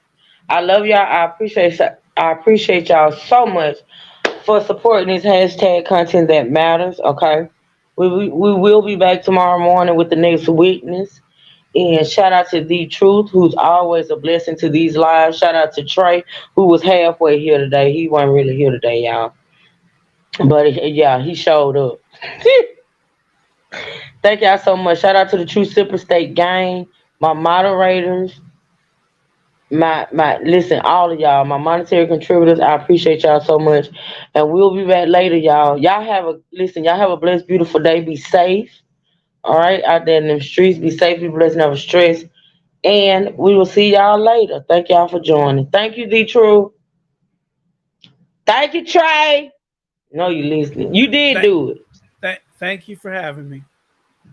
I love y'all. I appreciate y'all so much for supporting this hashtag content that matters. Okay. We will be back tomorrow morning with the next witness. And shout out to The Truth, who's always a blessing to these lives. Shout out to Trey, who was halfway here today. He wasn't really here today, y'all. But yeah, he showed up. Thank y'all so much. Shout out to the True Sipper State Gang, my moderators, listen, all of y'all, my monetary contributors. I appreciate y'all so much. And we'll be back later, y'all. Y'all have a blessed, beautiful day. Be safe. All right, out there in them streets. Be safe, be blessed, never stress. And we will see y'all later. Thank y'all for joining. Thank you, D True. Thank you, Trey. No, you listening. You did do it. Thank you for having me.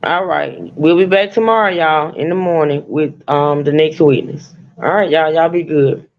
All right. We'll be back tomorrow, y'all, in the morning with the next witness. All right, y'all. Y'all be good.